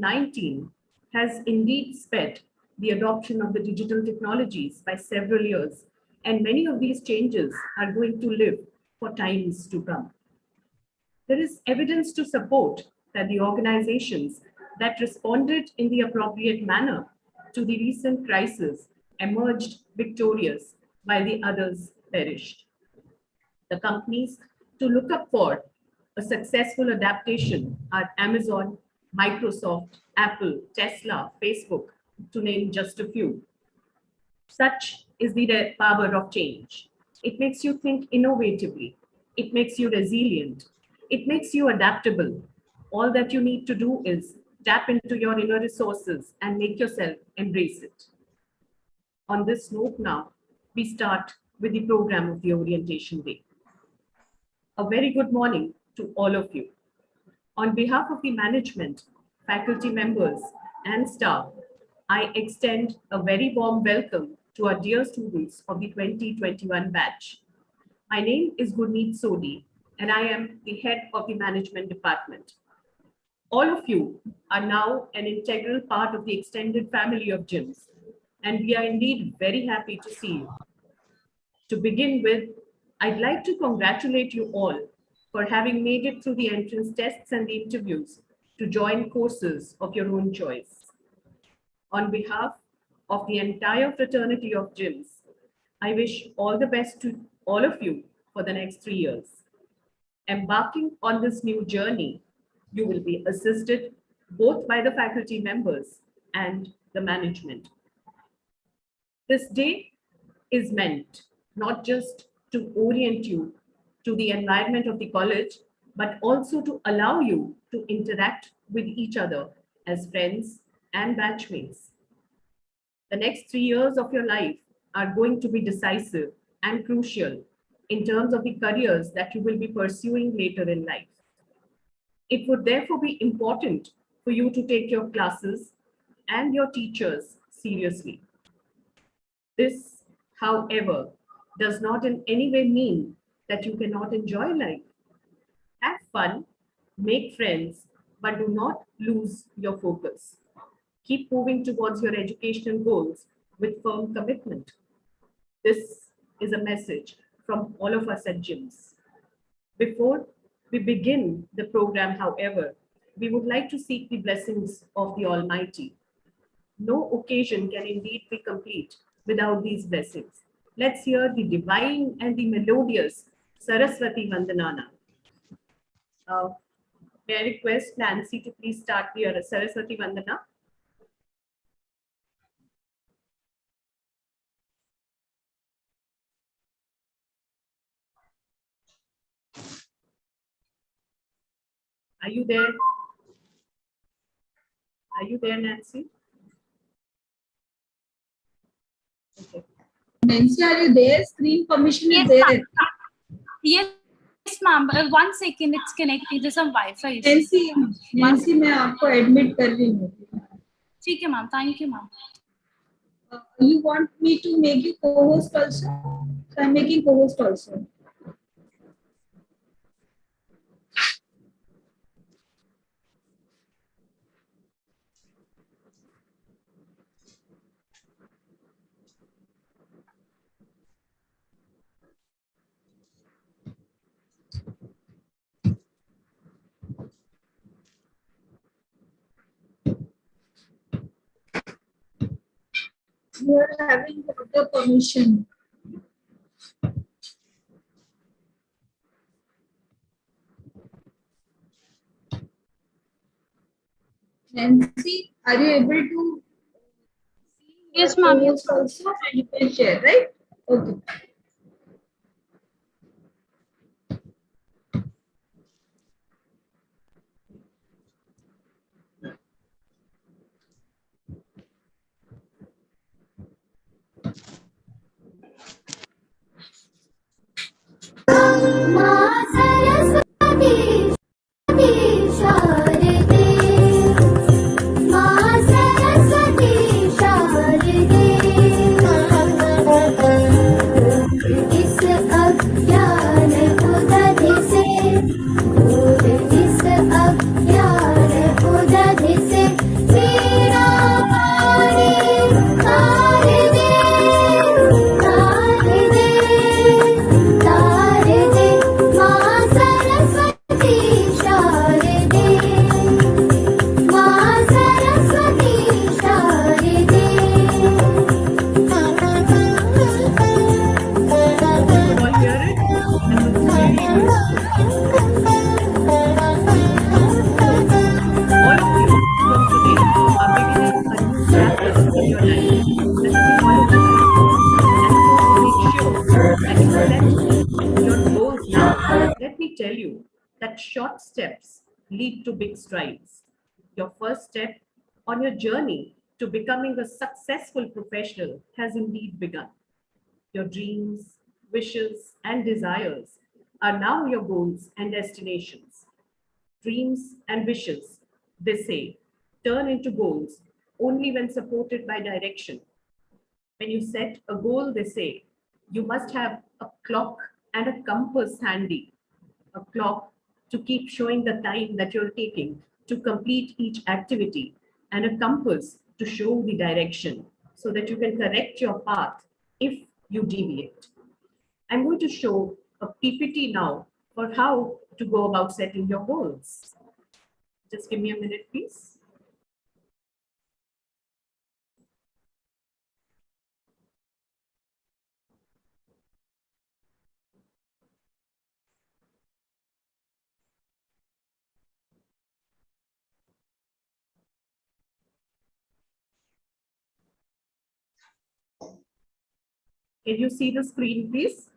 COVID-19 has indeed sped the adoption of the digital technologies by several years, and many of these changes are going to live for times to come. There is evidence to support that the organizations that responded in the appropriate manner to the recent crisis emerged victorious while the others perished. The companies to look up for a successful adaptation are Amazon, Microsoft, Apple, Tesla, Facebook, to name just a few. Such is the power of change. It makes you think innovatively. It makes you resilient. It makes you adaptable. All that you need to do is tap into your inner resources and make yourself embrace it. On this note now, we start with the program of the Orientation Day. A very good morning to all of you. On behalf of the management, faculty members, and staff, I extend a very warm welcome to our dear students of the 2021 batch. My name is Gurneet Sodhi, and I am the head of the management department. All of you are now an integral part of the extended family of JIMS, and we are indeed very happy to see you. To begin with, I'd like to congratulate you all for having made it through the entrance tests and the interviews to join courses of your own choice. On behalf of the entire fraternity of JIMS, I wish all the best to all of you for the next 3 years. Embarking on this new journey, you will be assisted both by the faculty members and the management. This day is meant not just to orient you to the environment of the college, but also to allow you to interact with each other as friends and batchmates. The next 3 years of your life are going to be decisive and crucial in terms of the careers that you will be pursuing later in life. It would therefore be important for you to take your classes and your teachers seriously. This, however, does not in any way mean that you cannot enjoy life. Have fun, make friends, but do not lose your focus. Keep moving towards your educational goals with firm commitment. This is a message from all of us at JIMS. Before we begin the program, however, we would like to seek the blessings of the Almighty. No occasion can indeed be complete without these blessings. Let's hear the divine and the melodious Saraswati Vandanana. May I request Nancy to please start the Saraswati Vandana? Are you there? Are you there, Nancy? Okay. Nancy, are you there? Screen permission is there. Yes, ma'am. 1 second, it's connected. There's some Wi-Fi issue. Nancy, मैं आपको admit कर रही हूँ. ठीक है, ma'am. Thank you, ma'am. You want me to make you co-host also? So I'm making co-host also. You are having the permission. Nancy, are you able to see? Yes, ma'am. Yes, also, and you can share, right? Okay. short steps lead to big strides. Your first step on your journey to becoming a successful professional has indeed begun. Your dreams, wishes, and desires are now your goals and destinations. Dreams and wishes, they say, turn into goals only when supported by direction. When you set a goal, they say, you must have a clock and a compass handy. A clock to keep showing the time that you're taking to complete each activity, and a compass to show the direction so that you can correct your path if you deviate. I'm going to show a PPT now for how to go about setting your goals. Just give me a minute, please. Can you see the screen, please?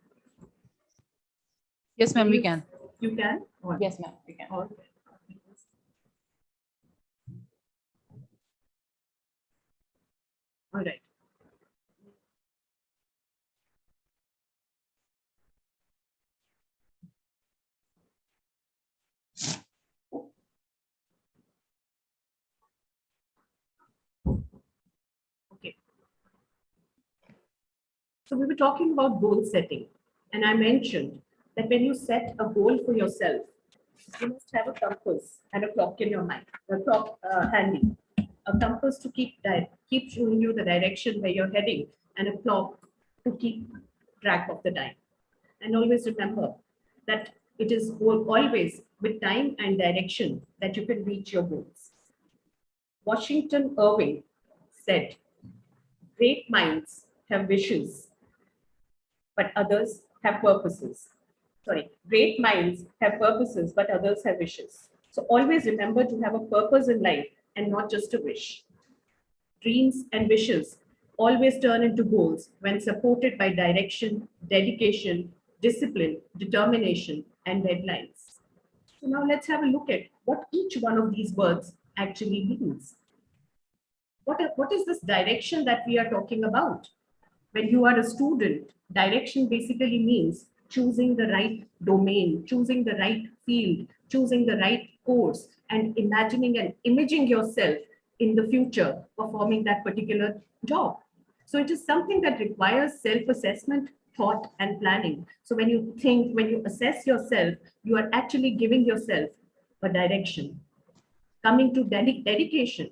Yes, ma'am, we can. You can? Or- Yes, ma'am, we can. or- All right. Okay. So we were talking about goal setting, and I mentioned that when you set a goal for yourself, you must have a compass and a clock in your mind, a clock handy, a compass to keep showing you the direction where you're heading, and a clock to keep track of the time. And always remember that it is always with time and direction that you can reach your goals. Washington Irving said, great minds have wishes, but others have purposes. Sorry, great minds have purposes, but others have wishes. So always remember to have a purpose in life and not just a wish. Dreams and wishes always turn into goals when supported by direction, dedication, discipline, determination, and deadlines. So now let's have a look at what each one of these words actually means. What is this direction that we are talking about? When you are a student, direction basically means choosing the right domain, choosing the right field, choosing the right course, and imagining and imaging yourself in the future performing that particular job. So it is something that requires self-assessment, thought, and planning. So when you think, when you assess yourself, you are actually giving yourself a direction. Coming to dedication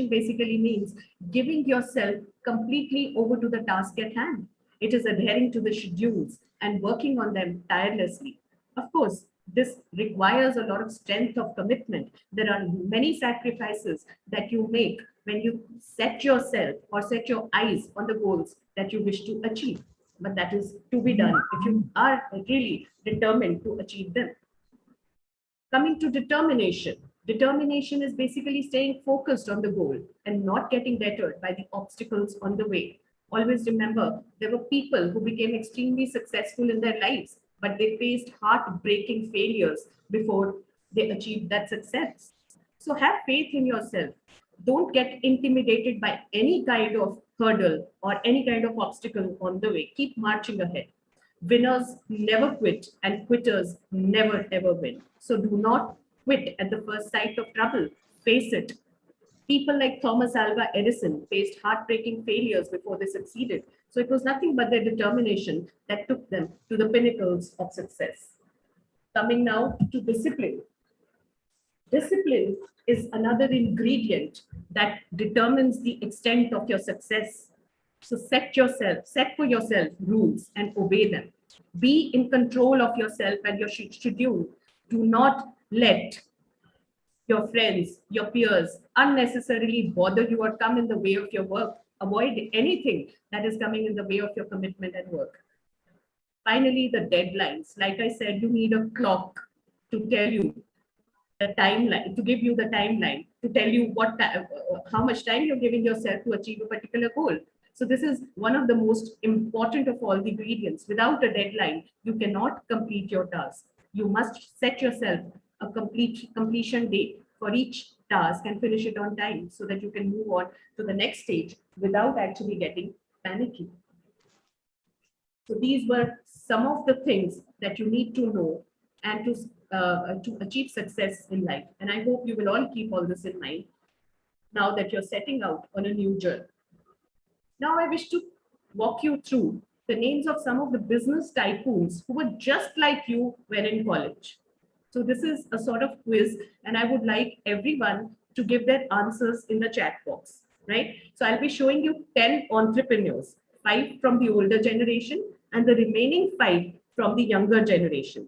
basically means giving yourself completely over to the task at hand. It is adhering to the schedules and working on them tirelessly. Of course, this requires a lot of strength of commitment. There are many sacrifices that you make when you set yourself or set your eyes on the goals that you wish to achieve. But that is to be done if you are really determined to achieve them. Coming to determination. Determination is basically staying focused on the goal and not getting deterred by the obstacles on the way. Always remember, there were people who became extremely successful in their lives, but they faced heartbreaking failures before they achieved that success. So have faith in yourself. Don't get intimidated by any kind of hurdle or any kind of obstacle on the way. Keep marching ahead. Winners never quit and quitters never ever win. So do not quit at the first sight of trouble. Face it. People like Thomas Alva Edison faced heartbreaking failures before they succeeded. So it was nothing but their determination that took them to the pinnacles of success. Coming now to discipline. Discipline is another ingredient that determines the extent of your success. So set for yourself rules and obey them. Be in control of yourself and your schedule. Do not let your friends, your peers unnecessarily bother you or come in the way of your work. Avoid anything that is coming in the way of your commitment and work. Finally, the deadlines. Like I said, you need a clock to tell you the timeline, to give you the timeline, to tell you how much time you're giving yourself to achieve a particular goal. So this is one of the most important of all the ingredients. Without a deadline, you cannot complete your task. You must set yourself a completion date for each task and finish it on time so that you can move on to the next stage without actually getting panicky. So these were some of the things that you need to know and to achieve success in life. And I hope you will all keep all this in mind now that you're setting out on a new journey. Now I wish to walk you through the names of some of the business tycoons who were just like you when in college. So this is a sort of quiz, and I would like everyone to give their answers in the chat box, right? So I'll be showing you 10 entrepreneurs, 5 from the older generation and the remaining 5 from the younger generation.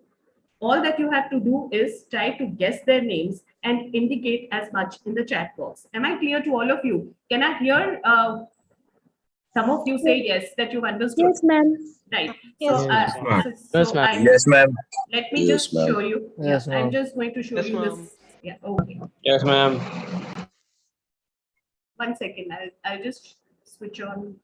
All that you have to do is try to guess their names and indicate as much in the chat box. Am I clear to all of you? Can I hear some of you say yes, that you've understood? Yes, ma'am. Right. Yes, Yes, ma'am. Let me Yes, just ma'am. show you. Yes, I'm ma'am. just going to show you this. Yeah, okay. Yes, ma'am. 1 second. I'll just switch on.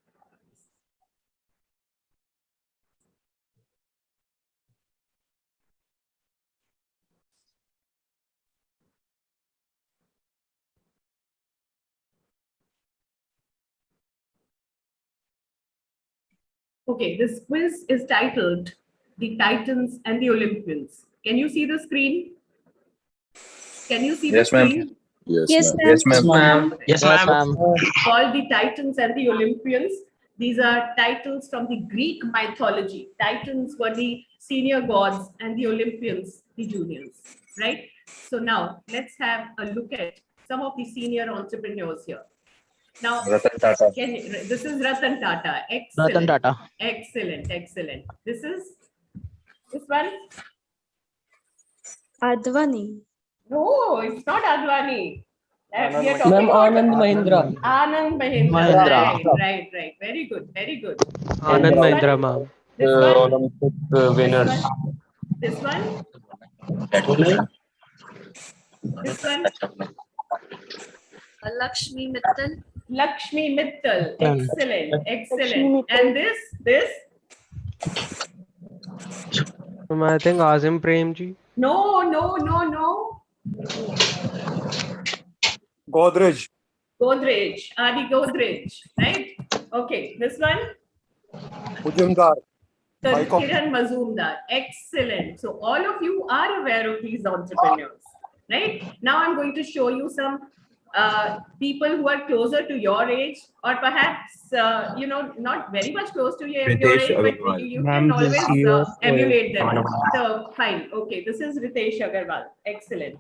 Okay, this quiz is titled The Titans and the Olympians. Can you see the screen? Can you see Yes, the ma'am. screen? Yes, ma'am. Yes, ma'am. Yes, ma'am. Called the Titans and the Olympians. These are titles from the Greek mythology. Titans were the senior gods and the Olympians, the juniors, right? So now let's have a look at some of the senior entrepreneurs here. Now, Ratan Tata. this is Ratan Tata. Excellent. Ratan Tata. Excellent, excellent. This one? Advani. No, it's not Advani. We are Ma'am, talking about Anand Mahindra. Anand Mahindra. Mahindra. Right. Very good, very good. Anand This one? Mahindra, ma'am. This one? Olympic winners. This one? This one? Lakshmi Mittal. Lakshmi Mittal. Done. Excellent, excellent. And this? I think Azim Premji. No. Godrej. Godrej, Adi Godrej, right? Okay, this one? Ujumdar. Kiran Mazumdar. Excellent. So all of you are aware of these entrepreneurs, right? Now I'm going to show you some people who are closer to your age, or perhaps not very much close to your age, but you can always emulate them. So fine. Okay, this is Ritesh Agarwal. Excellent.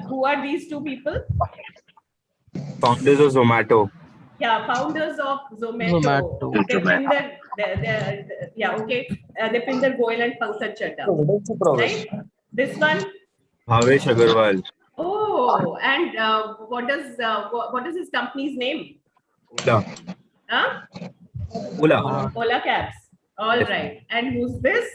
Who are these two people? Founders of Zomato. Yeah, founders of Zomato. Depinder Goyal and Pankaj Chadha. Right? This one? Bhavesh Agarwal. Oh, and what is his company's name? Ola. Huh? Ola. Ola Cabs. All right. And who's this?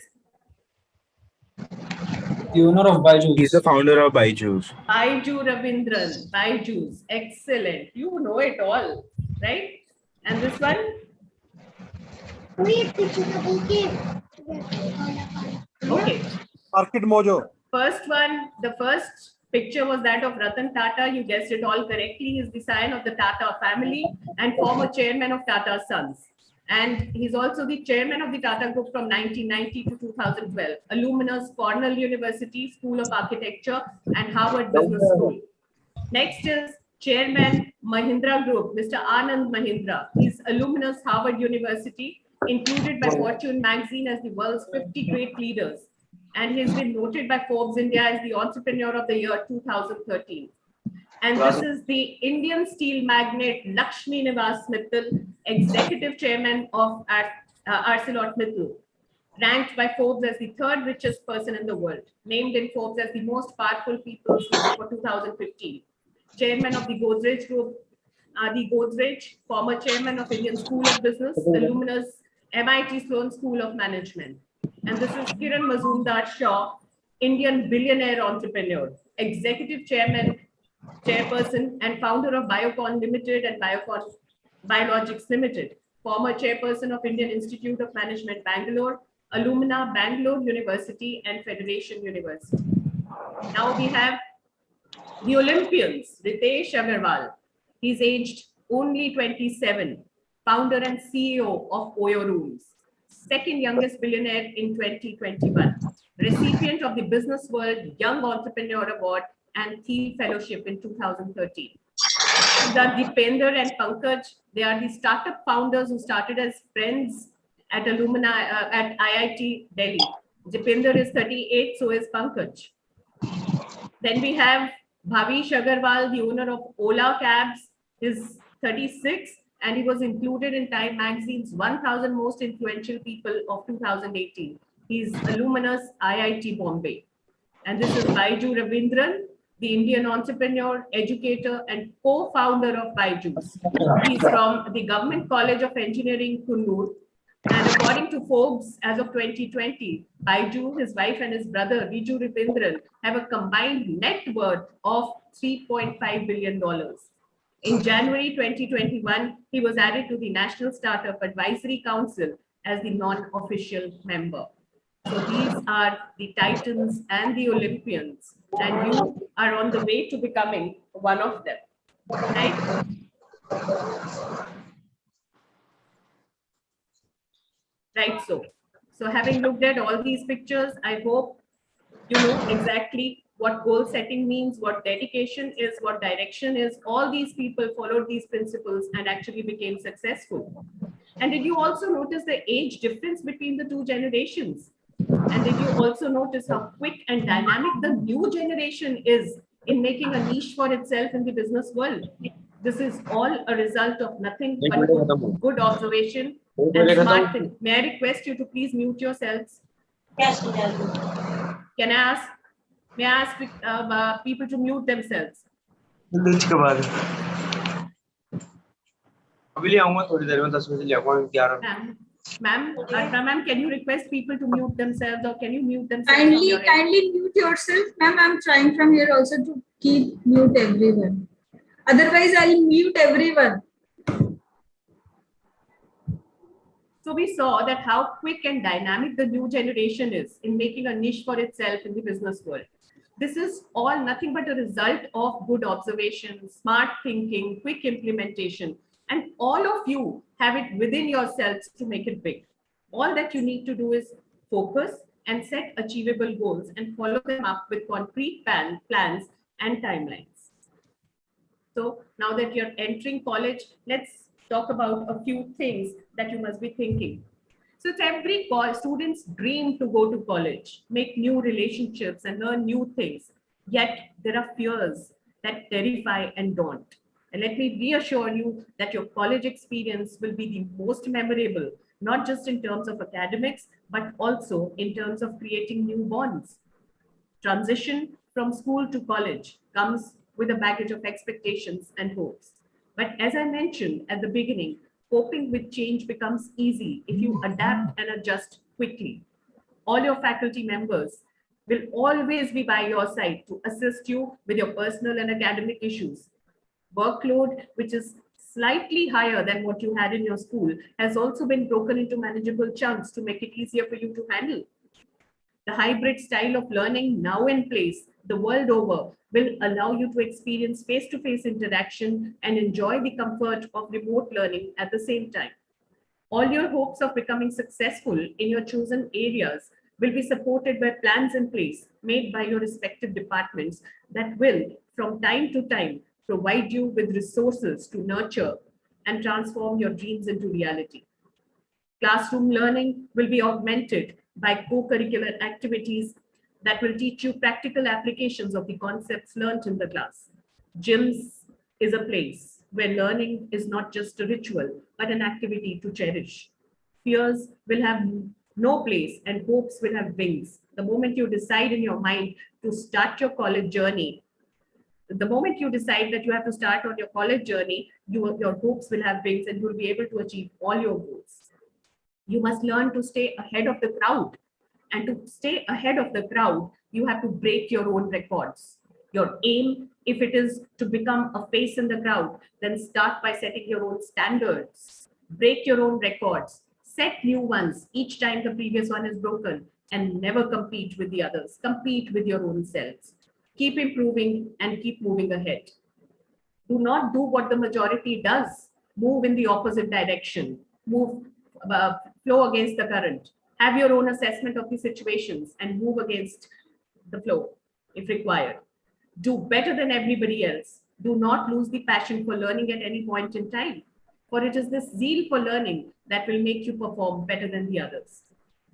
The owner of Byju's. He's the founder of Byju's. Baiju Ravindran. Byju's. Excellent. You know it all, right? And this one? Okay. Market Mojo. First one, the first picture was that of Ratan Tata. You guessed it all correctly. He's the scion of the Tata family and former chairman of Tata Sons. And he's also the chairman of the Tata Group from 1990 to 2012. Alumnus, Cornell University School of Architecture and Harvard Business School. Next is Chairman Mahindra Group, Mr. Anand Mahindra. He's alumnus Harvard University, included by Fortune magazine as the world's 50 great leaders. And he's been noted by Forbes India as the Entrepreneur of the Year 2013. And this is the Indian steel magnate Lakshmi Nivas Mittal, Executive Chairman of ArcelorMittal, ranked by Forbes as the 3rd richest person in the world, named in Forbes as the most powerful people for 2015. Chairman of the Godrej Group, the Godrej, former chairman of Indian School of Business, alumnus MIT Sloan School of Management. And this is Kiran Mazumdar Shaw, Indian billionaire entrepreneur, executive chairperson and founder of Biocon Limited and Biologics Limited, former chairperson of Indian Institute of Management, Bangalore, Alumna Bangalore University and Federation University. Now we have the Olympians, Ritesh Agarwal. He's aged only 27, founder and CEO of Oyo Rooms, second youngest billionaire in 2021, recipient of the Business World Young Entrepreneur Award and Thiel Fellowship in 2013. These are Dipender and Pankaj. They are the startup founders who started as friends at at IIT Delhi. Dipender is 38, so is Pankaj. Then we have Bhavish Agarwal, the owner of Ola Cabs, is 36, and he was included in Time Magazine's 1000 Most Influential People of 2018. He's alumnus IIT Bombay. And this is Baiju Ravindran, the Indian entrepreneur, educator, and co-founder of Baiju's. He's from the Government College of Engineering, Kunnur. And according to Forbes, as of 2020, Baiju, his wife, and his brother, Viju Ravindran, have a combined net worth of $3.5 billion. In January 2021, he was added to the National Startup Advisory Council as the non-official member. So these are the titans and the Olympians, and you are on the way to becoming one of them, right? Right, so having looked at all these pictures, I hope you know exactly what goal setting means, what dedication is, what direction is. All these people followed these principles and actually became successful. And did you also notice the age difference between the two generations? And did you also notice how quick and dynamic the new generation is in making a niche for itself in the business world? This is all a result of nothing but good observation and smart thing. May I request you to please mute yourselves? Yes, Can I ask? May I ask people to mute themselves? Ma'am, ma'am, can you request people to mute themselves, or can you mute themselves? Kindly mute yourself, ma'am. I'm trying from here also to keep mute everyone. Otherwise, I'll mute everyone. So we saw that how quick and dynamic the new generation is in making a niche for itself in the business world. This is all nothing but a result of good observation, smart thinking, quick implementation, and all of you have it within yourselves to make it big. All that you need to do is focus and set achievable goals and follow them up with concrete plans and timelines. So now that you're entering college, let's talk about a few things that you must be thinking. So it's every student's dream to go to college, make new relationships and learn new things. Yet there are fears that terrify and daunt. And let me reassure you that your college experience will be the most memorable, not just in terms of academics, but also in terms of creating new bonds. Transition from school to college comes with a baggage of expectations and hopes. But as I mentioned at the beginning, coping with change becomes easy if you adapt and adjust quickly. All your faculty members will always be by your side to assist you with your personal and academic issues. Workload, which is slightly higher than what you had in your school, has also been broken into manageable chunks to make it easier for you to handle. The hybrid style of learning now in place the world over will allow you to experience face-to-face interaction and enjoy the comfort of remote learning at the same time. All your hopes of becoming successful in your chosen areas will be supported by plans in place made by your respective departments that will, from time to time, provide you with resources to nurture and transform your dreams into reality. Classroom learning will be augmented by co-curricular activities that will teach you practical applications of the concepts learned in the class. JIMS is a place where learning is not just a ritual, but an activity to cherish. Fears will have no place and hopes will have wings. The moment you decide in your mind to start your college journey, the moment you decide that you have to start on your college journey, your hopes will have wings and you will be able to achieve all your goals. You must learn to stay ahead of the crowd. And to stay ahead of the crowd, you have to break your own records. Your aim, if it is to become a face in the crowd, then start by setting your own standards. Break your own records. Set new ones each time the previous one is broken, and never compete with the others. Compete with your own selves. Keep improving and keep moving ahead. Do not do what the majority does. Move in the opposite direction. Move, flow against the current. Have your own assessment of the situations and move against the flow if required. Do better than everybody else. Do not lose the passion for learning at any point in time, for it is this zeal for learning that will make you perform better than the others.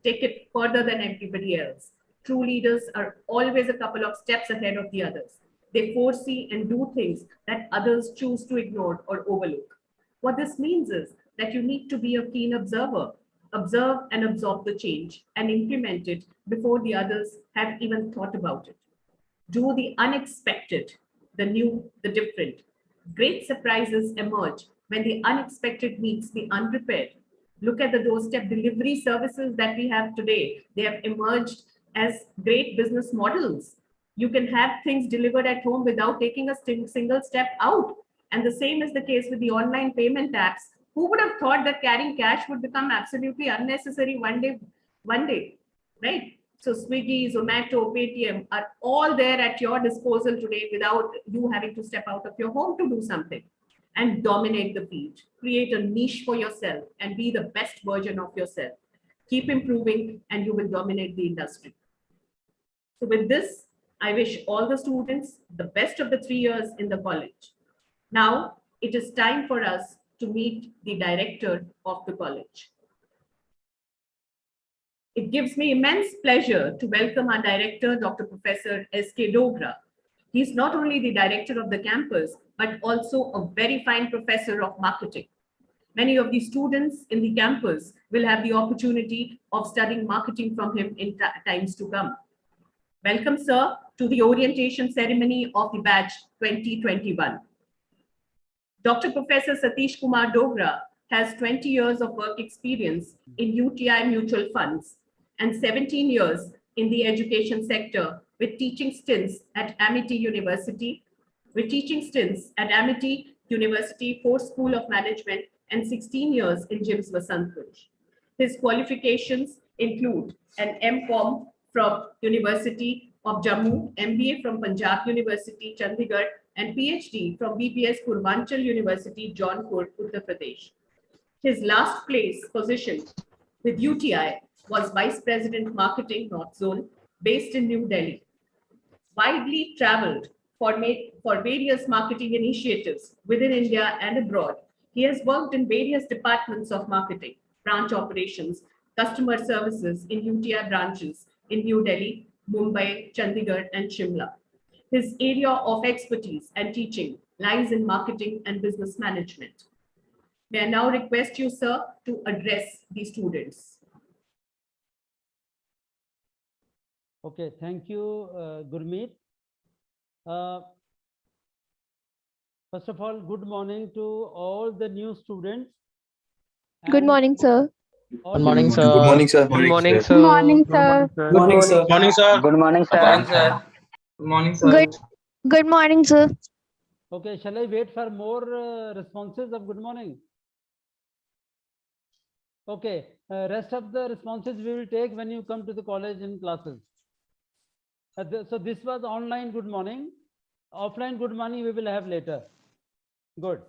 Take it further than everybody else. True leaders are always a couple of steps ahead of the others. They foresee and do things that others choose to ignore or overlook. What this means is that you need to be a keen observer. Observe and absorb the change and implement it before the others have even thought about it. Do the unexpected, the new, the different. Great surprises emerge when the unexpected meets the unprepared. Look at the doorstep delivery services that we have today. They have emerged as great business models. You can have things delivered at home without taking a single step out. And the same is the case with the online payment apps. Who would have thought that carrying cash would become absolutely unnecessary one day, right? So Swiggy, Zomato, Paytm are all there at your disposal today without you having to step out of your home to do something. And dominate the field. Create a niche for yourself and be the best version of yourself. Keep improving and you will dominate the industry. So with this, I wish all the students the best of the 3 years in the college. Now it is time for us to meet the director of the college. It gives me immense pleasure to welcome our director, Dr. Professor S.K. Dogra. He's not only the director of the campus, but also a very fine professor of marketing. Many of the students in the campus will have the opportunity of studying marketing from him in times to come. Welcome, sir, to the orientation ceremony of the batch 2021. Dr. Professor Satish Kumar Dogra has 20 years of work experience in UTI mutual funds and 17 years in the education sector with teaching stints at Amity University, Ford School of Management, and 16 years in JIMS Vasantpur. His qualifications include an M.Com from University of Jammu, MBA from Punjab University, Chandigarh, and PhD from BPS Purvanchal University, Jaunpur, Uttar Pradesh. His last place position with UTI was Vice President Marketing North Zone, based in New Delhi. Widely traveled for various marketing initiatives within India and abroad. He has worked in various departments of marketing, branch operations, customer services in UTI branches in New Delhi, Mumbai, Chandigarh, and Shimla. His area of expertise and teaching lies in marketing and business management. May I now request you, sir, to address the students. Okay, thank you, Gurmeet. First of all, good morning to all the new students. Good morning, sir. Good morning, sir. Good morning, sir. Good morning, sir. sir. Good morning, sir. Good morning, sir. Morning, sir. Good morning, sir. Good morning, sir. Good morning, sir. Okay, shall I wait for more responses of good morning? Okay, rest of the responses we will take when you come to the college in classes. So this was online good morning. Offline good morning we will have later. Good.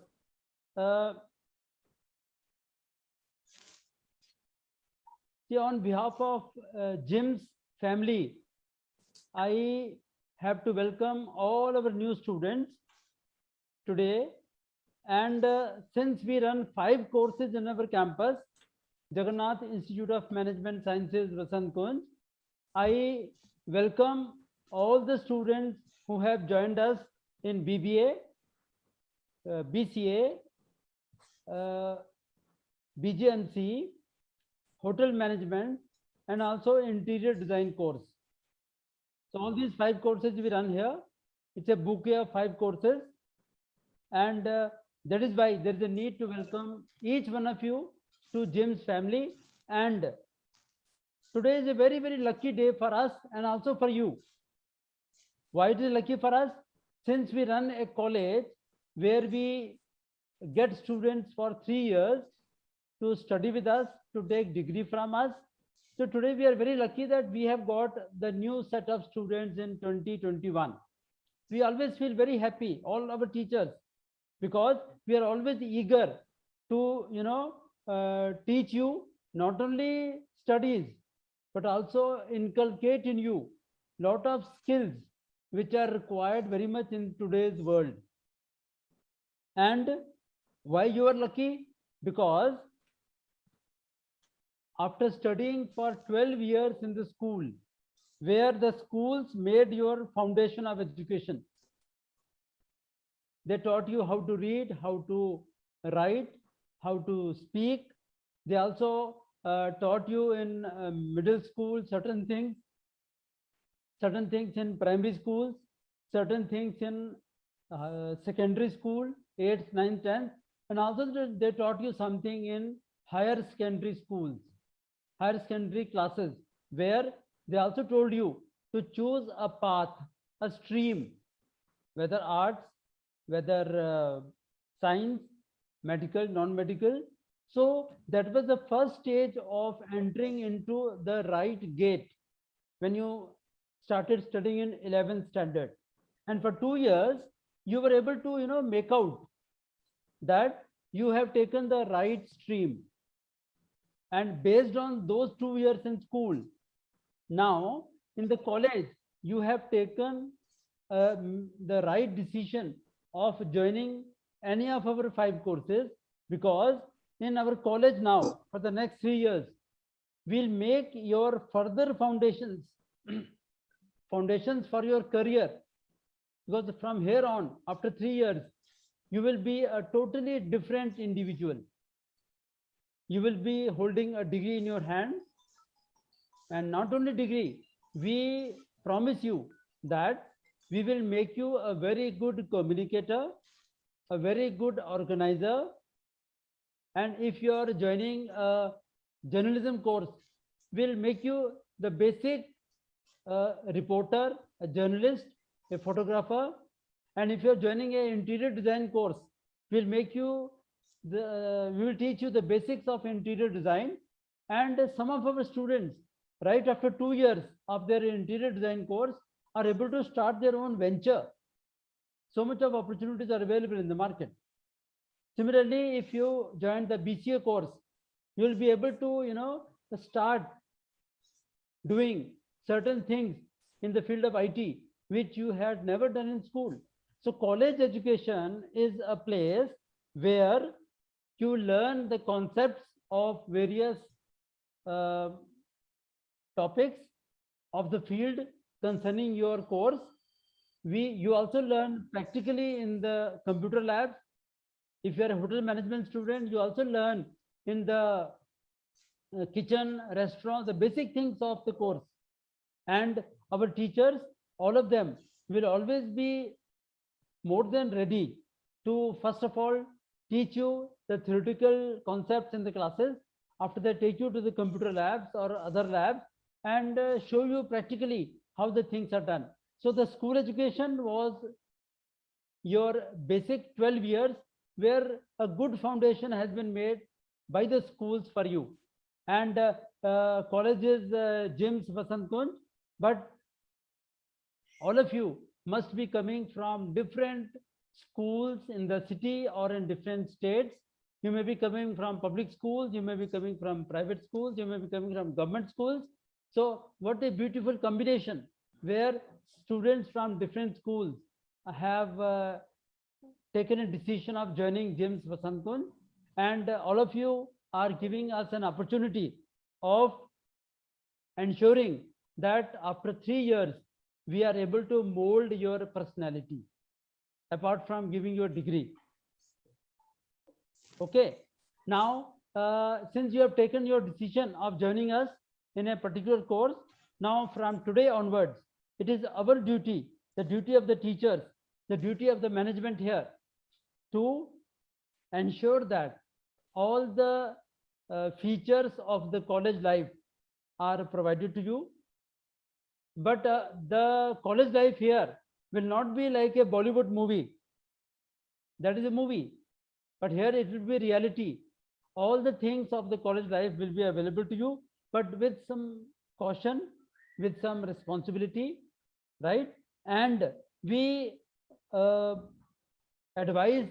See, on behalf of JIMS family, I have to welcome all our new students today. And since we run 5 courses in our campus, Jagannath Institute of Management Sciences, Vasant Kunj, I welcome all the students who have joined us in BBA, BCA, BGMC, Hotel Management, and also Interior Design course. So all these 5 courses we run here. It's a bouquet of 5 courses. And that is why there is a need to welcome each one of you to JIMS family. And today is a very, very lucky day for us and also for you. Why it is lucky for us? Since we run a college where we get students for 3 years to study with us to take degree from us. So today we are very lucky that we have got the new set of students in 2021. We always feel very happy, all our teachers, because we are always eager to, teach you not only studies, but also inculcate in you lot of skills which are required very much in today's world. And why you are lucky? Because after studying for 12 years in the school, where the schools made your foundation of education, they taught you how to read, how to write, how to speak. They also taught you in middle school certain things in primary schools, certain things in secondary school, 8th, 9th, 10th, and also they taught you something in higher secondary schools, higher secondary classes, where they also told you to choose a path, a stream, whether arts, whether science, medical, non-medical. So that was the first stage of entering into the right gate when you started studying in 11th standard. And for 2 years, you were able to, make out that you have taken the right stream. And based on those 2 years in school, now in the college, you have taken the right decision of joining any of our 5 courses, because in our college now, for the next 3 years, we'll make your further foundations, foundations for your career. Because from here on, after 3 years, you will be a totally different individual. You will be holding a degree in your hand, and not only degree, we promise you that we will make you a very good communicator, a very good organizer. And if you are joining a journalism course, we'll make you the basic reporter, a journalist, a photographer. And if you're joining an interior design course, we'll make you we will teach you the basics of interior design. And some of our students, right after 2 years of their interior design course, are able to start their own venture. So much of opportunities are available in the market. Similarly, if you join the BCA course, you will be able to, start doing certain things in the field of IT, which you had never done in school. So college education is a place where you learn the concepts of various topics of the field concerning your course. You also learn practically in the computer labs. If you are a hotel management student, you also learn in the kitchen, restaurant, the basic things of the course. And our teachers, all of them, will always be more than ready to, first of all, teach you the theoretical concepts in the classes. After that, take you to the computer labs or other labs and show you practically how the things are done. So the school education was your basic 12 years, where a good foundation has been made by the schools for you. And college is JIMS Vasant Kunj, but all of you must be coming from different schools in the city or in different states. You may be coming from public schools, you may be coming from private schools, you may be coming from government schools. So what a beautiful combination, where students from different schools have taken a decision of joining JIMS Vasant Kunj, and all of you are giving us an opportunity of ensuring that after 3 years, we are able to mold your personality, apart from giving you a degree. Okay. Now, since you have taken your decision of joining us in a particular course, now from today onwards, it is our duty, the duty of the teachers, the duty of the management here, to ensure that all the features of the college life are provided to you. But the college life here will not be like a Bollywood movie. That is a movie. But here it will be reality. all the things of the college life will be available to you, but with some caution, with some responsibility, right? And we uh, advise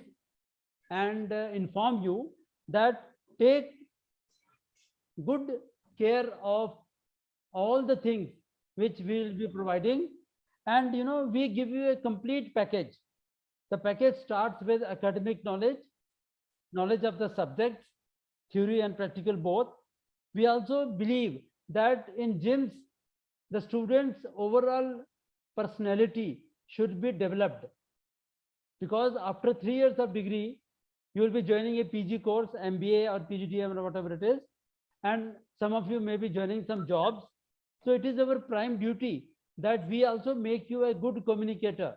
and inform you that take good care of all the things which we will be providing. And we give you a complete package. The package starts with academic knowledge, knowledge of the subjects, theory and practical both. We also believe that in JIMS, the students' overall personality should be developed, because after 3 years of degree, you will be joining a PG course, MBA or PGDM or whatever it is, and some of you may be joining some jobs. So it is our prime duty that we also make you a good communicator.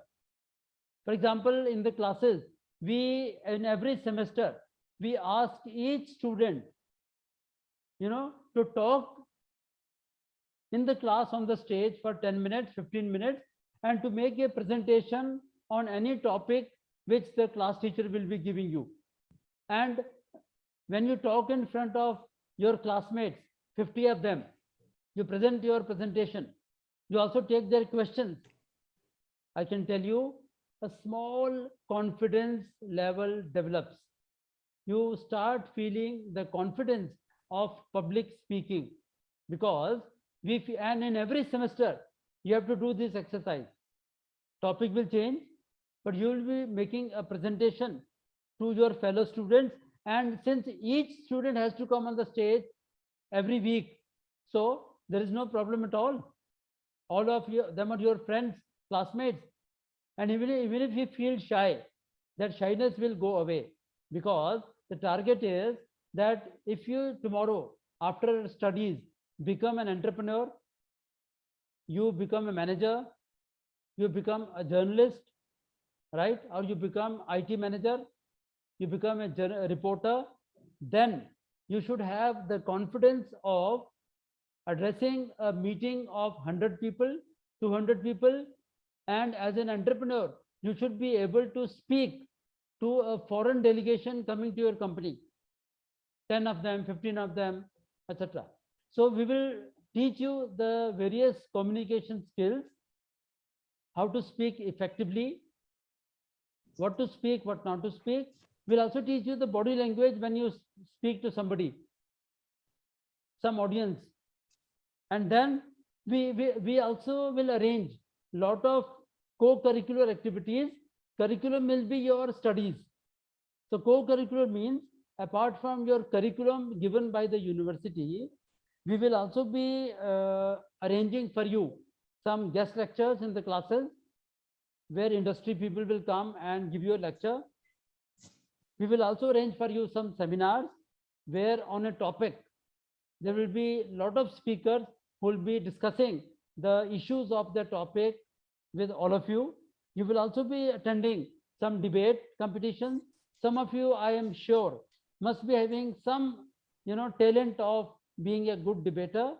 For example, in the classes, in every semester, we ask each student, to talk in the class on the stage for 10 minutes, 15 minutes, and to make a presentation on any topic which the class teacher will be giving you. And when you talk in front of your classmates, 50 of them, you present your presentation, you also take their questions. I can tell you, a small confidence level develops. You start feeling the confidence of public speaking, because and in every semester you have to do this exercise. Topic will change, but you will be making a presentation to your fellow students, and since each student has to come on the stage every week, so there is no problem at all. All of them are your friends, classmates, and even if you feel shy, that shyness will go away, because the target is that if you tomorrow after studies become an entrepreneur, you become a manager, you become a journalist, right? Or you become IT manager, you become a reporter, then you should have the confidence of addressing a meeting of 100 people, 200 people. And as an entrepreneur, you should be able to speak to a foreign delegation coming to your company, 10 of them, 15 of them, etc. So we will teach you the various communication skills, how to speak effectively, what to speak, what not to speak. We'll also teach you the body language when you speak to somebody, some audience. And then we also will arrange lot of co-curricular activities. Curriculum will be your studies. So co-curricular means, apart from your curriculum given by the university, we will also be arranging for you some guest lectures in the classes, where industry people will come and give you a lecture. We will also arrange for you some seminars where on a topic there will be a lot of speakers who will be discussing the issues of the topic with all of you. You will also be attending some debate competitions. Some of you, I am sure, must be having some talent of being a good debater.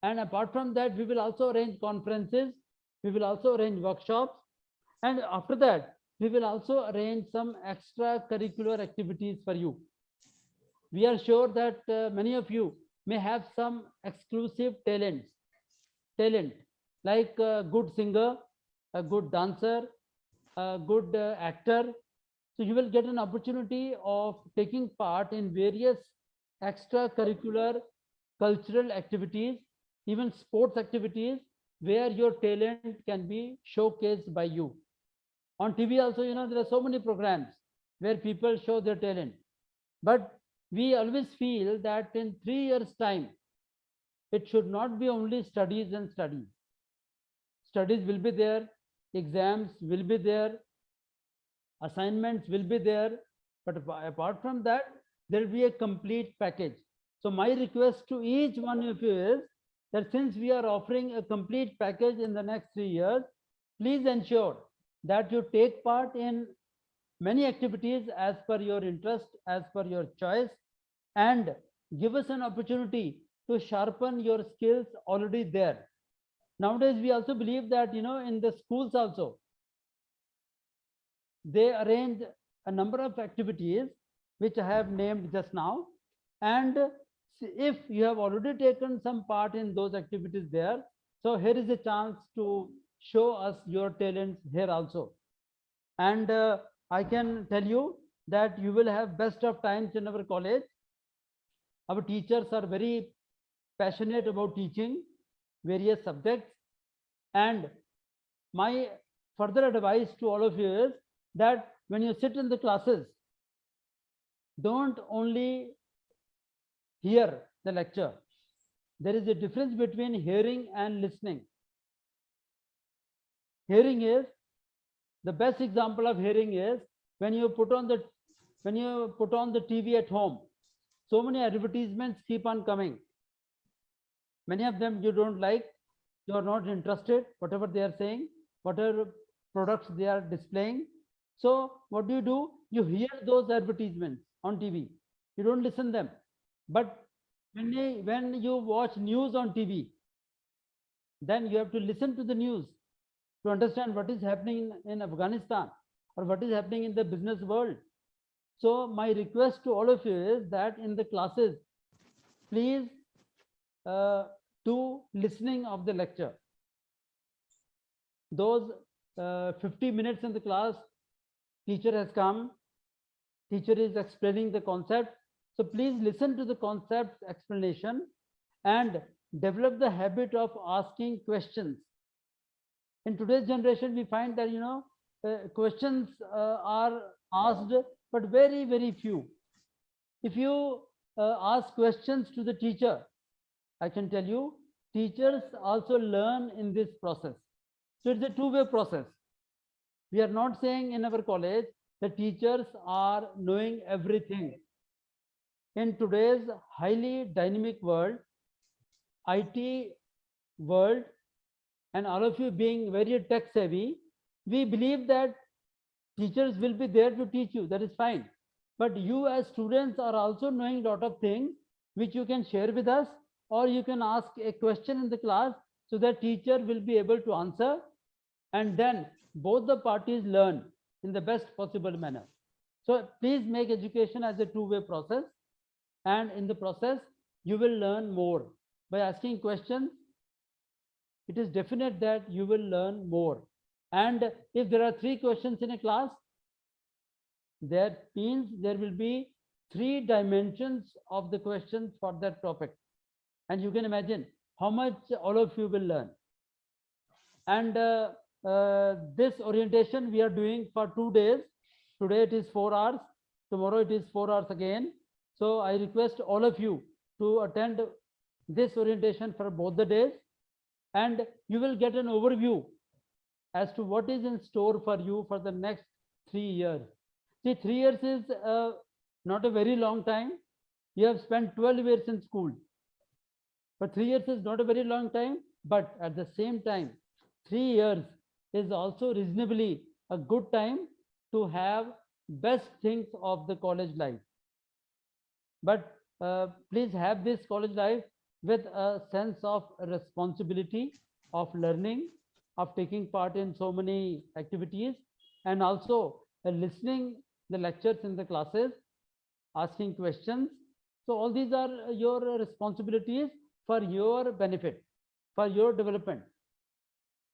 And apart from that, we will also arrange conferences, we will also arrange workshops, and after that we will also arrange some extracurricular activities for you. We are sure that many of you may have some exclusive talent like a good singer, a good dancer, a good actor. So you will get an opportunity of taking part in various extracurricular cultural activities, even sports activities, where your talent can be showcased by you. On TV also, there are so many programs where people show their talent. But we always feel that in 3 years' time, it should not be only studies and studies. Studies will be there, exams will be there, assignments will be there, but apart from that, there will be a complete package. So my request to each one of you is that since we are offering a complete package in the next 3 years, please ensure that you take part in many activities as per your interest, as per your choice, and give us an opportunity to sharpen your skills already there. Nowadays, we also believe that, in the schools also, they arrange a number of activities which I have named just now. And if you have already taken some part in those activities there, so here is a chance to show us your talents here also. And I can tell you that you will have best of times in our college. Our teachers are very passionate about teaching various subjects. And my further advice to all of you is that when you sit in the classes, don't only hear the lecture. There is a difference between hearing and listening. Hearing is, the best example of hearing is when you put on the TV at home. So many advertisements keep on coming. Many of them you don't like, you are not interested, whatever they are saying, whatever products they are displaying. So what do? You hear those advertisements on TV. You don't listen them. But when you watch news on TV, then you have to listen to the news to understand what is happening in Afghanistan or what is happening in the business world. So my request to all of you is that in the classes, please do listening of the lecture. Those 50 minutes in the class, teacher has come, teacher is explaining the concept. So please listen to the concept explanation and develop the habit of asking questions. In today's generation, we find that, questions are asked, but very, very few. If you ask questions to the teacher, I can tell you, teachers also learn in this process. So it's a two-way process. We are not saying in our college that teachers are knowing everything. In today's highly dynamic world, IT world, and all of you being very tech savvy, we believe that teachers will be there to teach you. That is fine. But you as students are also knowing a lot of things which you can share with us, or you can ask a question in the class so that teacher will be able to answer, and then both the parties learn in the best possible manner. So please make education as a two-way process, and in the process you will learn more. By asking questions, it is definite that you will learn more. And if there are 3 questions in a class, that means there will be 3 dimensions of the questions for that topic. And you can imagine how much all of you will learn. And this orientation we are doing for 2 days. Today it is 4 hours. Tomorrow it is 4 hours again. So I request all of you to attend this orientation for both the days, and you will get an overview as to what is in store for you for the next 3 years. See, 3 years is not a very long time. You have spent 12 years in school. But 3 years is not a very long time, but at the same time, 3 years is also reasonably a good time to have best things of the college life. But please have this college life with a sense of responsibility, of learning, of taking part in so many activities, and also listening the lectures in the classes, asking questions. So all these are your responsibilities for your benefit, for your development.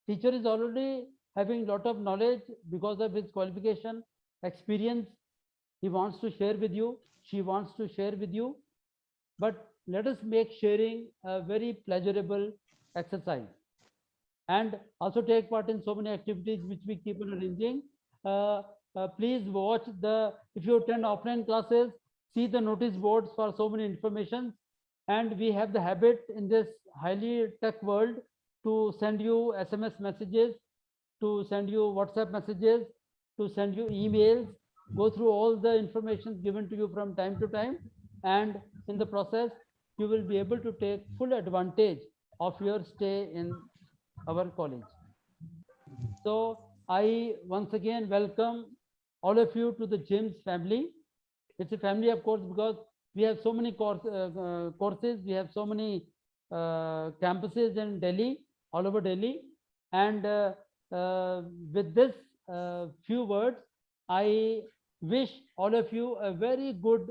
Teacher is already having a lot of knowledge because of his qualification, experience. He wants to share with you, she wants to share with you. But let us make sharing a very pleasurable exercise, and also take part in so many activities which we keep on arranging. Please watch if you attend offline classes, see the notice boards for so many information. And we have the habit in this highly tech world to send you SMS messages, to send you WhatsApp messages, to send you emails. Go through all the information given to you from time to time, and in the process you will be able to take full advantage of your stay in our college. So I once again welcome all of you to the JIMS family. It's a family, of course, because we have so many courses, we have so many campuses in Delhi, all over Delhi. And with this few words, I wish all of you a very good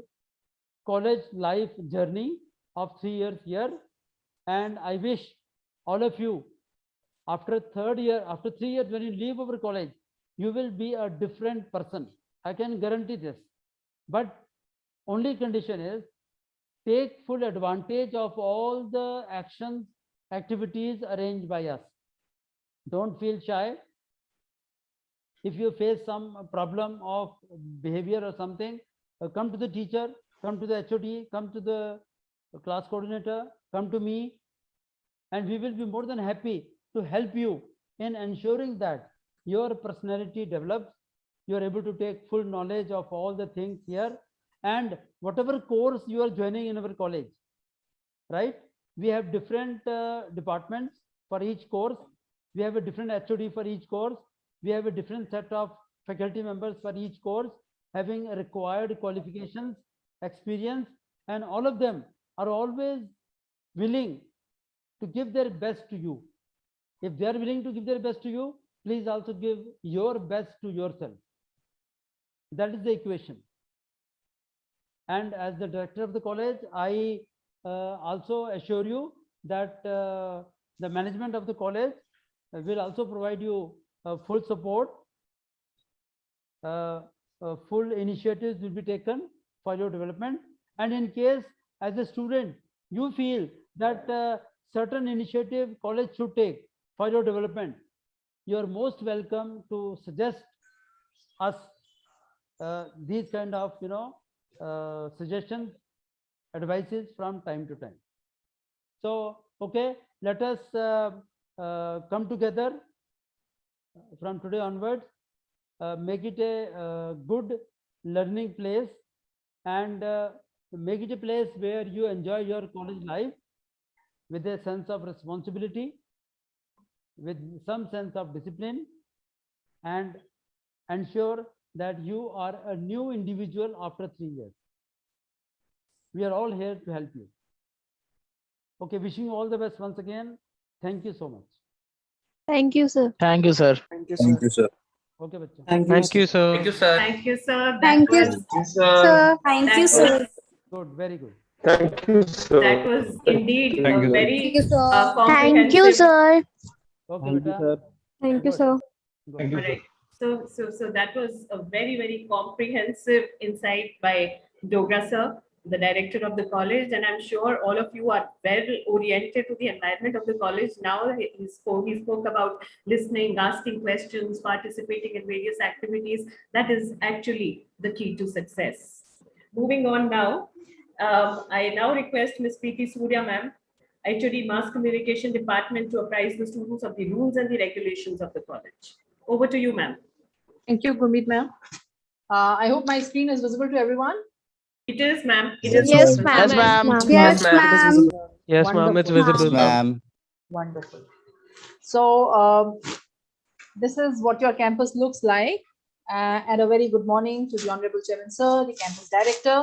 college life journey of 3 years here. And I wish all of you, after 3 years, when you leave our college, you will be a different person. I can guarantee this. But only condition is take full advantage of all the actions, activities arranged by us. Don't feel shy. If you face some problem of behavior or something, come to the teacher, come to the HOD, come to the class coordinator, come to me, and we will be more than happy to help you in ensuring that your personality develops. You are able to take full knowledge of all the things here, and whatever course you are joining in our college, right? We have different departments for each course. We have a different HOD for each course. We have a different set of faculty members for each course, having required qualifications, experience, and all of them are always willing to give their best to you. If they are willing to give their best to you, please also give your best to yourself. That is the equation. And as the director of the college, I also assure you that the management of the college will also provide you full support. Full initiatives will be taken for your development. And in case as a student, you feel that certain initiative college should take for your development, you are most welcome to suggest us these kind of suggestions, advices from time to time. So okay, let us come together from today onwards, make it a good learning place, and make it a place where you enjoy your college life with a sense of responsibility, with some sense of discipline, and ensure that you are a new individual after 3 years. We are all here to help you. Okay, wishing you all the best once again. Thank you so much. Thank you, sir. Thank you, sir. Thank you, Thank you, sir. Okay, bacha. Thank you, sir. Thank you, sir. Thank you, sir. Thank you, Sir. Thank That you, was- sir. Good, very good. Thank you, sir. That was indeed Thank a you, sir. very Thank you, sir. Thank you, comprehensive. sir. Okay, Thank you, beta. sir. Thank you, Good. sir. Good. Thank you, All sir. right. So that was a very, very comprehensive insight by Dogra sir, the director of the college, and I'm sure all of you are well oriented to the environment of the college. Now he spoke about listening, asking questions, participating in various activities. That is actually the key to success. Moving on now, I now request Ms. P.T. Surya ma'am, HOD Mass Communication Department, to apprise the students of the rules and the regulations of the college. Over to you, ma'am. Thank you, Gurmeet ma'am. I hope my screen is visible to everyone. It is, ma'am. It Yes, is Yes, visible. ma'am. Yes, ma'am. Yes, ma'am. ma'am. Yes, ma'am. It's Wonderful. visible. Ma'am. Wonderful. So this is what your campus looks like. And a very good morning to the Honorable Chairman Sir, the campus director,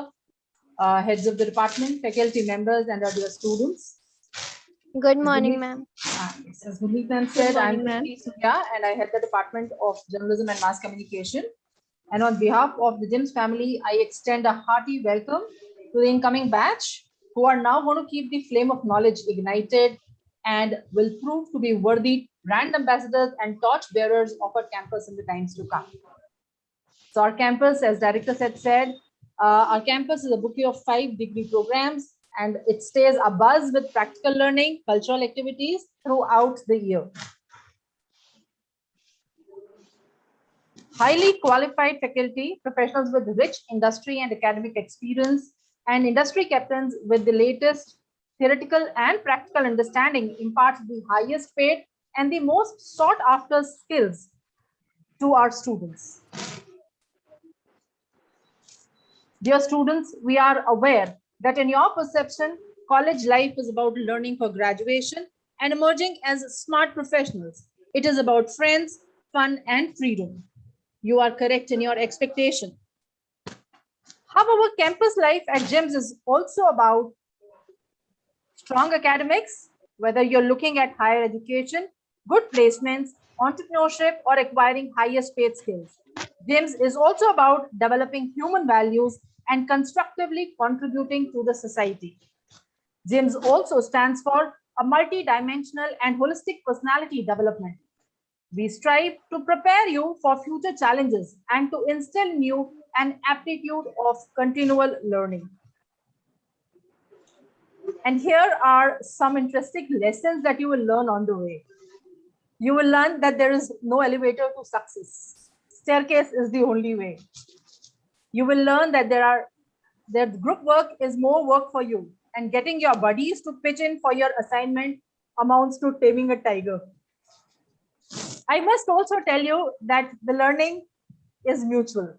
heads of the department, faculty members, and our dear students. Good morning, ma'am. As Gurmeet ma'am said, I'm morning, ma'am. P.T. Surya, and I head the Department of Journalism and Mass Communication. And on behalf of the JIMS family, I extend a hearty welcome to the incoming batch, who are now going to keep the flame of knowledge ignited and will prove to be worthy brand ambassadors and torch bearers of our campus in the times to come. So our campus, as Director said, our campus is a bouquet of 5 degree programs, and it stays abuzz with practical learning, cultural activities throughout the year. Highly qualified faculty, professionals with rich industry and academic experience, and industry captains with the latest theoretical and practical understanding impart the highest paid and the most sought after skills to our students. Dear students, we are aware that in your perception, college life is about learning for graduation and emerging as smart professionals. It is about friends, fun, and freedom. You are correct in your expectation. However, campus life at JIMS is also about strong academics, whether you're looking at higher education, good placements, entrepreneurship, or acquiring highest paid skills. JIMS is also about developing human values and constructively contributing to the society. JIMS also stands for a multi-dimensional and holistic personality development. We strive to prepare you for future challenges and to instill in you an aptitude of continual learning. And here are some interesting lessons that you will learn on the way. You will learn that there is no elevator to success. Staircase is the only way. You will learn that that group work is more work for you, and getting your buddies to pitch in for your assignment amounts to taming a tiger. I must also tell you that the learning is mutual.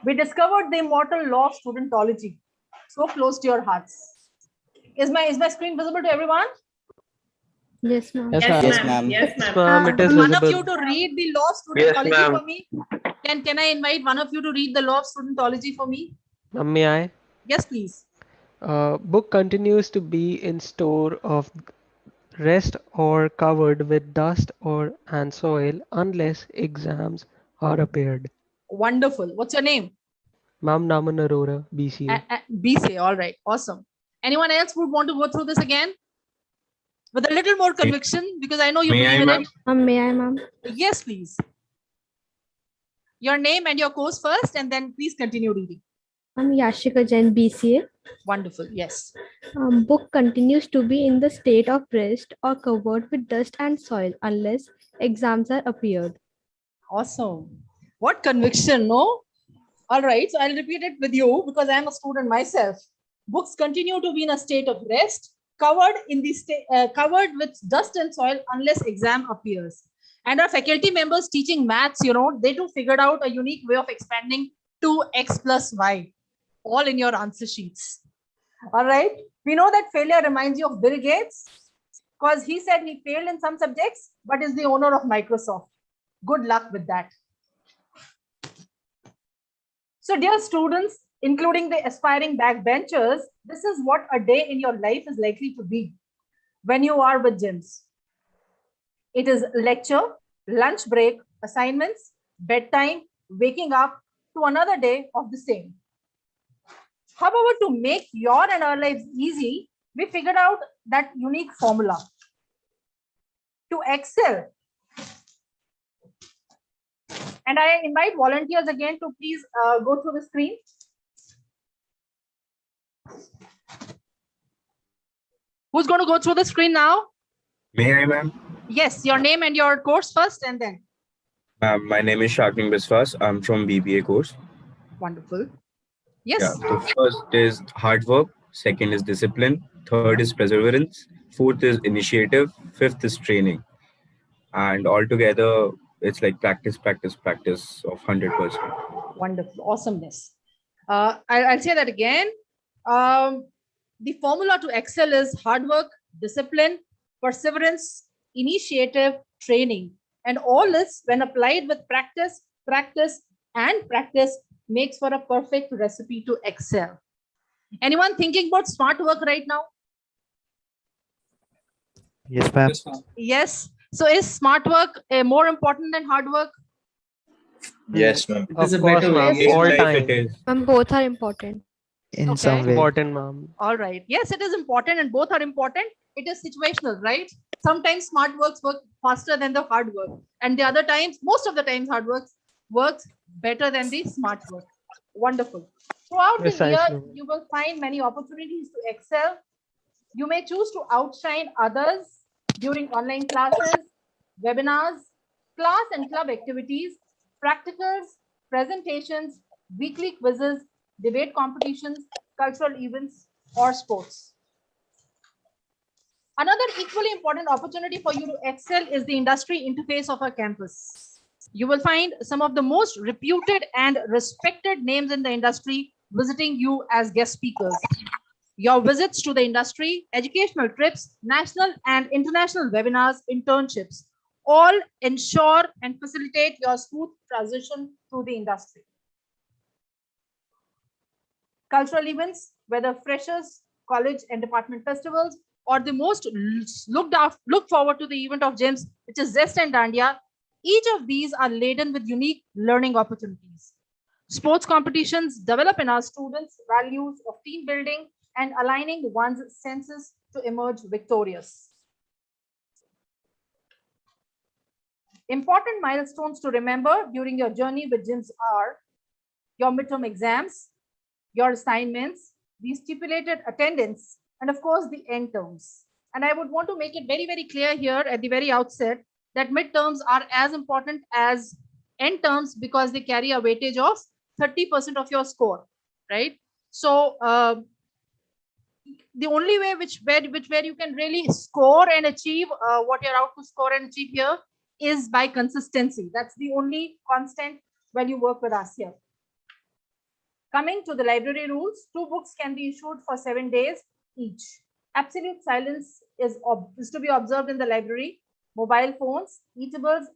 We discovered the immortal law of studentology, so close to your hearts. Is my screen visible to everyone? Yes, ma'am. Yes, Yes, ma'am. ma'am. Yes, Yes, ma'am. ma'am. It is One of you visible. to read the law of Yes, studentology ma'am. for me? Can I invite one of you to read the law of studentology for me? May I? Yes, please. Book continues to be in store of rest or covered with dust or and soil unless exams are appeared. Wonderful. What's your name? Ma'am Naman Arora, BCA. BC. All right. Awesome. Anyone else would want to go through this again? With a little more conviction, because I know you May I, believe in ma'am? it. May I, ma'am? Yes, please. Your name and your course first, and then please continue reading. I'm Yashika Jain, BCA. Wonderful. Yes. Book continues to be in the state of rest or covered with dust and soil unless exams are appeared. Awesome. What conviction, no? All right. So I'll repeat it with you because I'm a student myself. Books continue to be in a state of rest, covered with dust and soil unless exam appears. And our faculty members teaching maths, they too figured out a unique way of expanding 2x plus y, all in your answer sheets. All right. We know that failure reminds you of Bill Gates because he said he failed in some subjects, but is the owner of Microsoft. Good luck with that. So dear students, including the aspiring backbenchers, this is what a day in your life is likely to be when you are with JIMS. It is lecture, lunch break, assignments, bedtime, waking up to another day of the same. However, to make your and our lives easy, we figured out that unique formula. To excel, and I invite volunteers again to please go through the screen. Who's going to go through the screen now? May I, ma'am? Yes, your name and your course first, and then. Ma'am, my name is Shakin Biswas. I'm from BBA course. Wonderful. Yes. Yeah. So first is hard work. Second is discipline. Third is perseverance. Fourth is initiative. Fifth is training. And altogether, it's like practice of 100%. Wonderful. Awesomeness. I'll say that again. The formula to excel is hard work, discipline, perseverance, initiative, training. And all this, when applied with practice, makes for a perfect recipe to excel. Anyone thinking about smart work right now? Yes, ma'am. Yes. So is smart work more important than hard work? Yes, ma'am. Of course, ma'am. In All life time. it is. Both are important. In some way. Important, ma'am. All right. Yes, it is important and both are important. It is situational, right? Sometimes smart work faster than the hard work. And the other times, most of the times hard works better than the smart work. Wonderful. Throughout the year, Precisely. you will find many opportunities to excel. You may choose to outshine others during online classes, webinars, class and club activities, practicals, presentations, weekly quizzes, debate competitions, cultural events, or sports. Another equally important opportunity for you to excel is the industry interface of our campus. You will find some of the most reputed and respected names in the industry visiting you as guest speakers. Your visits to the industry, educational trips, national and international webinars, internships, all ensure and facilitate your smooth transition to the industry. Cultural events, whether freshers, college and department festivals, or the most look forward to the event of JIMS, which is Zest and Dandiya, each of these are laden with unique learning opportunities. Sports competitions develop in our students values of team building and aligning one's senses to emerge victorious. Important milestones to remember during your journey with JIMS are your midterm exams, your assignments, the stipulated attendance, and of course the end terms. And I would want to make it very, very clear here at the very outset that midterms are as important as end terms because they carry a weightage of 30% of your score, right? So the only way where you can really score and achieve what you're out to score and achieve here is by consistency. That's the only constant when you work with us here. Coming to the library rules, 2 books can be issued for 7 days each. Absolute silence is to be observed in the library. Mobile phones, eatables,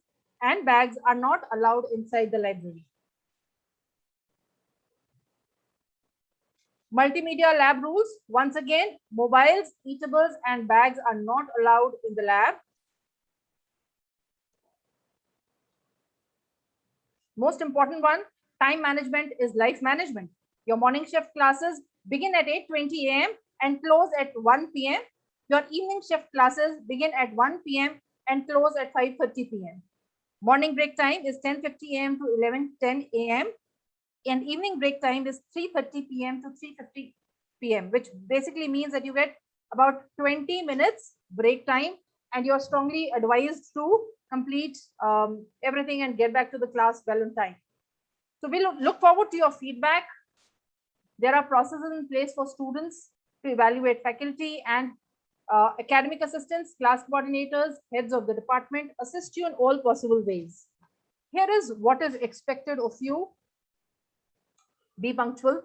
and bags are not allowed inside the library. Multimedia lab rules. Once again, mobiles, eatables, and bags are not allowed in the lab. Most important one, time management is life management. Your morning shift classes begin at 8:20 a.m. and close at 1 p.m. Your evening shift classes begin at 1 p.m. and close at 5:30 p.m. Morning break time is 10:50 a.m. to 11:10 a.m. and evening break time is 3:30 p.m. to 3:50 p.m., which basically means that you get about 20 minutes break time, and you're strongly advised to complete everything and get back to the class well in time. So we look forward to your feedback. There are processes in place for students to evaluate faculty and academic assistants, class coordinators, heads of the department, assist you in all possible ways. Here is what is expected of you. Be punctual.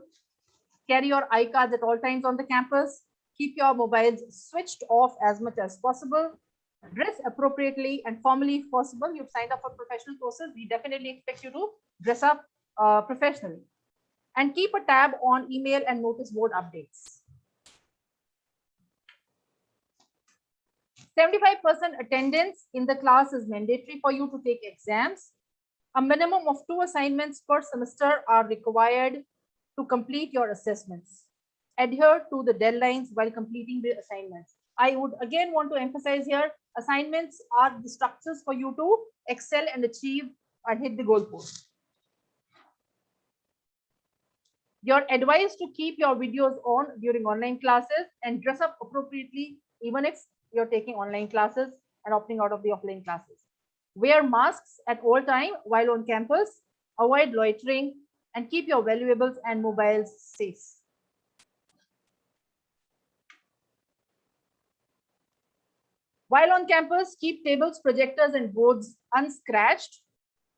Carry your iCards at all times on the campus. Keep your mobiles switched off as much as possible. Dress appropriately and formally if possible. You've signed up for professional courses. We definitely expect you to dress up professionally. And keep a tab on email and notice board updates. 75% attendance in the class is mandatory for you to take exams. A minimum of 2 assignments per semester are required to complete your assessments. Adhere to the deadlines while completing the assignments. I would again want to emphasize here, assignments are the structures for you to excel and achieve and hit the goalpost. You're advised to keep your videos on during online classes and dress up appropriately even if you're taking online classes and opting out of the offline classes. Wear masks at all time while on campus, avoid loitering, and keep your valuables and mobiles safe. While on campus, keep tables, projectors, and boards unscratched.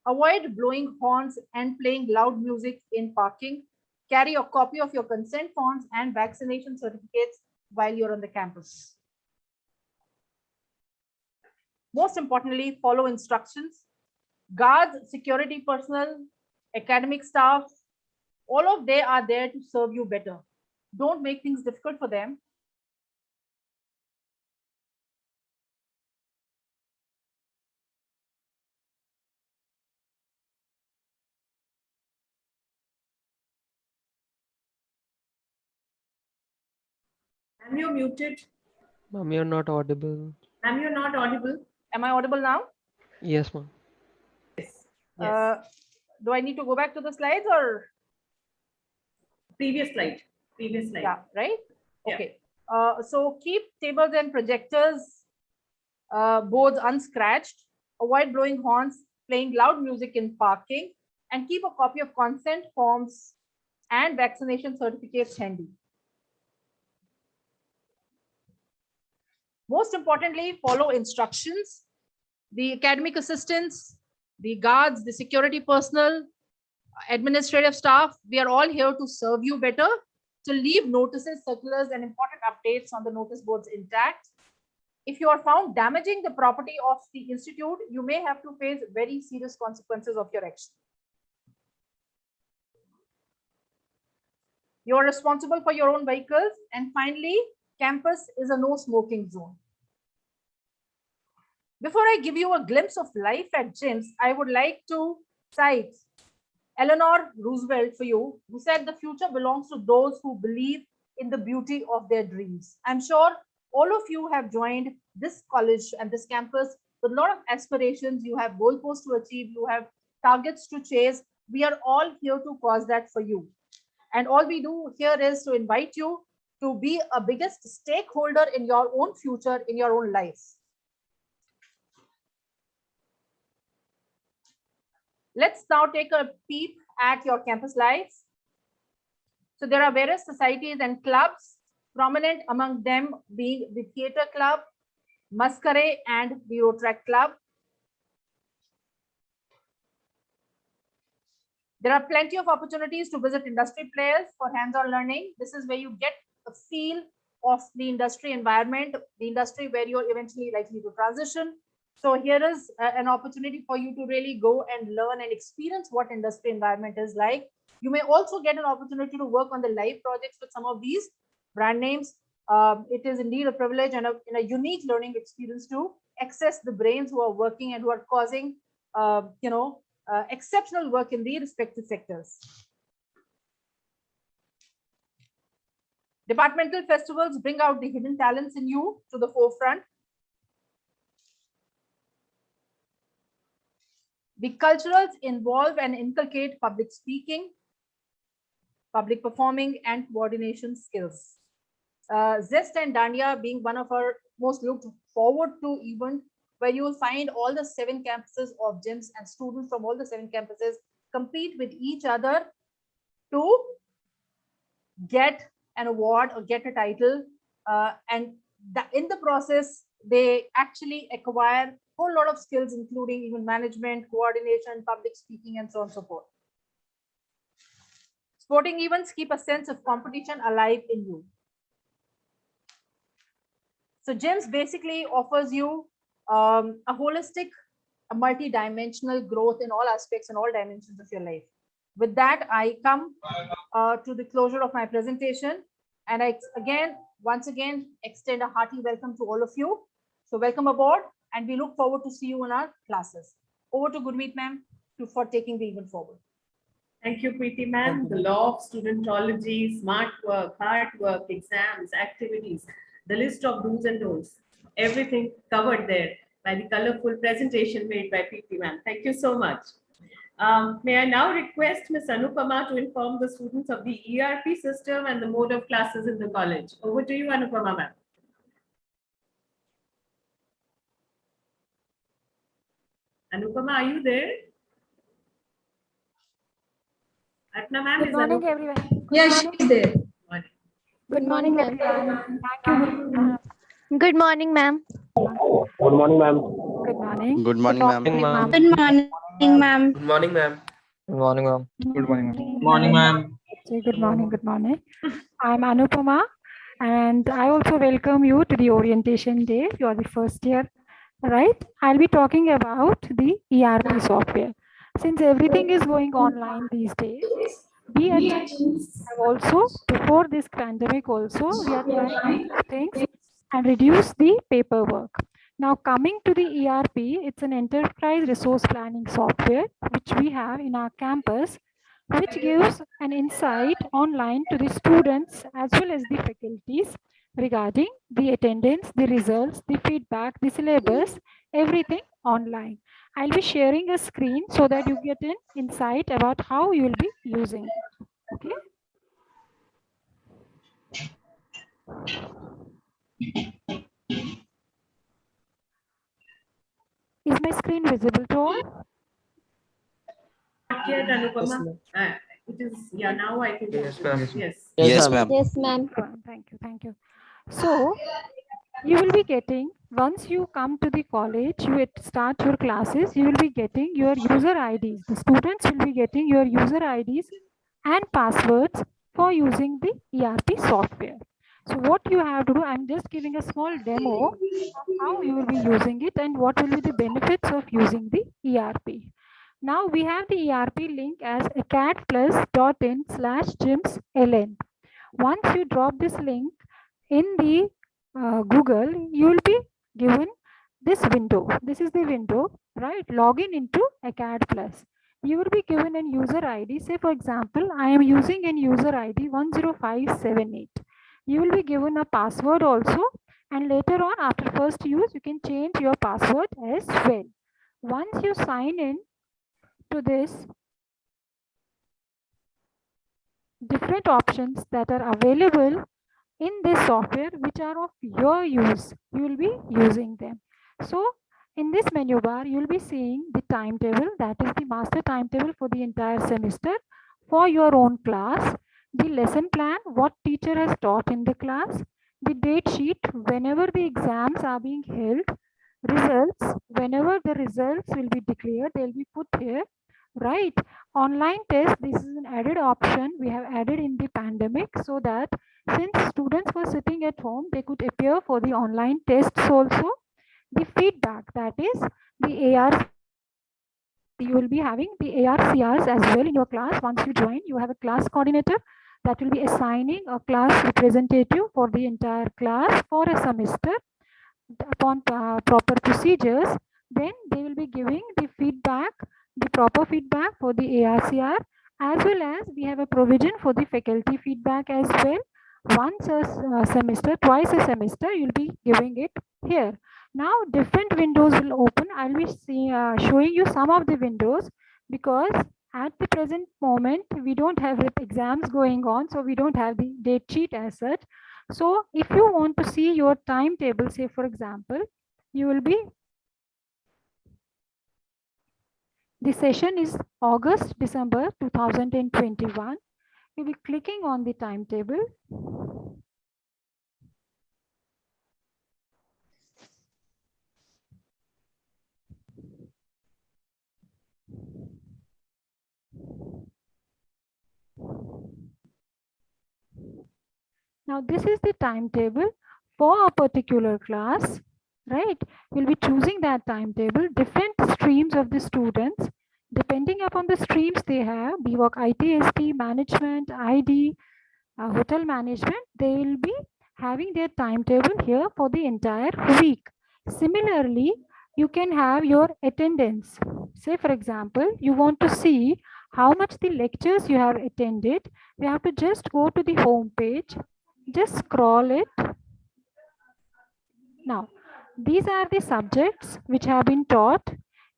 Avoid blowing horns and playing loud music in parking. Carry a copy of your consent forms and vaccination certificates while you're on the campus. Most importantly, follow instructions. Guards, security personnel, academic staff, all of they are there to serve you better. Don't make things difficult for them. Ma'am, you're muted. Ma'am, you're not audible. Ma'am, you're not audible. Am I audible now? Yes, ma'am. Yes. Yes. Do I need to go back to the slides or? Previous slide. Previous slide. Yeah, right? Yeah. Okay. So keep tables and projectors, boards unscratched. Avoid blowing horns, playing loud music in parking, and keep a copy of consent forms and vaccination certificates handy. Most importantly, follow instructions. The academic assistants, the guards, the security personnel, administrative staff, we are all here to serve you better, to leave notices, circulars, and important updates on the notice boards intact. If you are found damaging the property of the institute, you may have to face very serious consequences of your action. You are responsible for your own vehicles. And finally, campus is a no smoking zone. Before I give you a glimpse of life at JIMS, I would like to cite Eleanor Roosevelt for you, who said the future belongs to those who believe in the beauty of their dreams. I'm sure all of you have joined this college and this campus with a lot of aspirations. You have goalposts to achieve, you have targets to chase. We are all here to cause that for you. And all we do here is to invite you to be a biggest stakeholder in your own future, in your own life. Let's now take a peep at your campus life. So there are various societies and clubs, prominent among them being the Theatre Club, Masquerade, and the Rotaract Club. There are plenty of opportunities to visit industry players for hands-on learning. This is where you get a feel of the industry environment, the industry where you're eventually likely to transition. So here is an opportunity for you to really go and learn and experience what industry environment is like. You may also get an opportunity to work on the live projects with some of these brand names. It is indeed a privilege and a unique learning experience to access the brains who are working and who are causing, exceptional work in the respective sectors. Departmental festivals bring out the hidden talents in you to the forefront. The culturals involve and inculcate public speaking, public performing, and coordination skills. Zest and Dandiya being one of our most looked forward to event, where you will find all the 7 campuses of JIMS and students from all the 7 campuses compete with each other to get an award or get a title. And in the process, they actually acquire a whole lot of skills, including even management, coordination, public speaking, and so on and so forth. Sporting events keep a sense of competition alive in you. So JIMS basically offers you a holistic, a multi-dimensional growth in all aspects and all dimensions of your life. With that, I come to the closure of my presentation. And I once again, extend a hearty welcome to all of you. So welcome aboard, and we look forward to see you in our classes. Over to Gurmeet ma'am for taking the event forward. Thank you, Preeti ma'am. The law of studentology, smart work, hard work, exams, activities, the list of do's and don'ts, everything covered there by the colorful presentation made by Preeti ma'am. Thank you so much. May I now request Ms. Anupama to inform the students of the ERP system and the mode of classes in the college. Over to you, Anupama ma'am. Anupama, are you there? Atna ma'am, Good morning, everyone. Yes, she's there. Good morning, everyone. Thank you. Good morning, ma'am. Good morning, ma'am. Good morning. Good morning, ma'am. Good morning, ma'am. Good morning, ma'am. Good morning, ma'am. Good morning, ma'am. Good morning, ma'am. Good morning. Good morning. I'm Anupama, and I also welcome you to the orientation day. You are the first year, right? I'll be talking about the ERP software. Since everything is going online these days, we at JIMS have also, before this pandemic also, we are trying to do things and reduce the paperwork. Now coming to the ERP, it's an enterprise resource planning software which we have in our campus, which gives an insight online to the students as well as the faculties regarding the attendance, the results, the feedback, the syllabus, everything online. I'll be sharing a screen so that you get an insight about how you will be using it. Okay. Is my screen visible to all? Not yet, Anupama. It is, yeah, now I can. Yes, ma'am. Yes. Yes, ma'am. Yes, ma'am. Thank you. Thank you. So you will be getting, once you come to the college, you start your classes, you will be getting your user IDs. The students will be getting your user IDs and passwords for using the ERP software. So what you have to do, I'm just giving a small demo of how you will be using it and what will be the benefits of using the ERP. Now we have the ERP link as acadplus.in/JIMSLN. Once you drop this link in the Google, you will be given this window. This is the window, right? Login into Acad Plus. You will be given a user ID. Say for example, I am using an user ID 10578. You will be given a password also, and later on after first use, you can change your password as well. Once you sign in to this, different options that are available in this software which are of your use, you will be using them. So in this menu bar, you will be seeing the timetable, that is the master timetable for the entire semester for your own class, the lesson plan, what teacher has taught in the class, the date sheet, whenever the exams are being held, results, whenever the results will be declared, they'll be put here, right? Online test, this is an added option we have added in the pandemic, so that since students were sitting at home, they could appear for the online tests also. The feedback, that is the AR, you will be having the ARCRs as well in your class. Once you join, you have a class coordinator that will be assigning a class representative for the entire class for a semester. Upon proper procedures, then they will be giving the feedback, the proper feedback for the ARCR, as well as we have a provision for the faculty feedback as well. Once a semester, twice a semester, you'll be giving it here. Now different windows will open. I'll be showing you some of the windows, because at the present moment we don't have exams going on, so we don't have the date sheet as such. So if you want to see your timetable, say for example, you will be, the session is August, December 2021. You'll be clicking on the timetable. Now this is the timetable for a particular class, right? You'll be choosing that timetable, different streams of the students, depending upon the streams they have, BWOC, ITST, management, ID, hotel management, they will be having their timetable here for the entire week. Similarly, you can have your attendance. Say for example, you want to see how much the lectures you have attended. You have to just go to the home page, just scroll it. Now, these are the subjects which have been taught.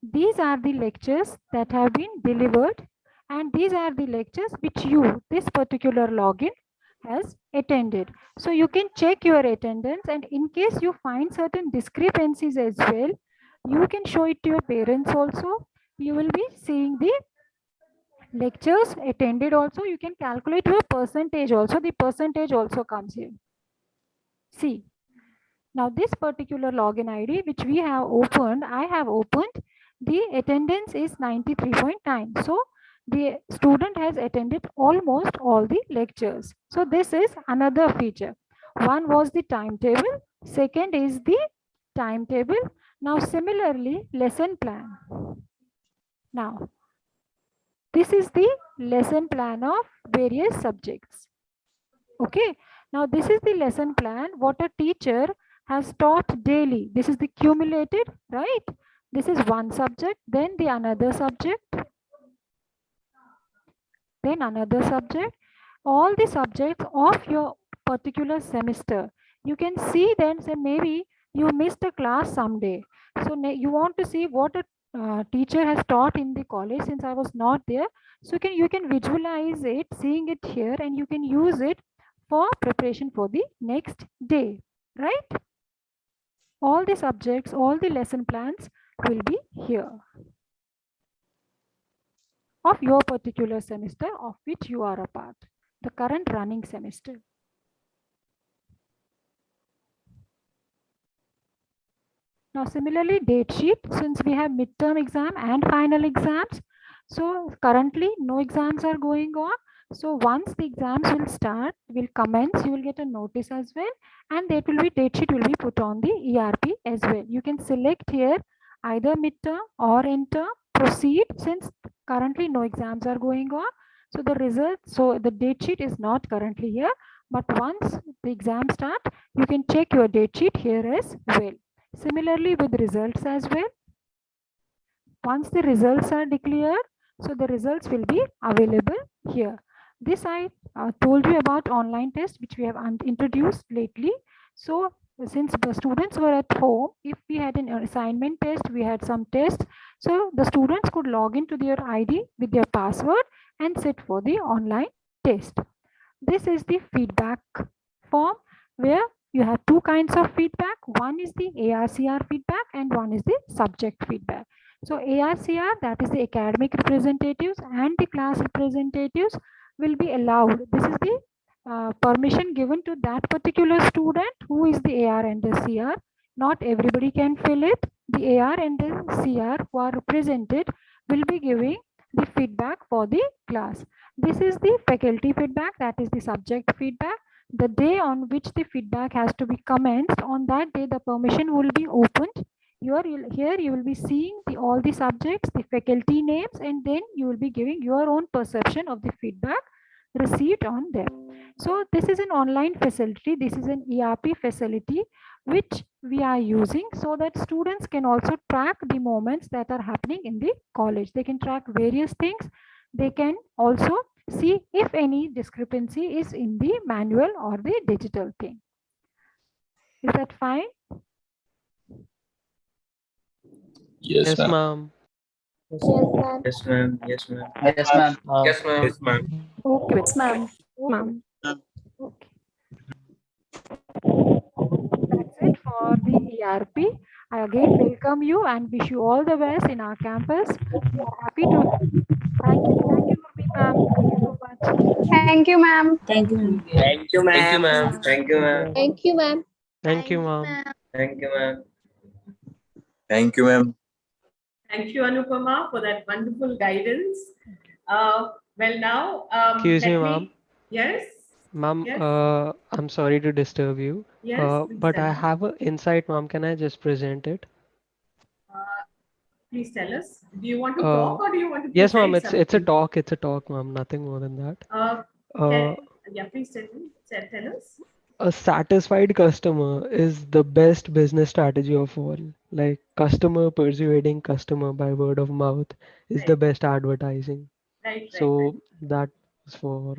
These are the lectures that have been delivered, and these are the lectures which you, this particular login, has attended. So you can check your attendance, and in case you find certain discrepancies as well, you can show it to your parents also. You will be seeing the lectures attended also. You can calculate your percentage also. The percentage also comes here. See. Now this particular login ID which we have opened, I have opened, the attendance is 93.9. So the student has attended almost all the lectures. So this is another feature. One was the timetable. Second is the timetable. Now similarly, lesson plan. Now this is the lesson plan of various subjects. Okay. Now this is the lesson plan what a teacher has taught daily. This is the cumulated, right? This is one subject, then the another subject, then another subject. All the subjects of your particular semester. You can see then, say maybe you missed a class someday. So you want to see what a teacher has taught in the college since I was not there. So you can visualize it, seeing it here, and you can use it for preparation for the next day, right? All the subjects, all the lesson plans will be here of your particular semester of which you are a part, the current running semester. Now similarly, date sheet, since we have midterm exam and final exams, so currently no exams are going on. So once the exams will start, will commence, you will get a notice as well, and that will be date sheet will be put on the ERP as well. You can select here either midterm or enter proceed, since currently no exams are going on. So the result, so the date sheet is not currently here, but once the exam start, you can check your date sheet here as well. Similarly with results as well. Once the results are declared, So the results will be available here. This I told you about online test, which we have introduced lately. So since the students were at home, if we had an assignment test, we had some tests. So the students could log into their ID with their password and sit for the online test. This is the feedback form where you have two kinds of feedback. One is the ARCR feedback and one is the subject feedback. So ARCR, that is the academic representatives and the class representatives will be allowed. This is the permission given to that particular student who is the AR and the CR. Not everybody can fill it. The AR and the CR who are represented will be giving the feedback for the class. This is the faculty feedback, that is the subject feedback. The day on which the feedback has to be commenced, on that day the permission will be opened. Here you will be seeing all the subjects, the faculty names, and then you will be giving your own perception of the feedback received on them. So this is an online facility. This is an ERP facility which we are using so that students can also track the moments that are happening in the college. They can track various things. They can also see if any discrepancy is in the manual or the digital thing. Is that fine? Yes, ma'am. ma'am. Yes, ma'am. Yes, ma'am. Yes, ma'am. Yes, ma'am. Yes, ma'am. Okay. Yes, ma'am. Okay. Ma'am. Okay. That's it for the ERP. I again welcome you and wish you all the best in our campus. We are happy to. Thank you. Thank you, Gurmeet ma'am. Thank you so much. Thank you, ma'am. Thank you. Thank you, Thank you, ma'am. ma'am. Thank you, ma'am. Thank you, ma'am. Thank you, ma'am. Thank you, ma'am. Thank you, ma'am. Thank you, Anupama, for that wonderful guidance. Well, now, Excuse me, let ma'am. Yes. Ma'am, Yes. I'm sorry to disturb you. Yes. Please But tell I me. have an insight, ma'am. Can I just present it? Please tell us. Do you want to talk or do you want to Yes, ma'am. present It's a something? talk. It's a talk, ma'am. Nothing more than that. Yeah, please tell me. Tell us. A satisfied customer is the best business strategy of all. Like customer persuading customer by word of mouth is the Right. best advertising. Right. So that is for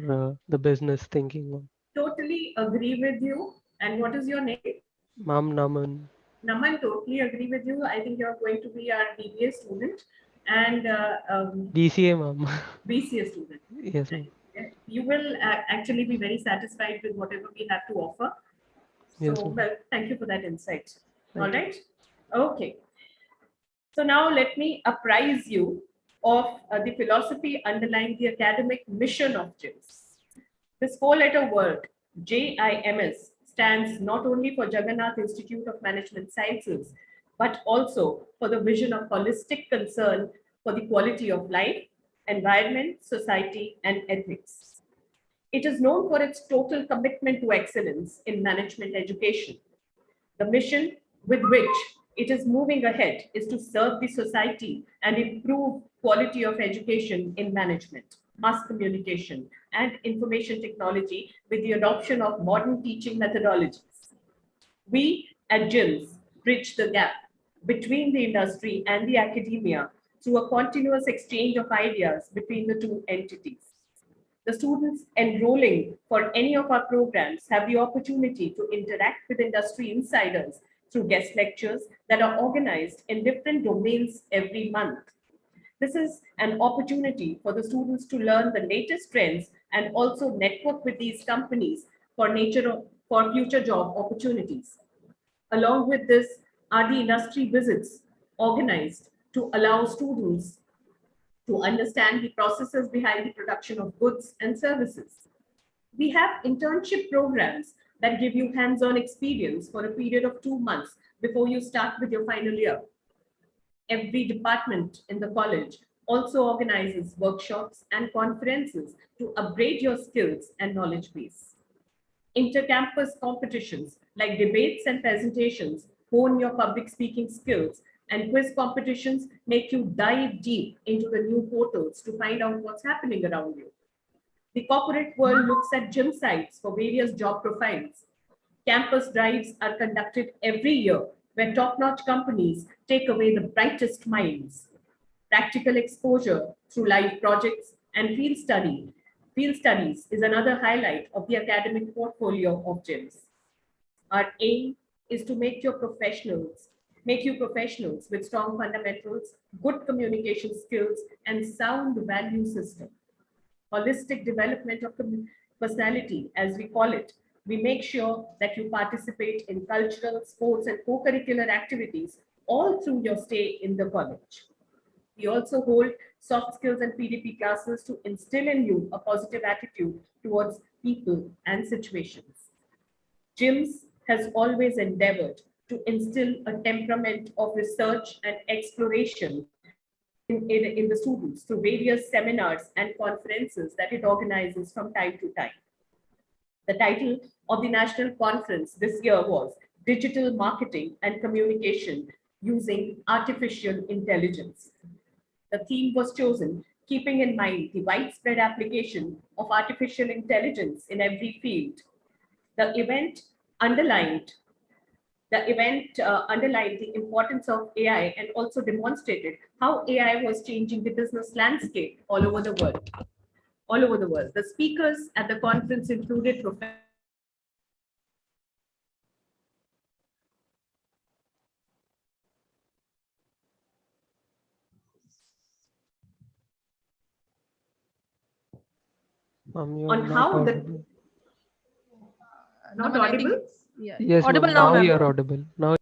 the business thinking, ma'am. Totally agree with you. And what is your name? Ma'am, Naman. Naman, totally agree with you. I think you're going to be our BBA student and BCA, ma'am. BCA student. Yes, ma'am. You will actually be very satisfied with whatever we have to offer. Yes, So, ma'am. well, thank you for that insight. Thank All you. right. Okay. So now let me apprise you of the philosophy underlying the academic mission of JIMS. This four-letter word, JIMS, stands not only for Jagannath Institute of Management Sciences, but also for the vision of holistic concern for the quality of life, environment, society, and ethics. It is known for its total commitment to excellence in management education. The mission with which it is moving ahead is to serve the society and improve quality of education in management, mass communication, and information technology with the adoption of modern teaching methodologies. We at JIMS bridge the gap between the industry and the academia through a continuous exchange of ideas between the two entities. The students enrolling for any of our programs have the opportunity to interact with industry insiders through guest lectures that are organized in different domains every month. This is an opportunity for the students to learn the latest trends and also network with these companies for future job opportunities. Along with this are the industry visits organized to allow students to understand the processes behind the production of goods and services. We have internship programs that give you hands-on experience for a period of 2 months before you start with your final year. Every department in the college also organizes workshops and conferences to upgrade your skills and knowledge base. Intercampus competitions like debates and presentations hone your public speaking skills, and quiz competitions make you dive deep into the new portals to find out what's happening around you. The corporate world looks at gym sites for various job profiles. Campus drives are conducted every year where top-notch companies take away the brightest minds. Practical exposure through live projects and field studies is another highlight of the academic portfolio of JIMS. Our aim is to make you professionals with strong fundamentals, good communication skills, and sound value system. Holistic development of personality, as we call it. We make sure that you participate in cultural, sports, and co-curricular activities all through your stay in the college. We also hold soft skills and PDP classes to instill in you a positive attitude towards people and situations. JIMS has always endeavored to instill a temperament of research and exploration in the students through various seminars and conferences that it organizes from time to time. The title of the national conference this year was Digital Marketing and Communication Using Artificial Intelligence. The theme was chosen keeping in mind the widespread application of artificial intelligence in every field. The event underlined the importance of AI and also demonstrated how AI was changing the business landscape all over the world. The speakers at the conference included Professor on how the not audible. Yeah. Yes, Audible ma'am. now, Now ma'am. you're audible. Now.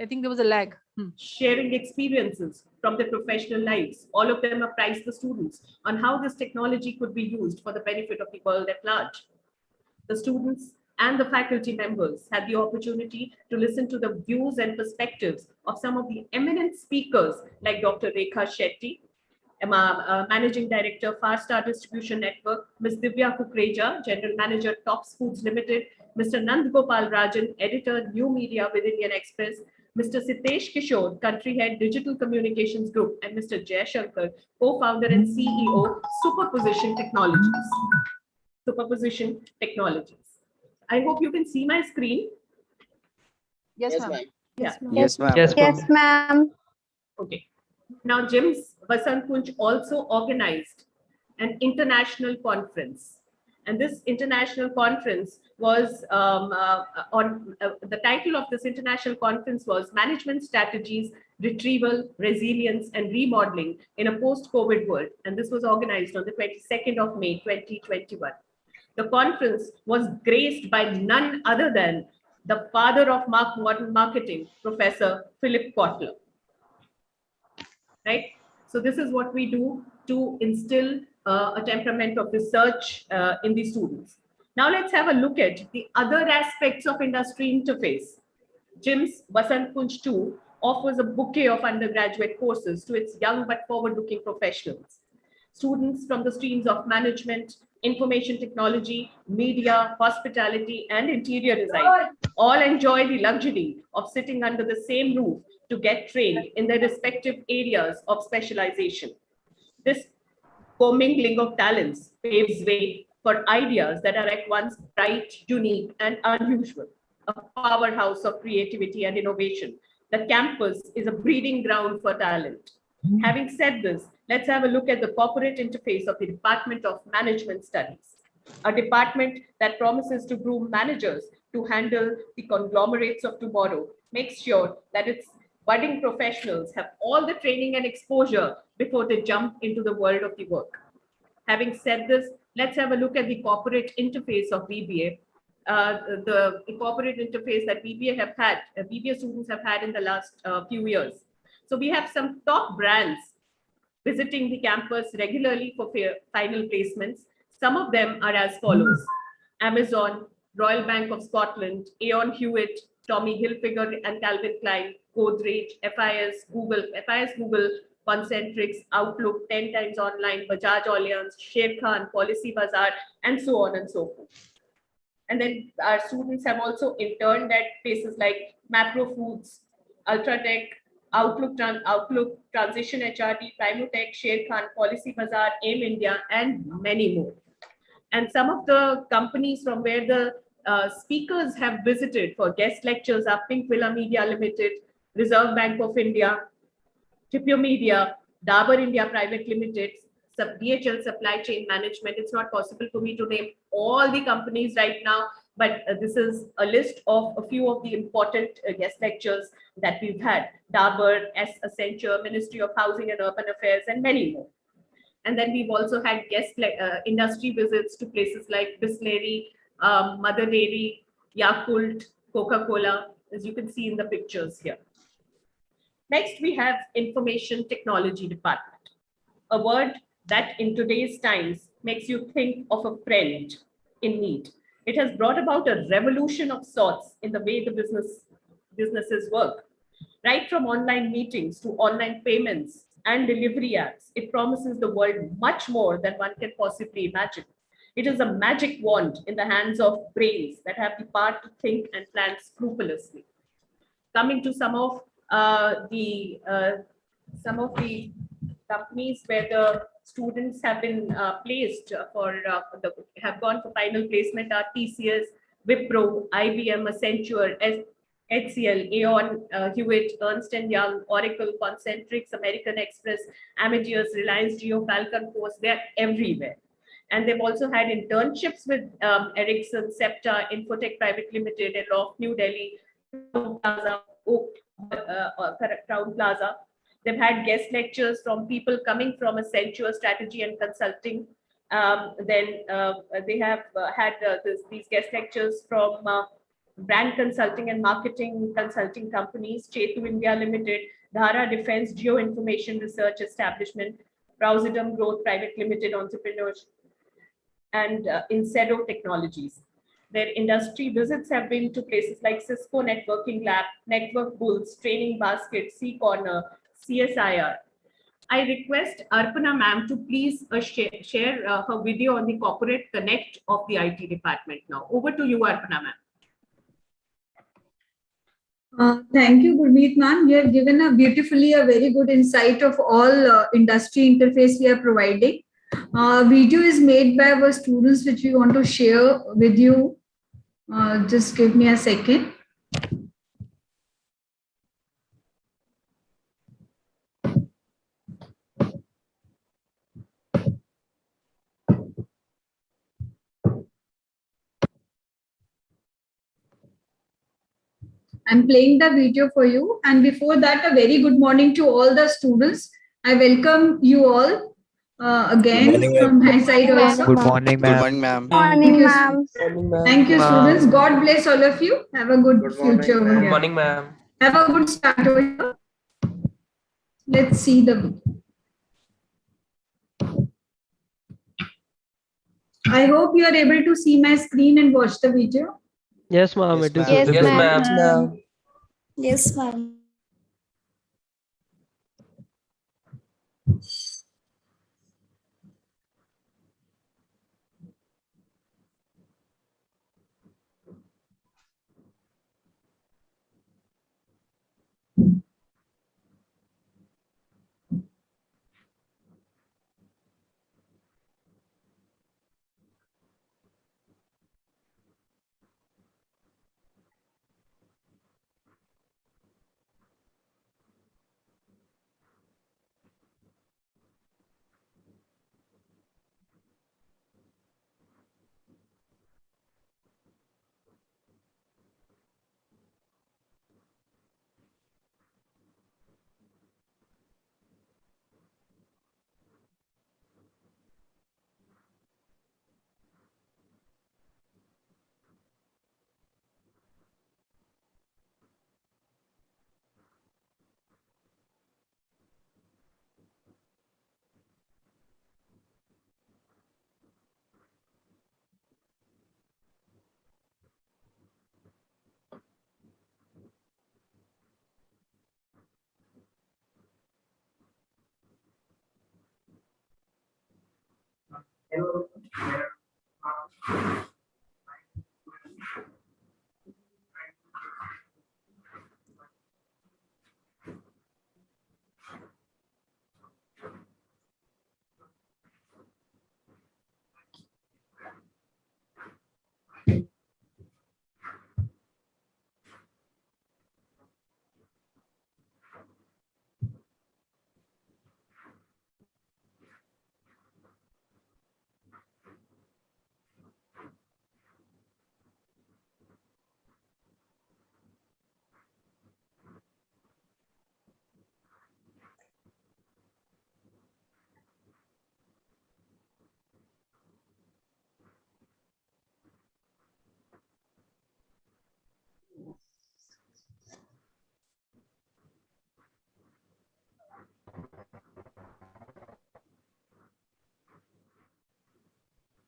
I think there was a lag. Sharing experiences from their professional lives. All of them apprised the students on how this technology could be used for the benefit of the world at large. The students and the faculty members had the opportunity to listen to the views and perspectives of some of the eminent speakers like Dr. Rekha Shetty, Managing Director, Far Star Distribution Network, Ms. Divya Kukreja, General Manager, Tops Foods Limited, Mr. Nand Gopal Rajan, Editor, New Media with Indian Express, Mr. Sitesh Kishore, Country Head, Digital Communications Group, and Mr. Jay Shankar, Co-founder and CEO, Superposition Technologies. I hope you can see my screen. Yes, ma'am. Yeah. Yes, ma'am. Yes, ma'am. Okay. Now, JIMS Vasant Kunj also organized an international conference. And this international conference was the title of this international conference was Management Strategies, Retrieval, Resilience, and Remodeling in a Post-COVID World. And this was organized on the 22nd of May, 2021. The conference was graced by none other than the father of modern marketing, Professor Philip Kotler. Right? So this is what we do to instill a temperament of research in the students. Now let's have a look at the other aspects of industry interface. JIMS Vasant Kunj 2 offers a bouquet of undergraduate courses to its young but forward-looking professionals. Students from the streams of management, information technology, media, hospitality, and interior design all enjoy the luxury of sitting under the same roof to get trained in their respective areas of specialization. This commingling of talents paves way for ideas that are at once bright, unique, and unusual, a powerhouse of creativity and innovation. The campus is a breeding ground for talent. Having said this, let's have a look at the corporate interface of the Department of Management Studies, a department that promises to groom managers to handle the conglomerates of tomorrow, makes sure that its budding professionals have all the training and exposure before they jump into the world of the work. Having said this, let's have a look at the corporate interface of BBA. The corporate interface that BBA students have had in the last few years. So we have some top brands visiting the campus regularly for final placements. Some of them are as follows: Amazon, Royal Bank of Scotland, Aon Hewitt, Tommy Hilfiger and Calvin Klein, Godrej, FIS Google, Concentrix, Outlook, 10 times online, Bajaj Allianz, Sher Khan, Policy Bazaar, and so on and so forth. And then our students have also interned at places like Mapro Foods, Ultratech, Outlook, Transition HRD, Primotech, Sher Khan, Policy Bazaar, AIM India, and many more. And some of the companies from where the speakers have visited for guest lectures are Pink Villa Media Limited, Reserve Bank of India, Tipio Media, Dabur India Private Limited, DHL Supply Chain Management. It's not possible for me to name all the companies right now, but this is a list of a few of the important guest lectures that we've had. Dabur, Accenture, Ministry of Housing and Urban Affairs, and many more. And then we've also had industry visits to places like Bisleri, Mother Dairy, Yakult, Coca-Cola, as you can see in the pictures here. Next, we have Information Technology Department, a word that in today's times makes you think of a friend in need. It has brought about a revolution of sorts in the way the businesses work. Right from online meetings to online payments and delivery apps, it promises the world much more than one can possibly imagine. It is a magic wand in the hands of brains that have the power to think and plan scrupulously. Coming to some of the companies where the students have been placed have gone for final placement are TCS, Wipro, IBM, Accenture, HCL, Aon, Hewitt, Ernst & Young, Oracle, Concentrix, American Express, Amadeus, Reliance Jio, Falcon Post. They're everywhere. And they've also had internships with Ericsson, Septa, Infotech Private Limited, and Loft New Delhi, Crown Plaza. They've had guest lectures from people coming from Accenture Strategy and Consulting. They have had these guest lectures from brand consulting and marketing consulting companies, Chetu India Limited, Dhara Defense Geo Information Research Establishment, Browsidum Growth Private Limited Entrepreneurs, and Incedo Technologies. Their industry visits have been to places like Cisco Networking Lab, Network Bulls, Training Basket, C Corner, CSIR. I request Arpana ma'am to please share her video on the corporate connect of the IT department now. Over to you, Arpana ma'am. Thank you, Gurmeet ma'am. You have given a very good insight of all industry interface we are providing. Video is made by our students, which we want to share with you. Just give me a second. I'm playing the video for you. And before that, a very good morning to all the students. I welcome you all again from my side also. Good morning, ma'am. Good morning, ma'am. Morning, ma'am. Thank you, students. God bless all of you. Have a good future over here. Good morning, ma'am. Have a good start over here. Let's see the video. I hope you are able to see my screen and watch the video. Yes, ma'am. It is Yes, visible. ma'am. Yes, ma'am.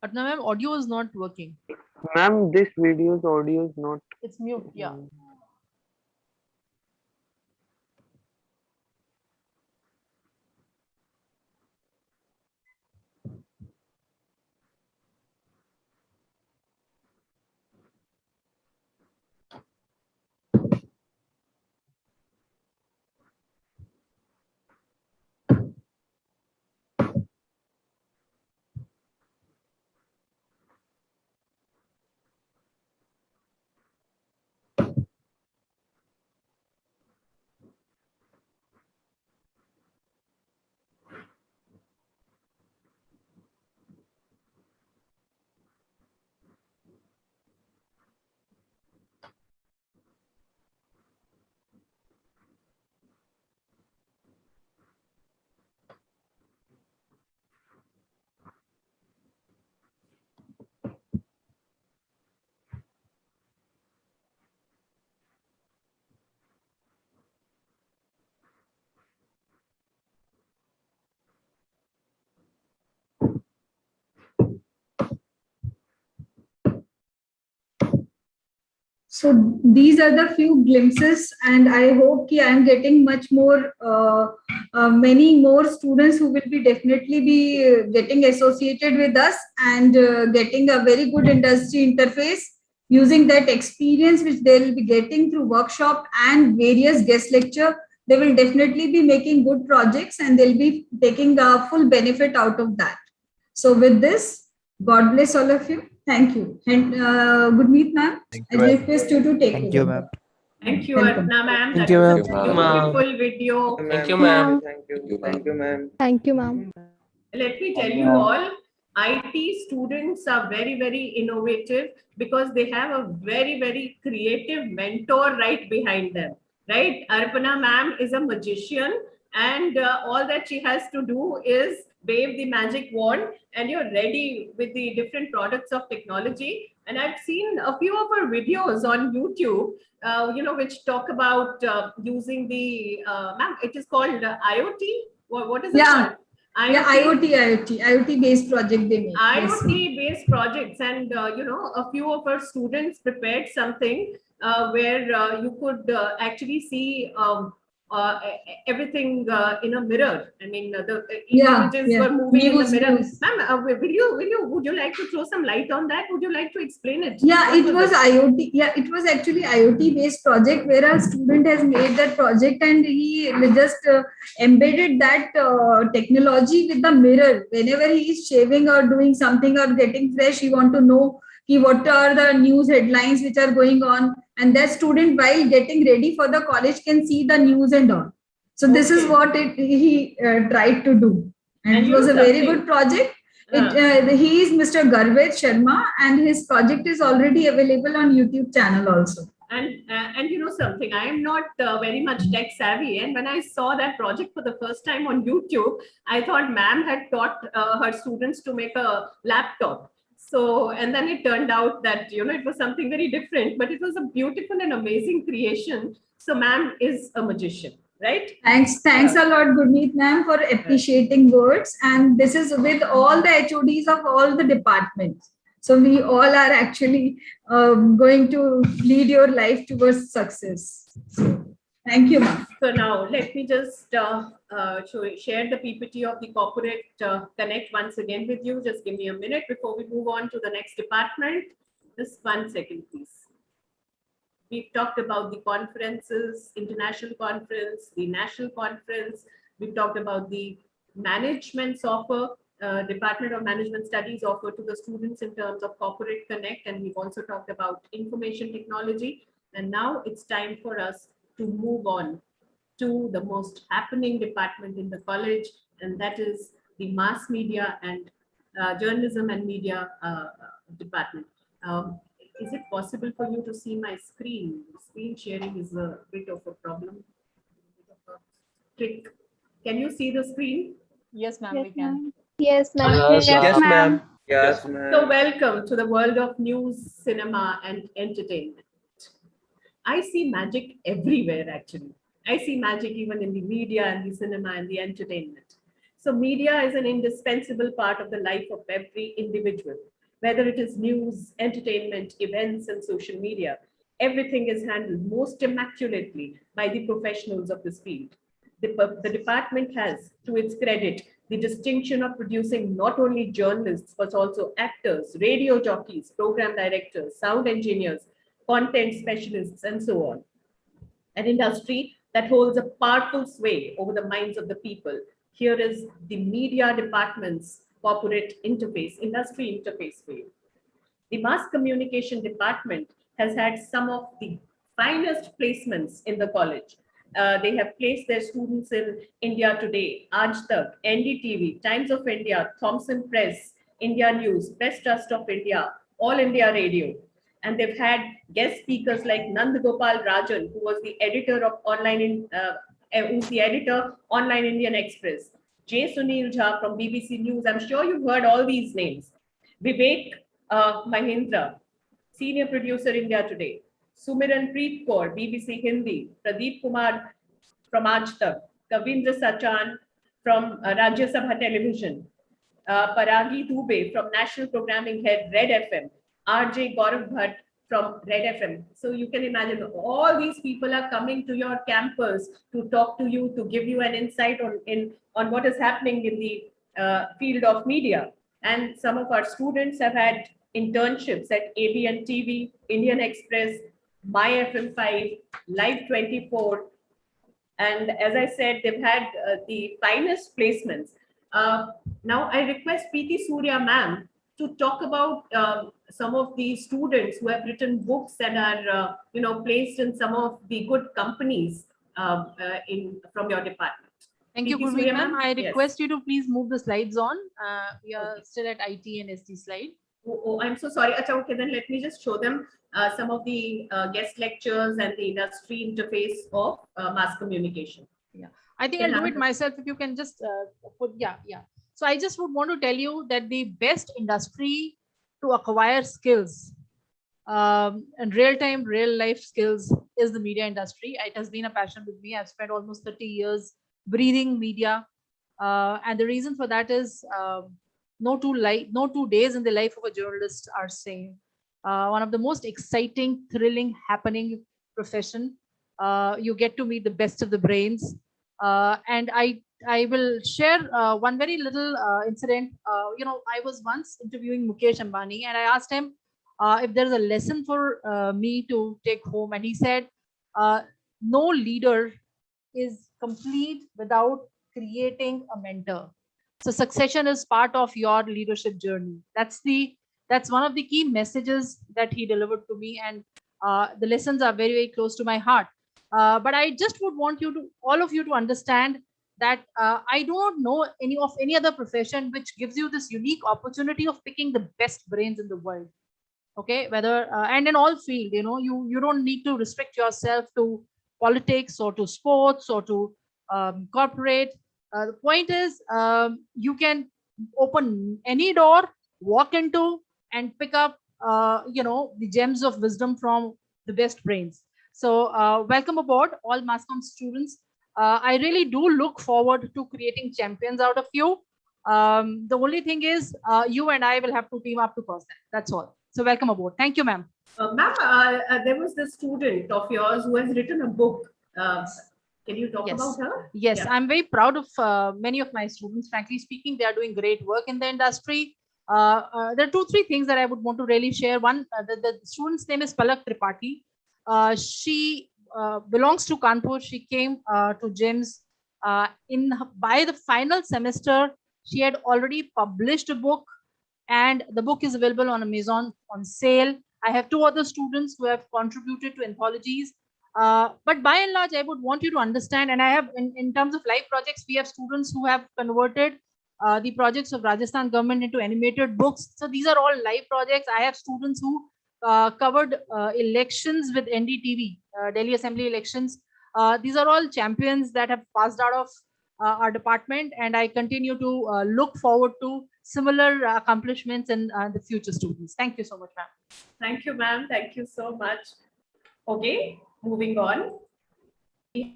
Arpana ma'am, audio is not working. Ma'am, this video's audio is not. It's mute. Yeah. So these are the few glimpses, and I hope I am getting much more, many more students who will be definitely be getting associated with us and getting a very good industry interface using that experience which they will be getting through workshop and various guest lecture. They will definitely be making good projects and they'll be taking the full benefit out of that. So with this, God bless all of you. Thank you. And Gurmeet ma'am, I request you to take Thank you, over. ma'am. Thank you, Welcome. Arpana ma'am. Thank That you, was ma'am. a beautiful video. Thank you, ma'am. Thank you. Thank you, ma'am. Thank you, ma'am. Let me tell you all, IT students are very, very innovative because they have a very, very creative mentor right behind them, right? Arpana ma'am is a magician and all that she has to do is wave the magic wand and you're ready with the different products of technology. And I've seen a few of her videos on YouTube, which talk about using the, ma'am, it is called IoT. What is it called? Yeah, IoT based project they make. IoT based projects, and a few of our students prepared something where you could actually see everything in a mirror. I mean, the images were moving in the mirror. Ma'am, would you like to throw some light on that? Would you like to explain it? Yeah, it was IoT. Yeah, it was actually IoT based project where a student has made that project and he just embedded that technology with the mirror. Whenever he is shaving or doing something or getting fresh, he want to know what are the news headlines which are going on, and that student while getting ready for the college can see the news and all. So this is what he tried to do, and it was a very good project. He is Mr. Garved Sharma, and his project is already available on YouTube channel also. And you know something, I am not very much tech savvy, and when I saw that project for the first time on YouTube, I thought ma'am had taught her students to make a laptop. So, and then it turned out that it was something very different, but it was a beautiful and amazing creation. So ma'am is a magician, right? Thanks a lot, Gurmeet ma'am, for appreciating words. And this is with all the HODs of all the departments. So we all are actually going to lead your life towards success. So, thank you, ma'am. So now let me just share the PPT of the Corporate Connect once again with you. Just give me a minute before we move on to the next department. Just 1 second, please. We've talked about the conferences, international conference, the national conference. We've talked about the management's offer, Department of Management Studies offer to the students in terms of Corporate Connect. And we've also talked about information technology. And now it's time for us to move on to the most happening department in the college, and that is the mass media and journalism and media department. Is it possible for you to see my screen? Screen sharing is a bit of a problem. Trick. Can you see the screen? Yes, ma'am, we can. Yes, ma'am. Yes, ma'am. Yes, ma'am. So welcome to the world of news, cinema, and entertainment. I see magic everywhere, actually. I see magic even in the media and the cinema and the entertainment. So media is an indispensable part of the life of every individual, whether it is news, entertainment, events, and social media. Everything is handled most immaculately by the professionals of this field. The department has, to its credit, the distinction of producing not only journalists, but also actors, radio jockeys, program directors, sound engineers, content specialists, and so on. An industry that holds a powerful sway over the minds of the people. Here is the media department's corporate interface, industry interface for you. The mass communication department has had some of the finest placements in the college. They have placed their students in India Today, Aaj Tak, NDTV, Times of India, Thomson Press, India News, Press Trust of India, All India Radio. And they've had guest speakers like Nand Gopal Rajan, who was the editor of who's the editor Online Indian Express, J. Sunil Jha from BBC News. I'm sure you've heard all these names. Vivek Mahindra, senior producer India Today, Sumiran Preet Kaur, BBC Hindi, Pradeep Kumar from Aaj Tak, Kavindra Sachan from Rajya Sabha Television, Paragi Dubey from National Programming Head, Red FM, RJ Gaurav Bhatt from Red FM. So you can imagine all these people are coming to your campus to talk to you, to give you an insight on what is happening in the field of media. And some of our students have had internships at ABN TV, Indian Express, My FM5, Live 24. And as I said, they've had the finest placements. Now I request Preeti Surya ma'am to talk about some of the students who have written books and are placed in some of the good companies from your department. Thank you, Preeti Gurmeet Surya ma'am. I Yes. request you to please move the slides on. We are still at IT and SD slide. Oh, I'm so sorry. Acha, okay, then let me just show them some of the guest lectures and the industry interface of mass communication. Yeah, I think I'll do it myself. If you can just put, yeah. So I just would want to tell you that the best industry to acquire skills and real-time, real-life skills is the media industry. It has been a passion with me. I've spent almost 30 years breathing media. And the reason for that is no two days in the life of a journalist are same. One of the most exciting, thrilling, happening profession. You get to meet the best of the brains. And I will share one very little incident. I was once interviewing Mukesh Ambani, and I asked him if there's a lesson for me to take home. And he said, no leader is complete without creating a mentor. So succession is part of your leadership journey. That's one of the key messages that he delivered to me, and the lessons are very, very close to my heart. But I just would want all of you to understand that I don't know any other profession which gives you this unique opportunity of picking the best brains in the world. Okay, whether and in all field, you don't need to restrict yourself to politics or to sports or to corporate. The point is, you can open any door, walk into, and pick up the gems of wisdom from the best brains. So welcome aboard, all MassCom students. I really do look forward to creating champions out of you. The only thing is, you and I will have to team up to cause that. That's all. So welcome aboard. Thank you, ma'am. Ma'am, there was this student of yours who has written a book. Can you talk about her? Yes, Yeah. I'm very proud of many of my students. Frankly speaking, they are doing great work in the industry. There are 2-3 things that I would want to really share. One, the student's name is Palak Tripathi. She belongs to Kanpur. She came to JIMS. By the final semester, she had already published a book, and the book is available on Amazon on sale. I have 2 other students who have contributed to anthologies. But by and large, I would want you to understand, and I have in terms of live projects, we have students who have converted the projects of Rajasthan government into animated books. So these are all live projects. I have students who covered elections with NDTV, Delhi Assembly elections. These are all champions that have passed out of our department, and I continue to look forward to similar accomplishments in the future students. Thank you so much, ma'am. Thank you, ma'am. Thank you so much. Okay, moving on. The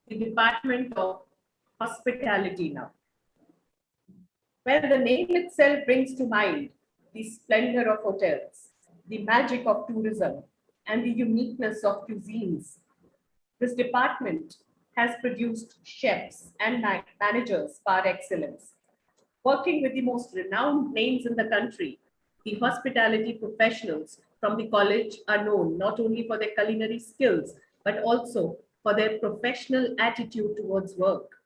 Department of Hospitality now. Well, the name itself brings to mind the splendor of hotels, the magic of tourism, and the uniqueness of cuisines. This department has produced chefs and managers par excellence. Working with the most renowned names in the country, the hospitality professionals from the college are known not only for their culinary skills, but also for their professional attitude towards work.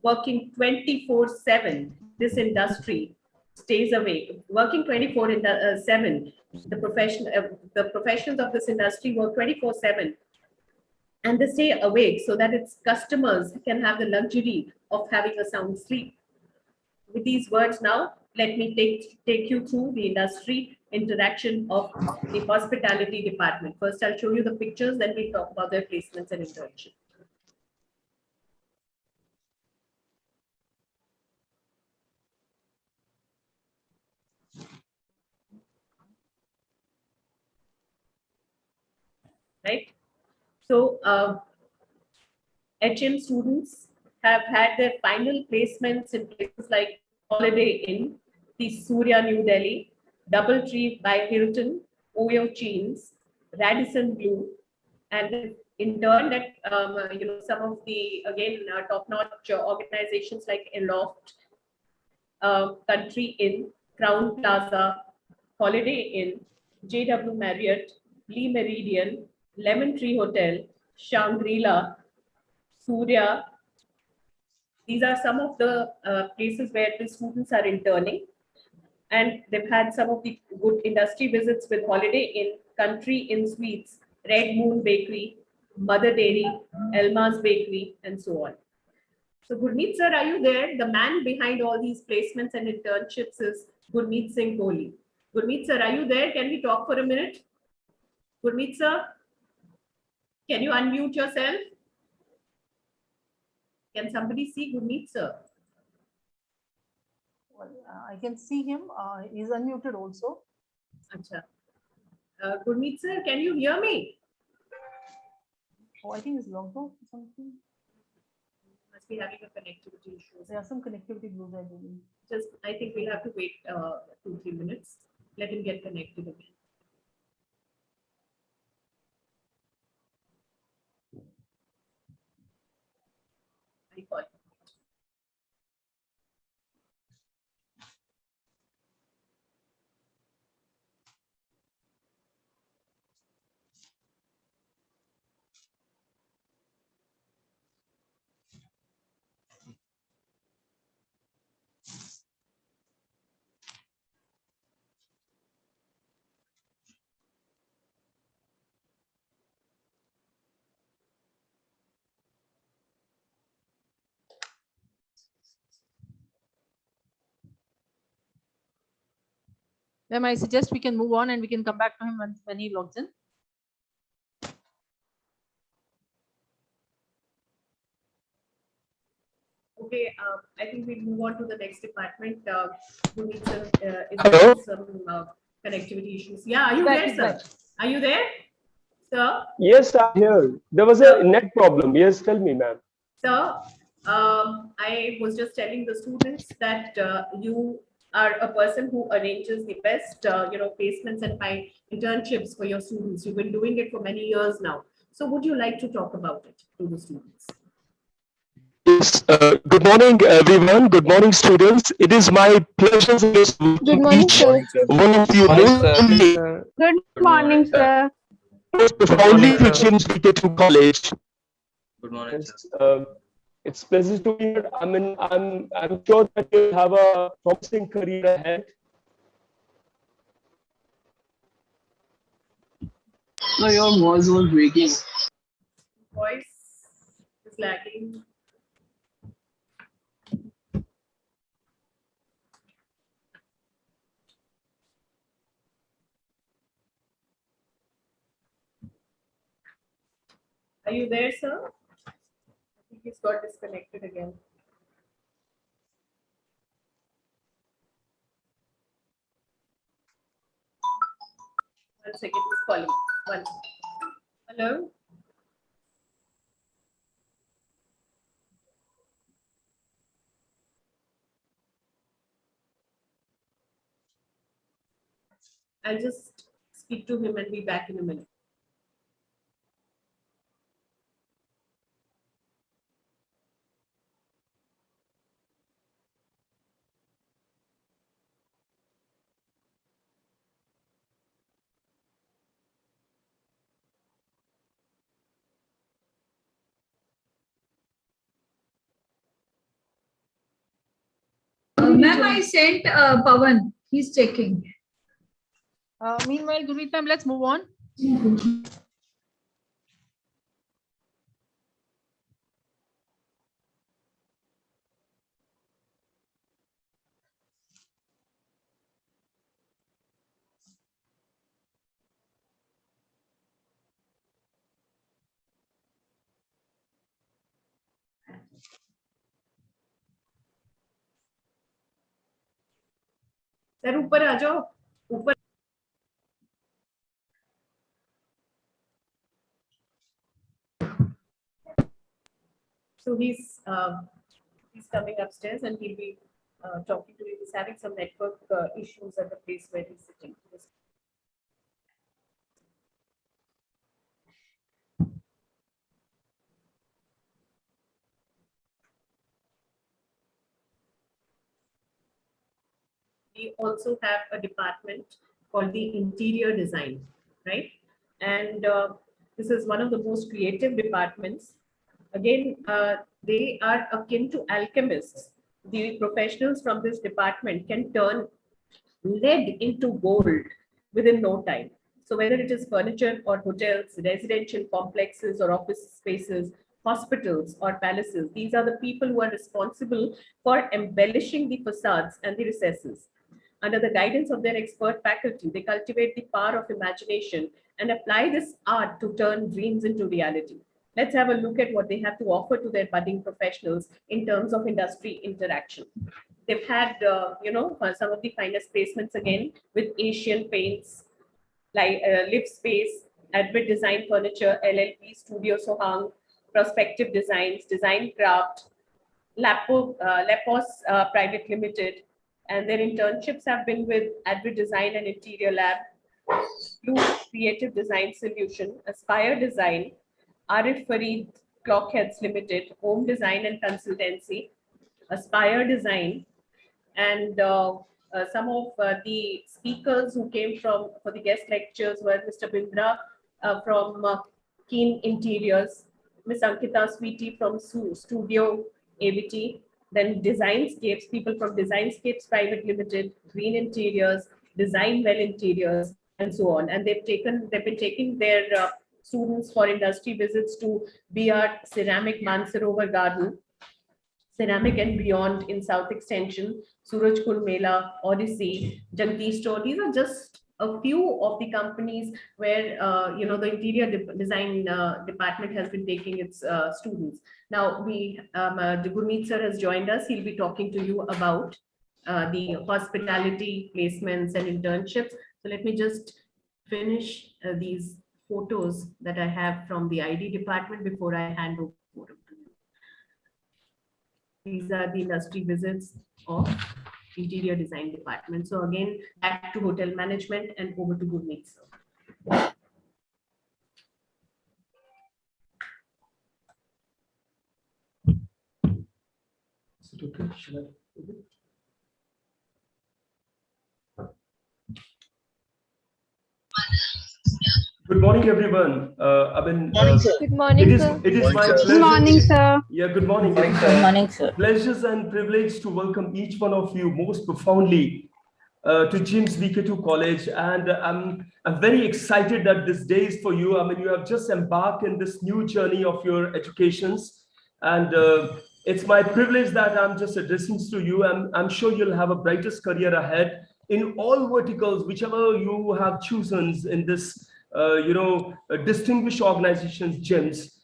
Working 24/7, this industry stays awake. Working 24/7, the professionals of this industry work 24/7 and they stay awake so that its customers can have the luxury of having a sound sleep. With these words now, let me take you through the industry interaction of the hospitality department. First, I'll show you the pictures, then we'll talk about their placements and internship. Right? So, HM students have had their final placements in places like Holiday Inn, the Surya New Delhi, Doubletree by Hilton, Oyo Jeans, Radisson Blue, and interned at some of the top-notch organizations like Aloft, Country Inn, Crown Plaza, Holiday Inn, JW Marriott, Lee Meridian, Lemon Tree Hotel, Shangri-La, Surya. These are some of the places where the students are interning. And they've had some of the good industry visits with Holiday Inn, Country Inn Suites, Red Moon Bakery, Mother Dairy, Elma's Bakery, and so on. So Gurmeet sir, are you there? The man behind all these placements and internships is Gurmeet Singh Kohli. Gurmeet sir, are you there? Can we talk for a minute? Gurmeet sir, can you unmute yourself? Can somebody see Gurmeet sir? Well, I can see him. He's unmuted also. Acha. Gurmeet sir, can you hear me? Oh, I think he's logged off or something. Must be having a connectivity issue. There are some connectivity issues, I believe. I think we'll have to wait 2-3 minutes. Let him get connected again. I call. Then I suggest we can move on and we can come back to him when he logs in. Okay, I think we'll move on to the next department. Who needs some connectivity issues? Yeah, are you there, sir? Are you there, sir? Yes, I'm here. There was a net problem. Yes, tell me, ma'am. Sir, I was just telling the students that you are a person who arranges the best, placements and find internships for your students. You've been doing it for many years now. So would you like to talk about it to the students? Yes, good morning, everyone. Good morning, students. It is my pleasure to Good morning, sir. one of you Good morning, sir. most profoundly Christian Institute College. Good morning, It's a pleasure to be here. I'm sure that you'll have a promising career ahead. So your voice was breaking. Voice is lagging. Are you there, sir? I think he's got disconnected again. One second, he's calling. One. Hello? I'll just speak to him and be back in a minute. Ma'am, I sent Pawan. He's checking. Meanwhile, Gurmeet ma'am, let's move on. Sir ऊपर आ जाओ ऊपर. So he's coming upstairs and he'll be talking to you. He's having some network issues at the place where he's sitting. We also have a department called the interior design, right? And this is one of the most creative departments. Again, they are akin to alchemists. The professionals from this department can turn lead into gold within no time. So whether it is furniture or hotels, residential complexes or office spaces, hospitals or palaces, these are the people who are responsible for embellishing the facades and the recesses. Under the guidance of their expert faculty, they cultivate the power of imagination and apply this art to turn dreams into reality. Let's have a look at what they have to offer to their budding professionals in terms of industry interaction. They've had, some of the finest placements again with Asian Paints, like Live Space, Advert Design Furniture, LLP, Studio Sohang, Prospective Designs, Design Craft, Lepos Private Limited, and their internships have been with Advert Design and Interior Lab, Blue Creative Design Solution, Aspire Design, Arif Farid Clockheads Limited, Home Design and Consultancy, Aspire Design, and some of the speakers who came for the guest lectures were Mr. Bindra from Keen Interiors, Ms. Ankita Sweetie from Studio ABT, then Designscapes, people from Designscapes Private Limited, Green Interiors, Design Well Interiors, and so on. And they've been taking their students for industry visits to BR Ceramic Mansarovar Garden, Ceramic and Beyond in South Extension, Surajkund Mela, Odyssey, Jagdish Store. These are just a few of the companies where the interior design department has been taking its students. Now Gurmeet sir has joined us. He'll be talking to you about the hospitality placements and internships. So let me just finish these photos that I have from the ID department before I hand over to you. These are the industry visits of interior design department. So again, back to hotel management and over to Gurmeet sir. Is it okay? Shall I? Good morning, everyone. Good morning, sir. It is my pleasure. Good morning, sir. Yeah, good morning. Good morning, sir. Pleasures and privilege to welcome each one of you most profoundly to JIMS VK2 College. And I'm very excited that this day is for you. I mean, you have just embarked in this new journey of your educations. And it's my privilege that I'm just addressing to you. I'm sure you'll have a brightest career ahead in all verticals, whichever you have chosen in this distinguished organizations, JIMS.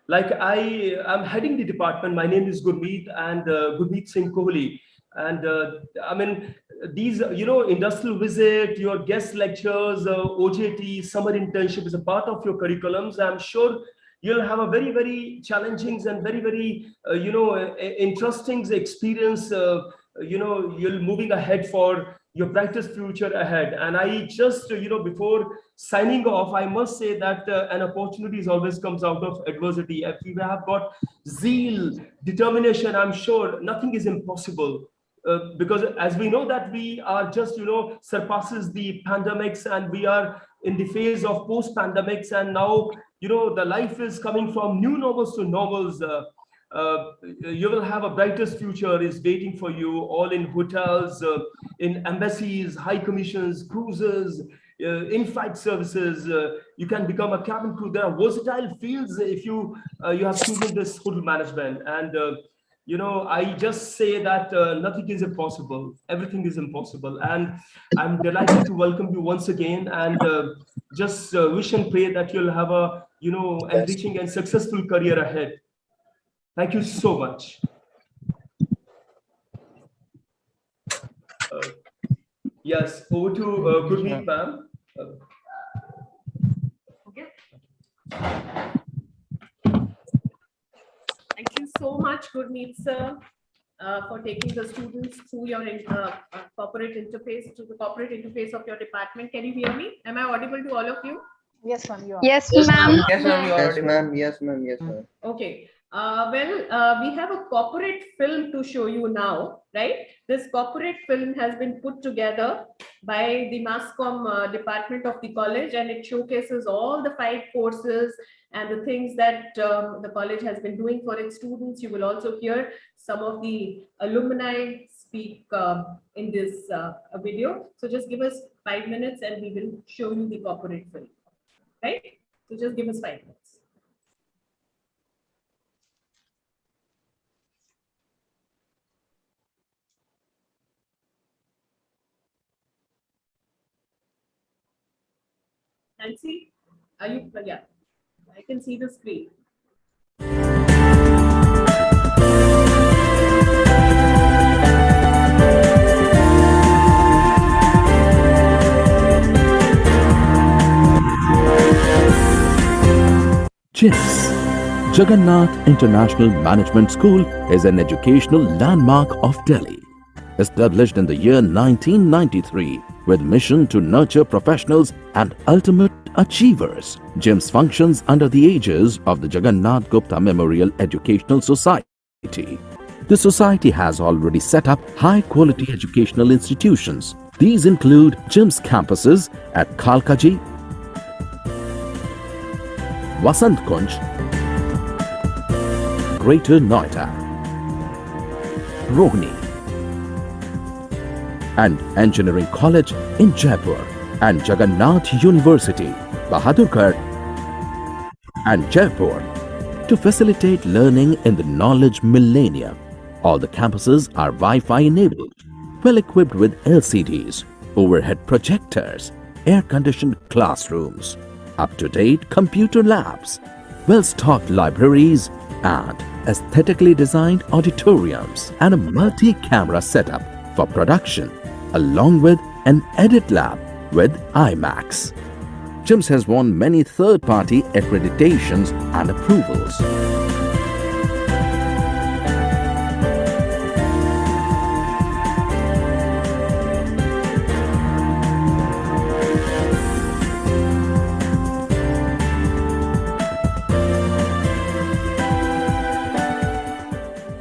Like I'm heading the department. My name is Gurmeet and Gurmeet Singh Kohli. And these, industrial visit, your guest lectures, OJT, summer internship is a part of your curriculums. I'm sure you'll have a very, very challenging and very, very, interesting experience, you're moving ahead for your brightest future ahead. And I just, before signing off, I must say that an opportunity always comes out of adversity. If we have got zeal, determination, I'm sure nothing is impossible. Because as we know that we are just, surpasses the pandemics, and we are in the phase of post-pandemics, and now, the life is coming from new novels to novels. You will have a brightest future is waiting for you, all in hotels, in embassies, high commissions, cruises, in-flight services. You can become a cabin crew. There are versatile fields if you have chosen this hotel management. And I just say that nothing is impossible. Everything is impossible. And I'm delighted to welcome you once again, and just wish and pray that you'll have a, enriching and successful career ahead. Thank you so much. Yes, over to Gurmeet, ma'am. Okay. Thank you so much, Gurmeet sir, for taking the students through your corporate interface of your department. Can you hear me? Am I audible to all of you? Yes, ma'am. You are. Yes, ma'am. Yes, ma'am. Yes, ma'am. Yes, ma'am. Yes, ma'am. Okay. We have a corporate film to show you now, right? This corporate film has been put together by the Mass Comm department of the college, and it showcases all the 5 courses and the things that the college has been doing for its students. You will also hear some of the alumni speak in this video. So just give us 5 minutes and we will show you the corporate film, right? So just give us 5 minutes. Nancy, are you? Yeah, I can see the screen. JIMS, Jagannath International Management School, is an educational landmark of Delhi. Established in the year 1993 with mission to nurture professionals and ultimate achievers, JIMS functions under the aegis of the Jagannath Gupta Memorial Educational Society. The society has already set up high-quality educational institutions. These include JIMS campuses at Khalkaji, Vasant Kunj, Greater Noida, Rohini, and Engineering College in Jaipur, and Jagannath University, Bahadurgarh and Jaipur, to facilitate learning in the knowledge millennium. All the campuses are Wi-Fi enabled, well equipped with LCDs, overhead projectors, air-conditioned classrooms, up-to-date computer labs, well-stocked libraries, and aesthetically designed auditoriums, and a multi-camera setup for production, along with an edit lab with IMAX. JIMS has won many third-party accreditations and approvals.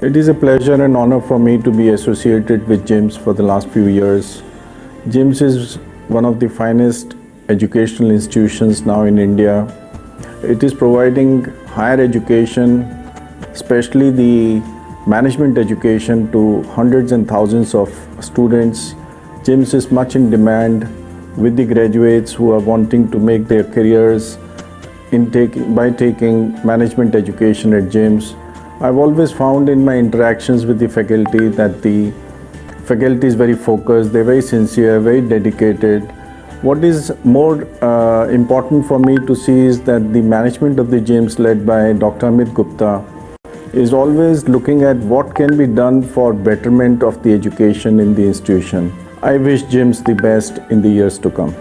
It is a pleasure and honor for me to be associated with JIMS for the last few years. JIMS is one of the finest educational institutions now in India. It is providing higher education, especially the management education, to hundreds and thousands of students. JIMS is much in demand with the graduates who are wanting to make their careers by taking management education at JIMS. I've always found in my interactions with the faculty that the faculty is very focused, they're very sincere, very dedicated. What is more important for me to see is that the management of the JIMS, led by Dr. Amit Gupta, is always looking at what can be done for betterment of the education in the institution. I wish JIMS the best in the years to come.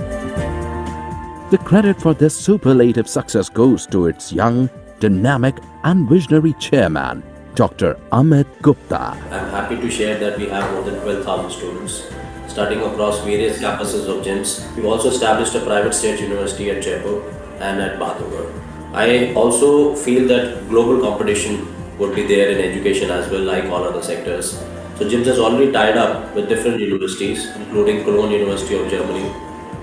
The credit for this superlative success goes to its young, dynamic and visionary chairman, Dr. Amit Gupta. I'm happy to share that we have more than 12,000 students studying across various campuses of JIMS. We've also established a private state university at Jaipur and at Badhogar. I also feel that global competition would be there in education as well, like all other sectors. So JIMS has already tied up with different universities, including Cologne University of Germany,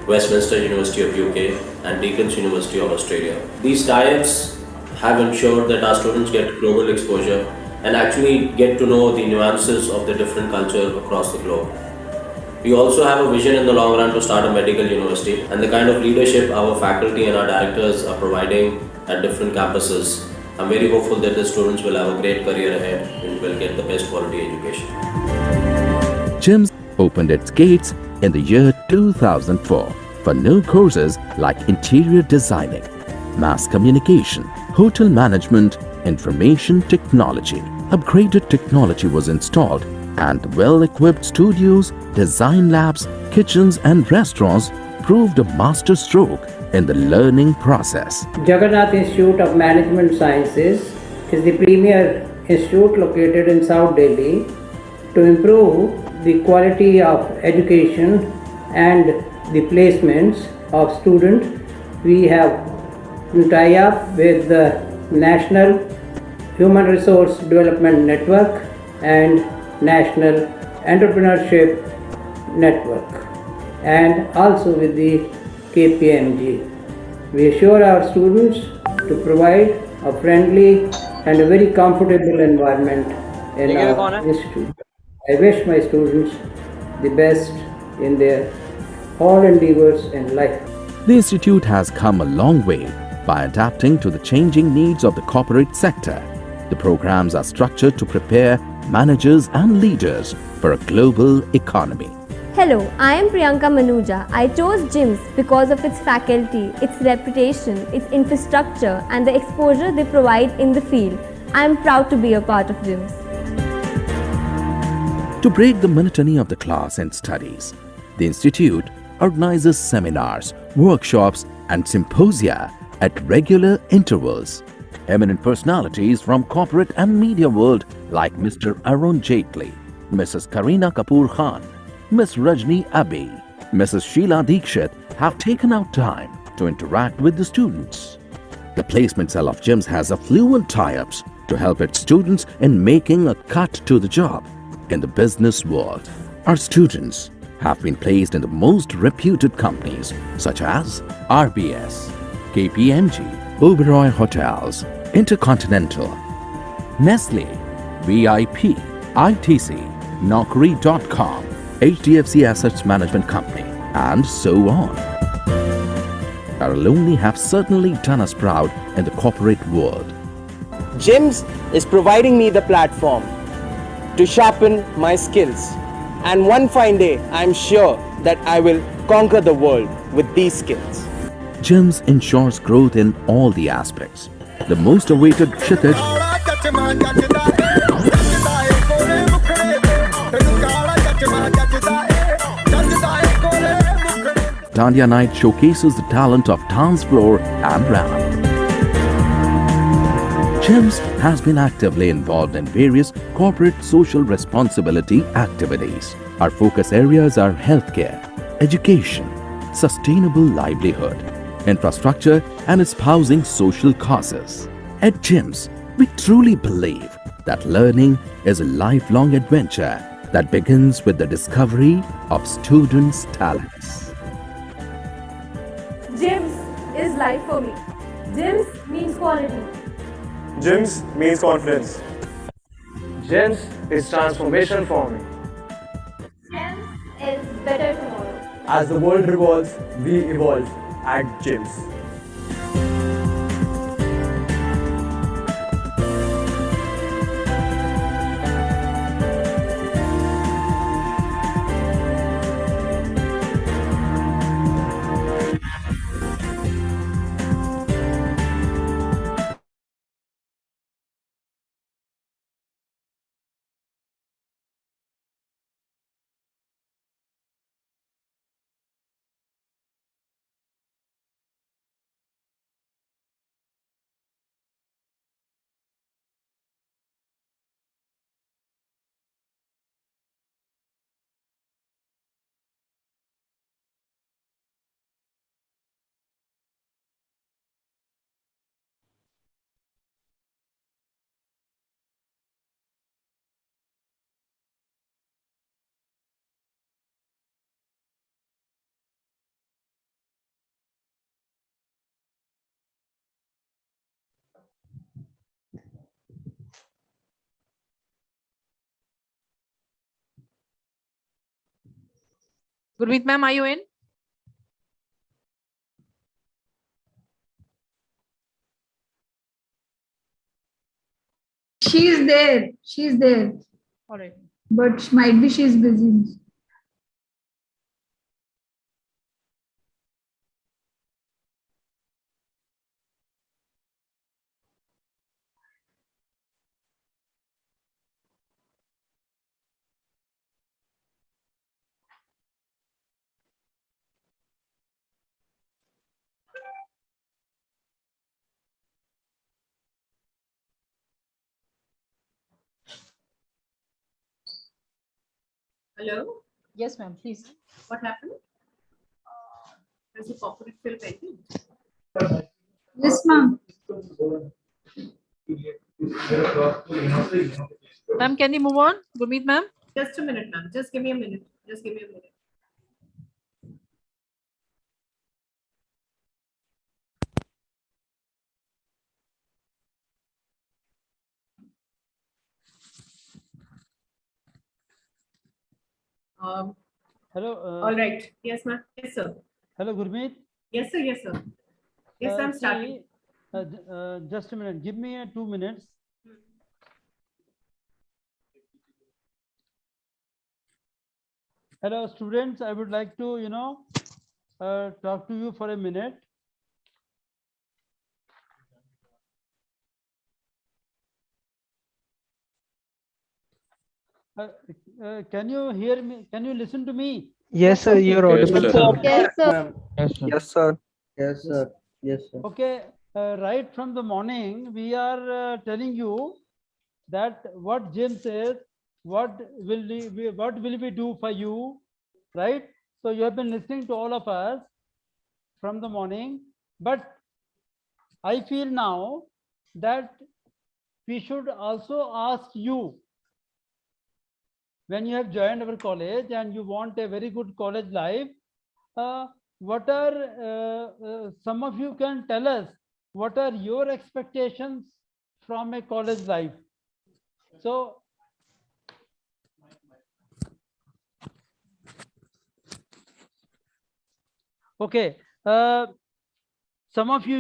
Westminster University of UK, and Deacon's University of Australia. These tie-ups have ensured that our students get global exposure and actually get to know the nuances of the different culture across the globe. We also have a vision in the long run to start a medical university, and the kind of leadership our faculty and our directors are providing at different campuses, I'm very hopeful that the students will have a great career ahead and will get the best quality education. JIMS opened its gates in the year 2004 for new courses like interior designing, mass communication, hotel management, information technology. Upgraded technology was installed and well-equipped studios, design labs, kitchens and restaurants proved a master stroke in the learning process. Jagannath Institute of Management Sciences is the premier institute located in South Delhi to improve the quality of education and the placements of students. We have tie up with the National Human Resource Development Network and National Entrepreneurship Network, and also with the KPMG. We assure our students to provide a friendly and a very comfortable environment in our institute. I wish my students the best in their all endeavors in life. The institute has come a long way by adapting to the changing needs of the corporate sector. The programs are structured to prepare managers and leaders for a global economy. Hello, I am Priyanka Manuja. I chose JIMS because of its faculty, its reputation, its infrastructure and the exposure they provide in the field. I am proud to be a part of JIMS. To break the monotony of the class and studies, the institute organizes seminars, workshops and symposia at regular intervals. Eminent personalities from corporate and media world like Mr. Arun Jaitley, Mrs. Kareena Kapoor Khan, Ms. Rajni Abi, Mrs. Sheila Dikshit have taken out time to interact with the students. The placement cell of JIMS has affluent tie-ups to help its students in making a cut to the job in the business world. Our students have been placed in the most reputed companies such as RBS, KPMG, Oberoi Hotels, Intercontinental, Nestle, VIP, ITC, Naukri.com, HDFC Assets Management Company, and so on. Our alumni have certainly done us proud in the corporate world. JIMS is providing me the platform to sharpen my skills, and one fine day I am sure that I will conquer the world with these skills. JIMS ensures growth in all the aspects. The most awaited Kshitij Dandiya Night showcases the talent of dance floor and rap. JIMS has been actively involved in various corporate social responsibility activities. Our focus areas are healthcare, education, sustainable livelihood, infrastructure, and espousing social causes. At JIMS, we truly believe that learning is a lifelong adventure that begins with the discovery of students' talents. JIMS is life for me. JIMS means quality. JIMS means confidence. JIMS is transformation for me. JIMS is better tomorrow. As the world revolves, we evolve at JIMS. Gurmeet ma'am, are you in? She's there. She's there. All right. But might be she's busy. Hello? Yes, ma'am, please. What happened? Has the corporate fill pending? Yes, ma'am. Ma'am, can you move on? Gurmeet ma'am? Just a minute, ma'am. Just give me a minute. Just give me a minute. Hello. All right. Yes, ma'am. Yes, sir. Hello, Gurmeet. Yes, sir. Yes, sir. Yes, I'm starting. Just a minute. Give me 2 minutes. Hello, students. I would like to, talk to you for a minute. Can you hear me? Can you listen to me? Yes, sir. You're audible, sir. Yes, sir. Yes, sir. Yes, sir. Yes, sir. Okay. Right from the morning, we are telling you that what JIMS is, what will we do for you, right? So you have been listening to all of us from the morning, but I feel now that we should also ask you, when you have joined our college and you want a very good college life, what are some of you can tell us what are your expectations from a college life? So okay, some of you,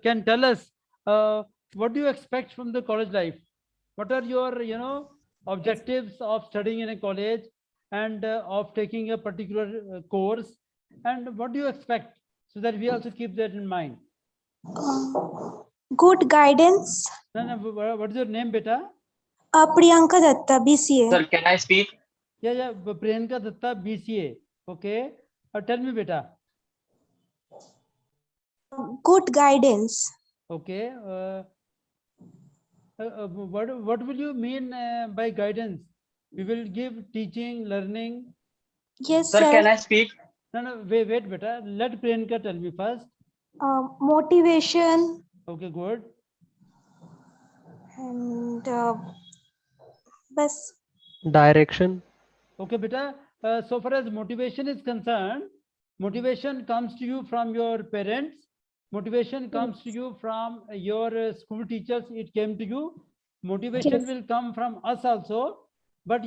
can tell us what do you expect from the college life? What are your, objectives of studying in a college and of taking a particular course? And what do you expect so that we also keep that in mind? Good guidance. What is your name, beta? Priyanka Datta, BCA. Sir, can I speak? Yeah, Priyanka Datta, BCA. Okay. Tell me, beta. Good guidance. Okay. What will you mean by guidance? We will give teaching, learning. Yes, Sir, sir. can I speak? No, wait, beta. Let Priyanka tell me first. Motivation. Okay, good. And bas. Direction. Okay, beta. So far as motivation is concerned, motivation comes to you from your parents. Motivation comes to you from your school teachers. It came to you. Motivation will come from us also. But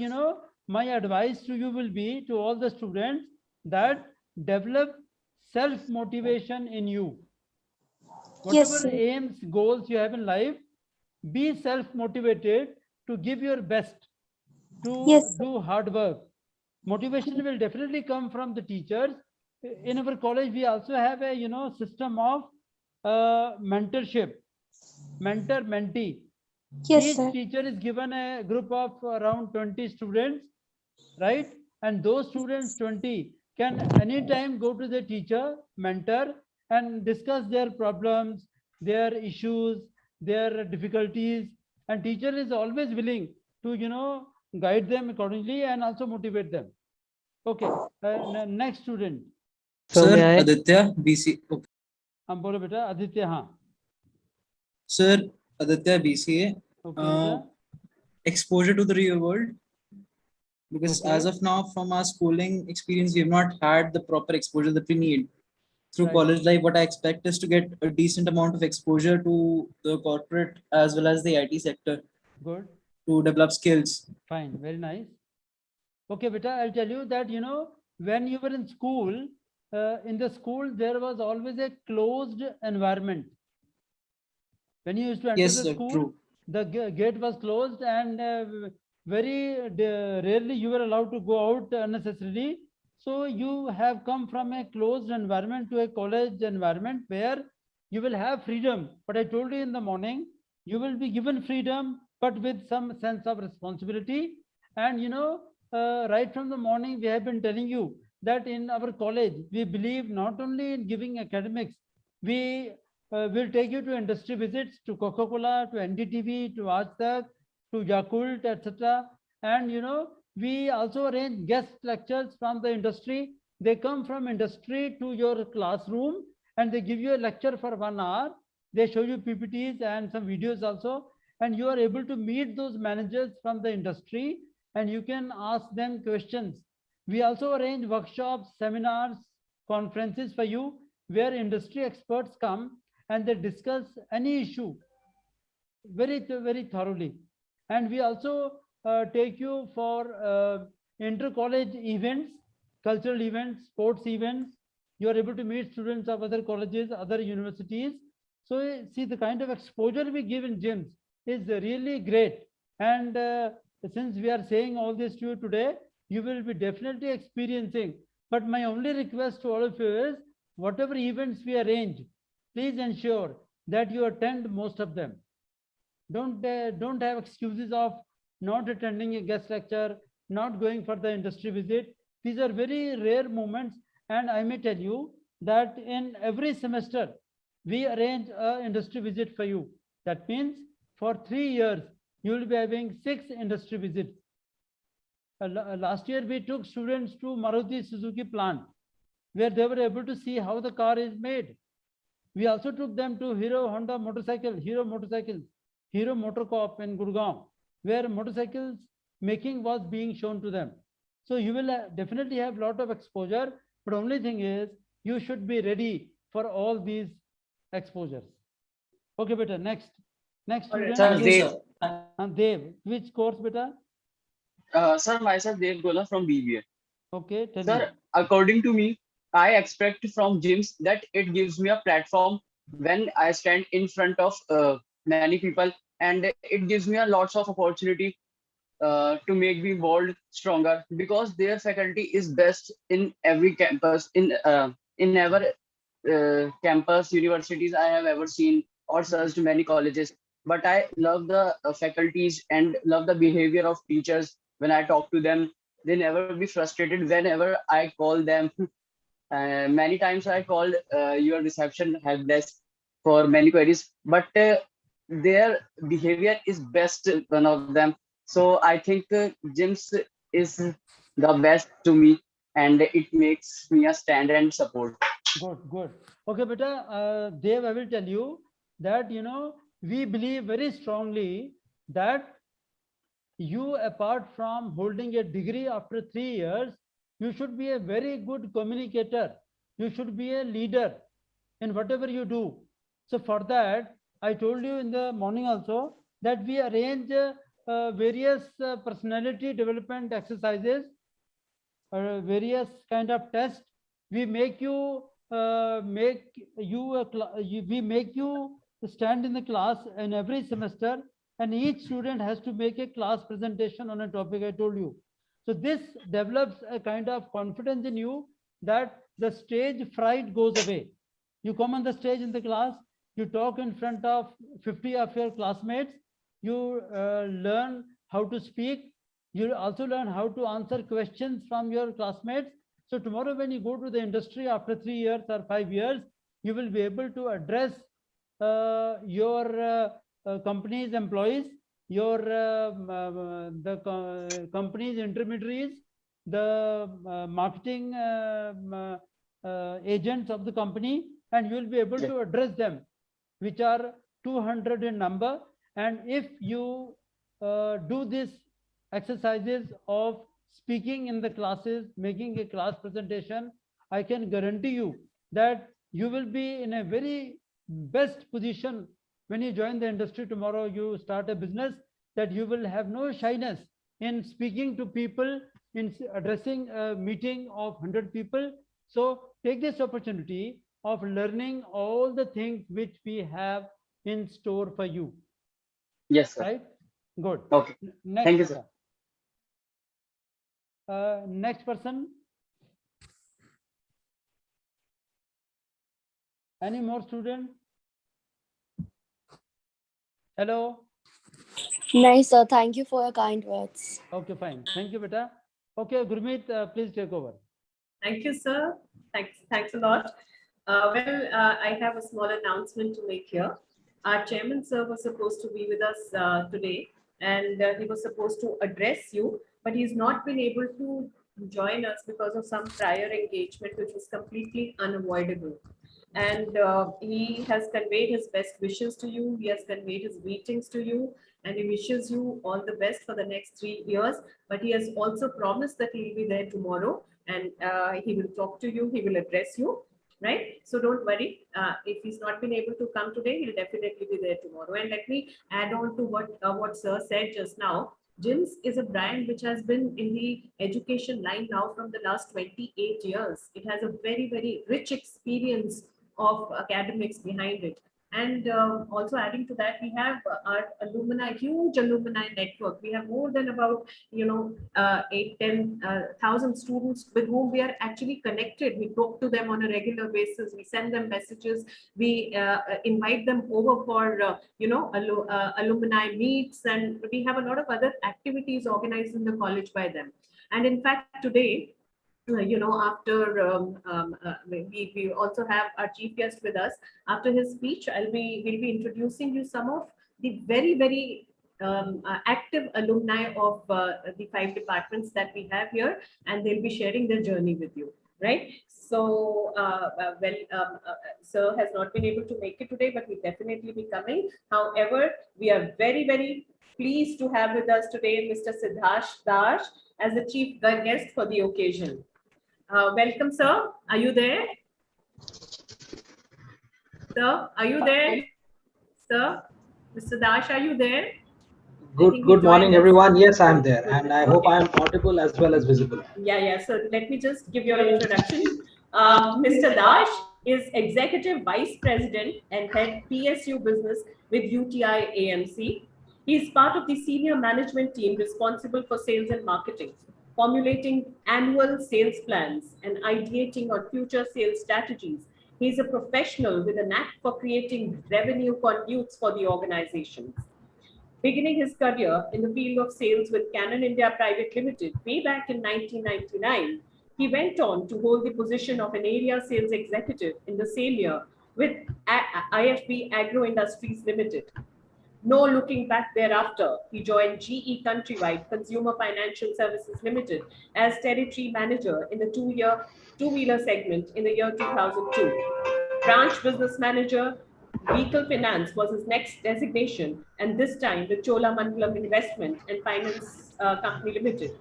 my advice to you will be to all the students that develop self-motivation in you. Whatever aims, goals you have in life, be self-motivated to give your best, to do hard work. Motivation will definitely come from the teachers. In our college, we also have a system of mentorship, mentor-mentee. Each teacher is given a group of around 20 students, right? And those students 20 can anytime go to the teacher, mentor, and discuss their problems, their issues, their difficulties. And teacher is always willing to guide them accordingly and also motivate them. Okay. Next student. Sir, Aditya, BC. Okay. Bolo beta, Aditya, हाँ. Sir, Aditya, BCA. Okay, exposure to the real world. Because as of now, from our schooling experience, we have not had the proper exposure that we need. Through college life, what I expect is to get a decent amount of exposure to the corporate as well as the IT sector. Good. To develop skills. Fine, very nice. Okay, beta, I'll tell you that, when you were in school, in the school, there was always a closed environment. When you used to enter Yes, the sir, school, true. the gate was closed, and very rarely you were allowed to go out unnecessarily. So you have come from a closed environment to a college environment where you will have freedom. But I told you in the morning, you will be given freedom, but with some sense of responsibility. And right from the morning, we have been telling you that in our college, we believe not only in giving academics, we will take you to industry visits, to Coca-Cola, to NDTV, to Aaj to Yakult, etc. And we also arrange guest lectures from the industry. They come from industry to your classroom and they give you a lecture for 1 hour. They show you PPTs and some videos also, and you are able to meet those managers from the industry and you can ask them questions. We also arrange workshops, seminars, conferences for you where industry experts come and they discuss any issue very thoroughly. And we also take you for inter-college events, cultural events, sports events. You are able to meet students of other colleges, other universities. So see, the kind of exposure we give in JIMS is really great. And since we are saying all this to you today, you will be definitely experiencing. But my only request to all of you is, whatever events we arrange, please ensure that you attend most of them. Don't have excuses of not attending a guest lecture, not going for the industry visit. These are very rare moments, and I may tell you that in every semester we arrange an industry visit for you. That means for 3 years you will be having 6 industry visits. Last year we took students to Maruti Suzuki plant where they were able to see how the car is made. We also took them to Hero Motorcycles, Hero Motor Corp in Gurgaon, where motorcycles making was being shown to them. So you will definitely have a lot of exposure, but only thing is you should be ready for all these exposures. Okay, beta. Next student. Sir, Dev. Dev, which course, beta? Sir, myself Dev Gola from BBA. Okay, tell me. Sir, according to me, I expect from gyms that it gives me a platform when I stand in front of many people, and it gives me a lots of opportunity to make the world stronger, because their faculty is best in every campus, in ever campus universities I have ever seen or searched many colleges. But I love the faculties and love the behavior of teachers. When I talk to them, they never be frustrated whenever I call them. Many times I called your reception help desk for many queries, but their behavior is best, one of them. So I think gyms is the best to me, and it makes me a stand and support. Good. Okay, beta, Dev, I will tell you that, we believe very strongly that you, apart from holding a degree after 3 years, you should be a very good communicator. You should be a leader in whatever you do. So for that, I told you in the morning also that we arrange various personality development exercises, various kind of tests. We make you we make you stand in the class in every semester, and each student has to make a class presentation on a topic I told you. So this develops a kind of confidence in you that the stage fright goes away. You come on the stage in the class, you talk in front of 50 of your classmates, you learn how to speak, you also learn how to answer questions from your classmates. So tomorrow when you go to the industry after 3 years or 5 years, you will be able to address your company's employees, your company's intermediaries, the marketing agents of the company, and you will be able to address them, which are 200 in number. And if you do this exercises of speaking in the classes, making a class presentation, I can guarantee you that you will be in a very best position when you join the industry tomorrow. You start a business, that you will have no shyness in speaking to people in addressing a meeting of 100 people. So take this opportunity of learning all the things which we have in store for you. Yes, sir. Right? Good. Okay. Next. Thank you, sir. Next person. Any more student? Hello. Nice, sir. Thank you for your kind words. Okay, fine. Thank you, beta. Okay, Gurmeet, please take over. Thank you, sir. Thanks a lot. I have a small announcement to make here. Our chairman, sir, was supposed to be with us today, and he was supposed to address you, but he's not been able to join us because of some prior engagement, which was completely unavoidable. And he has conveyed his best wishes to you. He has conveyed his greetings to you, and he wishes you all the best for the next 3 years. But he has also promised that he will be there tomorrow, and he will talk to you. He will address you. Right, so don't worry. If he's not been able to come today, he'll definitely be there tomorrow. And let me add on to what Sir said just now. JIMS is a brand which has been in the education line now from the last 28 years. It has a very, very rich experience of academics behind it. And also adding to that, we have our alumni, huge alumni network. We have more than about, 10,000 students with whom we are actually connected. We talk to them on a regular basis. We send them messages. We invite them over for, alumni meets. And we have a lot of other activities organized in the college by them. And in fact, today, we also have our chief guest with us. After his speech, we'll be introducing you some of the very, very active alumni of the 5 departments that we have here, and they'll be sharing their journey with you, right? So, sir has not been able to make it today, but we'll definitely be coming. However, we are very, very pleased to have with us today Mr. Siddharth Dash as the chief guest for the occasion. Welcome, sir. Are you there? Sir, are you there? Sir, Mr. Dash, are you there? Good morning, everyone. Yes, I'm there, and I hope I am audible as well as visible. Yeah. So let me just give your introduction. Mr. Dash is Executive Vice President and Head PSU Business with UTI AMC. He is part of the senior management team responsible for sales and marketing, formulating annual sales plans and ideating on future sales strategies. He is a professional with a knack for creating revenue conduits for the organizations. Beginning his career in the field of sales with Canon India Private Limited way back in 1999, he went on to hold the position of an area sales executive in the same year with IFB Agro Industries Limited. No looking back thereafter, he joined GE Countrywide Consumer Financial Services Limited as territory manager in the two-wheeler segment in the year 2002. Branch business manager, vehicle finance was his next designation, and this time with Cholamandalam Investment and Finance Company Limited.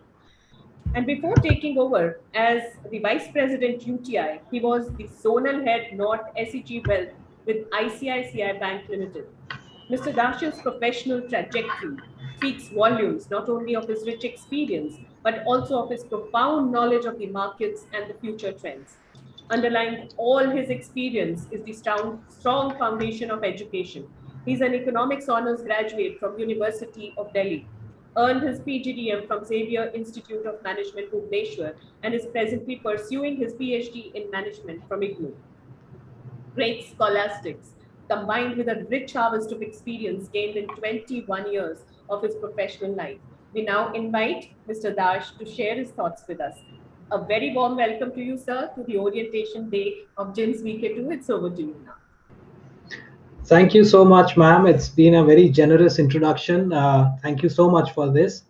And before taking over as the Vice President UTI, he was the Zonal Head North SEG Wealth with ICICI Bank Limited. Mr. Dash's professional trajectory speaks volumes not only of his rich experience, but also of his profound knowledge of the markets and the future trends. Underlying all his experience is the strong foundation of education. He's an economics honors graduate from University of Delhi, earned his PGDM from Xavier Institute of Management, Bhubaneswar, and is presently pursuing his PhD in management from IGNOU. Great scholastics, combined with a rich harvest of experience gained in 21 years of his professional life. We now invite Mr. Dash to share his thoughts with us. A very warm welcome to you, sir, to the orientation day of JIMS VK2. It's over to you now. Thank you so much, ma'am. It's been a very generous introduction. Thank you so much for this.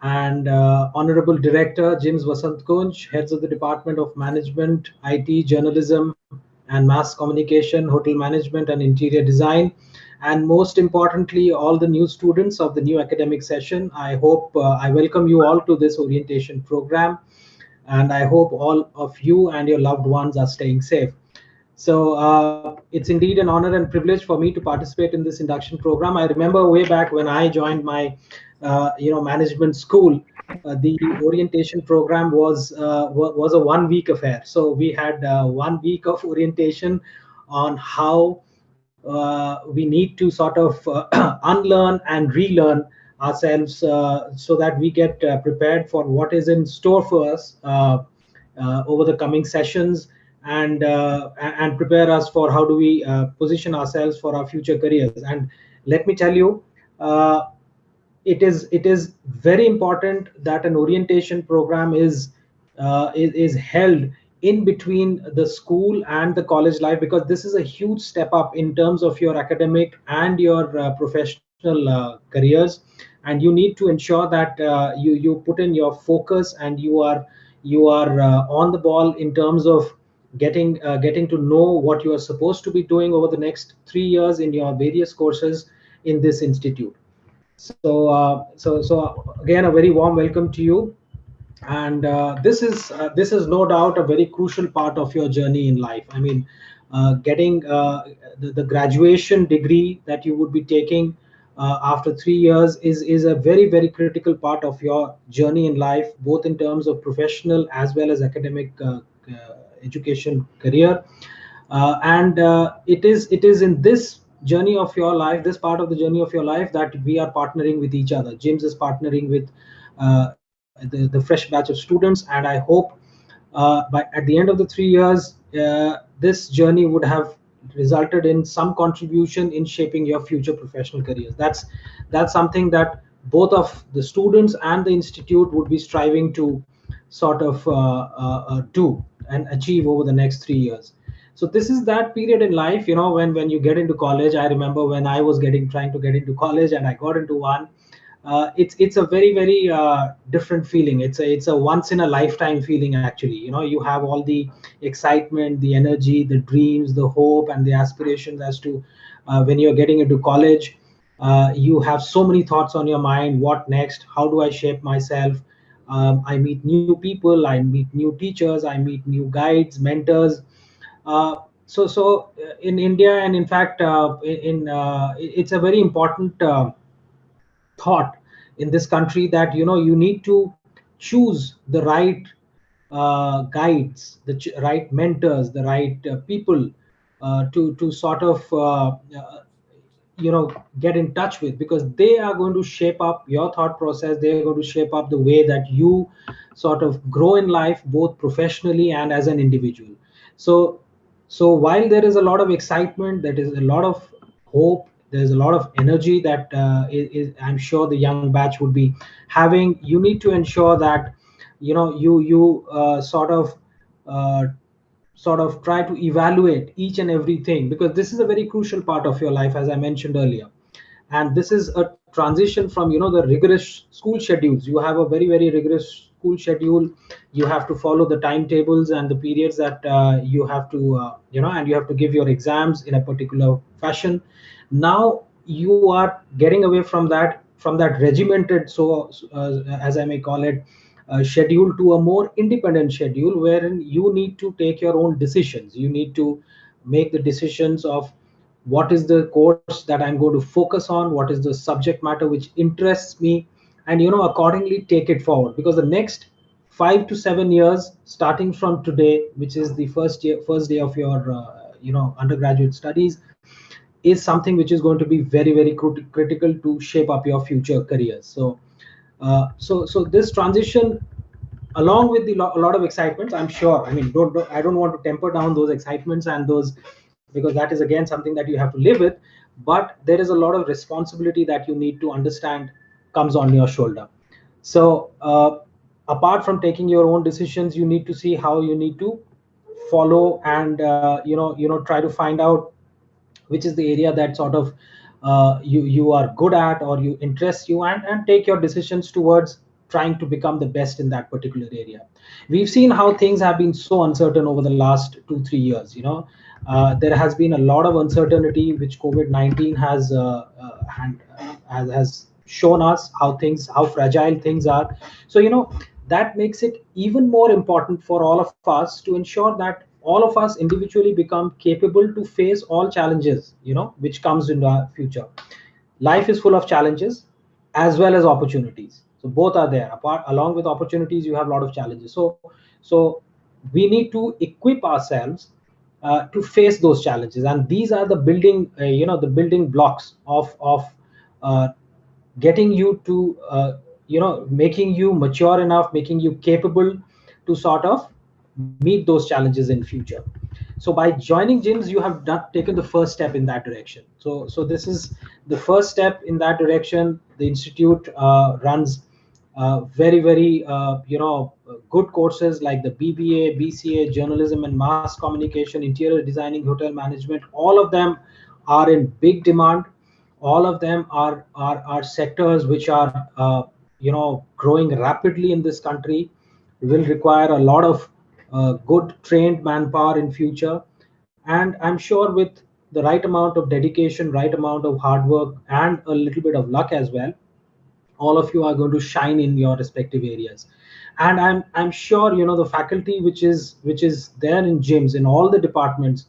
And Honorable Director JIMS Vasant Kunj, heads of the Department of Management, IT, Journalism, and Mass Communication, Hotel Management, and Interior Design. And most importantly, all the new students of the new academic session. I hope I welcome you all to this orientation program. And I hope all of you and your loved ones are staying safe. So it's indeed an honor and privilege for me to participate in this induction program. I remember way back when I joined my management school, the orientation program was a 1 week affair. So we had 1 week of orientation on how we need to sort of unlearn and relearn ourselves so that we get prepared for what is in store for us over the coming sessions, and prepare us for how do we position ourselves for our future careers. And let me tell you, uh, it is very important that an orientation program is held in between the school and the college life, because this is a huge step up in terms of your academic and your professional careers. And you need to ensure that you put in your focus, and you are on the ball in terms of getting to know what you are supposed to be doing over the next 3 years in your various courses in this institute. So again, a very warm welcome to you. And this is no doubt a very crucial part of your journey in life. I mean, getting the graduation degree that you would be taking after 3 years is a very, very critical part of your journey in life, both in terms of professional as well as academic education career. And it is in this journey of your life, this part of the journey of your life, that we are partnering with each other. JIMS is partnering with the fresh batch of students, and I hope at the end of the 3 years, this journey would have resulted in some contribution in shaping your future professional careers. That's something that both of the students and the institute would be striving to sort of do and achieve over the next 3 years. So this is that period in life, when you get into college. I remember when I was trying to get into college, and I got into one. It's a very, very different feeling. It's a once in a lifetime feeling, actually. You have all the excitement, the energy, the dreams, the hope, and the aspirations as to when you're getting into college. You have so many thoughts on your mind. What next? How do I shape myself? I meet new people, I meet new teachers, I meet new guides, mentors. In India, and in fact, it's a very important thought in this country, that you need to choose the right guides, the right mentors, the right people to sort of get in touch with, because they are going to shape up your thought process. They are going to shape up the way that you sort of grow in life, both professionally and as an individual. So so while there is a lot of excitement, there is a lot of hope, there's a lot of energy that I'm sure the young batch would be having. You need to ensure that you uh, sort of try to evaluate each and everything, because this is a very crucial part of your life, as I mentioned earlier. And this is a transition from the rigorous school schedules. You have a very, very rigorous school schedule. You have to follow the timetables and the periods that you have to and you have to give your exams in a particular fashion. Now you are getting away from that regimented, as I may call it, schedule, to a more independent schedule, wherein you need to take your own decisions. You need to make the decisions of what is the course that I'm going to focus on, what is the subject matter which interests me, and accordingly take it forward. Because the next 5 to 7 years, starting from today, which is the first day of your undergraduate studies, is something which is going to be very, very critical to shape up your future careers. So this transition, along with a lot of excitements, I'm sure. I mean, I don't want to temper down those excitements and those, because that is again something that you have to live with. But there is a lot of responsibility that you need to understand comes on your shoulder. So apart from taking your own decisions, you need to see how you need to follow, and try to find out which is the area that sort of you are good at, or you interest you, and take your decisions towards trying to become the best in that particular area. We've seen how things have been so uncertain over the last 2 3 years. There has been a lot of uncertainty which COVID-19 has shown us how fragile things are. So that makes it even more important for all of us to ensure that all of us individually become capable to face all challenges which comes in our future. Life is full of challenges as well as opportunities. So both are there. Apart, along with opportunities, you have a lot of challenges. So we need to equip ourselves to face those challenges, and these are the building the building blocks of uh, getting you to making you mature enough, making you capable to sort of meet those challenges in future. So by joining gyms, you have taken the first step in that direction. So this is the first step in that direction. The institute runs very good courses like the BBA, BCA, journalism and mass communication, interior designing, hotel management. All of them are in big demand. All of them are sectors which are growing rapidly in this country, will require a lot of good trained manpower in future. And I'm sure with the right amount of dedication, right amount of hard work, and a little bit of luck as well, all of you are going to shine in your respective areas. And I'm sure the faculty which is there in gyms in all the departments,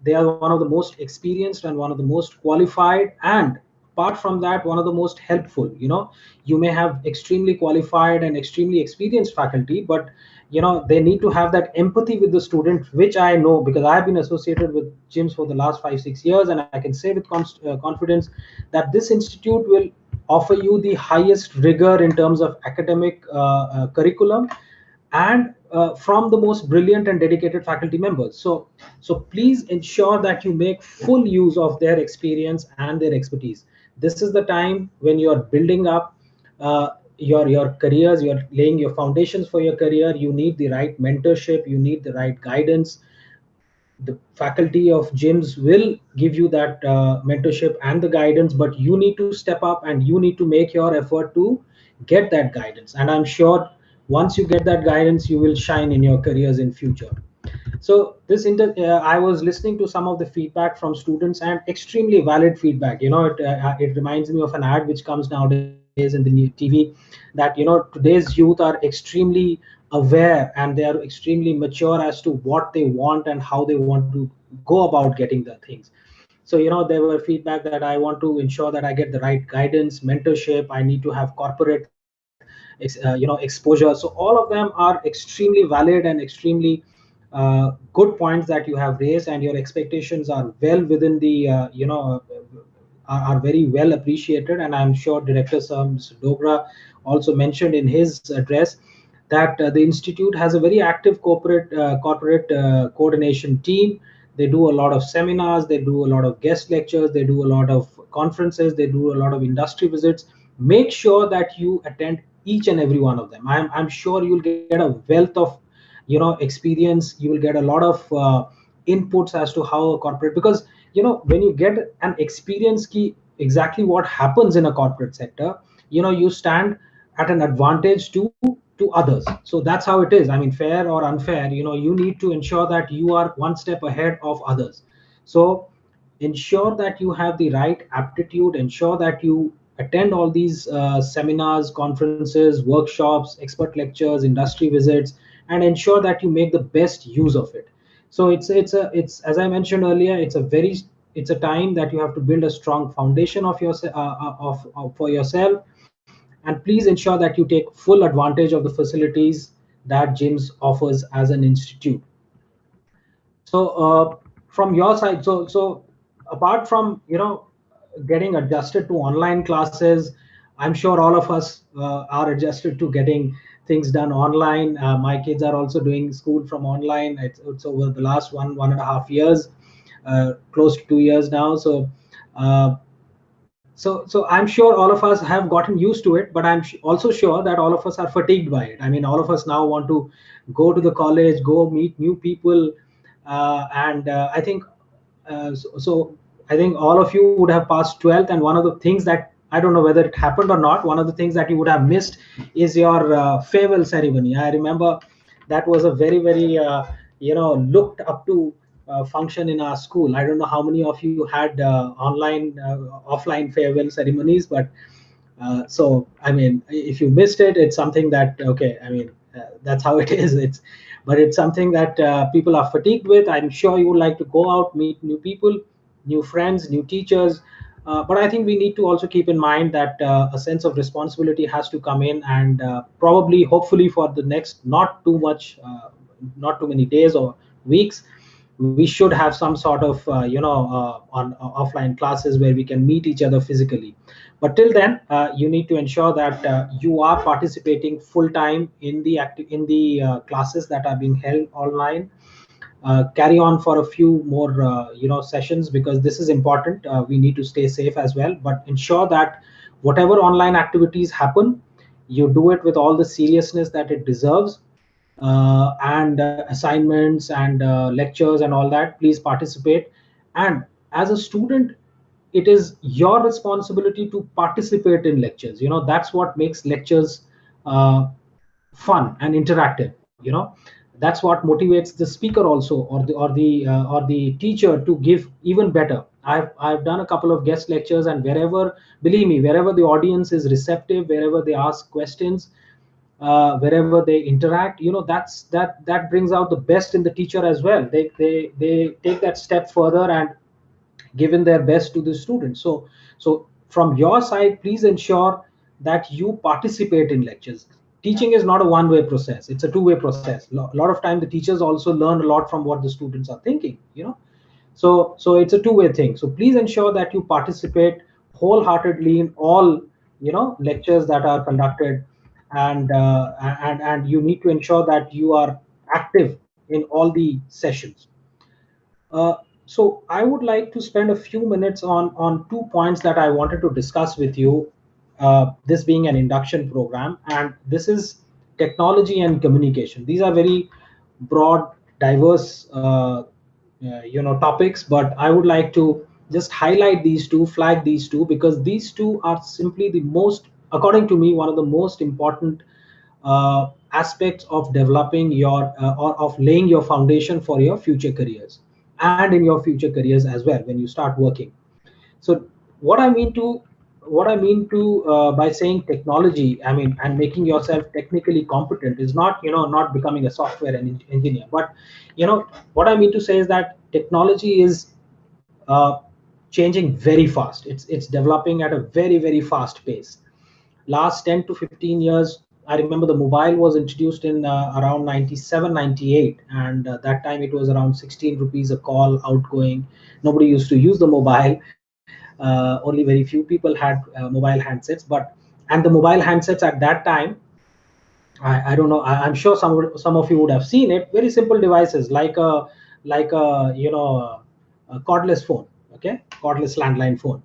they are one of the most experienced and one of the most qualified, and apart from that, one of the most helpful. You may have extremely qualified and extremely experienced faculty, but they need to have that empathy with the student, which I know because I have been associated with gyms for the last 5-6 years, and I can say with confidence that this institute will offer you the highest rigor in terms of academic curriculum, and from the most brilliant and dedicated faculty members. So please ensure that you make full use of their experience and their expertise. This is the time when you are building up your careers, you're laying your foundations for your career. You need the right mentorship, you need the right guidance. The faculty of gyms will give you that mentorship and the guidance, but you need to step up and you need to make your effort to get that guidance. And I'm sure once you get that guidance, you will shine in your careers in future. So I was listening to some of the feedback from students, and extremely valid feedback. It reminds me of an ad which comes nowadays in the new TV, that today's youth are extremely aware and they are extremely mature as to what they want and how they want to go about getting the things. So there were feedback that I want to ensure that I get the right guidance, mentorship. I need to have corporate exposure. So all of them are extremely valid and extremely good points that you have raised, and your expectations are well within the are very well appreciated. And I'm sure Director Sir Mr. Dogra also mentioned in his address that the institute has a very active corporate coordination team. They do a lot of seminars, they do a lot of guest lectures, they do a lot of conferences, they do a lot of industry visits. Make sure that you attend each and every one of them. I'm sure you'll get a wealth of experience. You will get a lot of inputs as to how a corporate, because when you get an experience key exactly what happens in a corporate sector, you stand at an advantage to others. So that's how it is. I mean, fair or unfair, you need to ensure that you are one step ahead of others. So ensure that you have the right aptitude, ensure that you attend all these seminars, conferences, workshops, expert lectures, industry visits, and ensure that you make the best use of it. So it's as I mentioned earlier, it's a time that you have to build a strong foundation of your for yourself. And please ensure that you take full advantage of the facilities that gyms offers as an institute. So from your side, so apart from getting adjusted to online classes, I'm sure all of us are adjusted to getting things done online. My kids are also doing school from online. It's over the last 1.5 years, close to 2 years now. Uh, so I'm sure all of us have gotten used to it, but I'm also sure that all of us are fatigued by it. I mean, all of us now want to go to the college, go meet new people, and I think I think all of you would have passed 12th, and one of the things that I don't know whether it happened or not, one of the things that you would have missed is your farewell ceremony. I remember that was a very looked up to function in our school. I don't know how many of you had offline farewell ceremonies, but so I mean, if you missed it, it's something that okay. I mean, that's how it is. But it's something that people are fatigued with. I'm sure you would like to go out, meet new people, new friends, new teachers, But I think we need to also keep in mind that a sense of responsibility has to come in, and probably, hopefully, for the next not too many days or weeks, we should have some sort of on offline classes where we can meet each other physically. But till then, you need to ensure that you are participating full time in the classes that are being held online. Carry on for a few more sessions, because this is important. We need to stay safe as well, but ensure that whatever online activities happen, you do it with all the seriousness that it deserves. And assignments and lectures and all that, please participate. And as a student, it is your responsibility to participate in lectures. That's what makes lectures uh, fun and interactive. That's what motivates the speaker also, or the teacher, to give even better. I've done a couple of guest lectures, and wherever, believe me, wherever the audience is receptive, wherever they ask questions, wherever they interact, that brings out the best in the teacher as well. They take that step further and given their best to the students. So from your side, please ensure that you participate in lectures. Teaching is not a one-way process; it's a two-way process. A lot of time, the teachers also learn a lot from what the students are thinking. So it's a two-way thing. So please ensure that you participate wholeheartedly in all lectures that are conducted, and you need to ensure that you are active in all the sessions. So I would like to spend a few minutes on 2 points that I wanted to discuss with you. This being an induction program, and this is technology and communication. These are very broad, diverse, topics. But I would like to just highlight these two, flag these two, because these two are simply the most, according to me, one of the most important aspects of developing or of laying your foundation for your future careers, and in your future careers as well when you start working. So what I mean to by saying technology, I mean, and making yourself technically competent, is not not becoming a software engineer, but what I mean to say is that technology is uh, changing very fast. It's developing at a very, very fast pace. Last 10 to 15 years, I remember the mobile was introduced in around 97, 98, and that time it was around 16 rupees a call outgoing. Nobody used to use the mobile. Only very few people had mobile handsets. And the mobile handsets at that time, I don't know, I'm sure some of you would have seen it. Very simple devices, like a a cordless phone. Okay, cordless landline phone.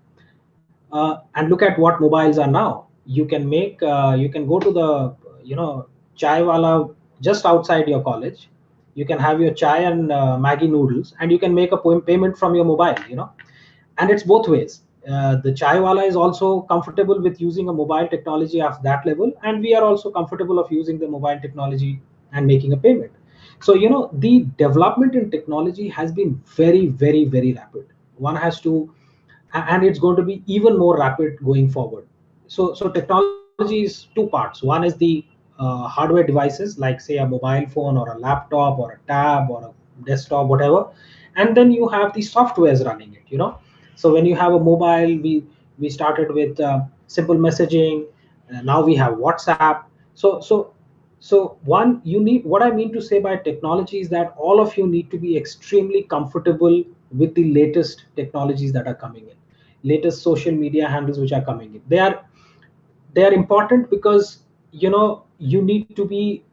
And look at what mobiles are now. You can go to the chai wala just outside your college. You can have your chai and Maggi noodles, and you can make a payment from your mobile. And it's both ways. The chai wala is also comfortable with using a mobile technology of that level, and we are also comfortable of using the mobile technology and making a payment. So the development in technology has been very, very, very rapid. One has to, and it's going to be even more rapid going forward. So technology is two parts. One is the hardware devices, like say a mobile phone or a laptop or a tab or a desktop, whatever. And then you have the softwares running it. So when you have a mobile, we started with simple messaging. Now we have WhatsApp. So one, you need, what I mean to say by technology is that all of you need to be extremely comfortable with the latest technologies that are coming in, latest social media handles which are coming in. They are important because you need to be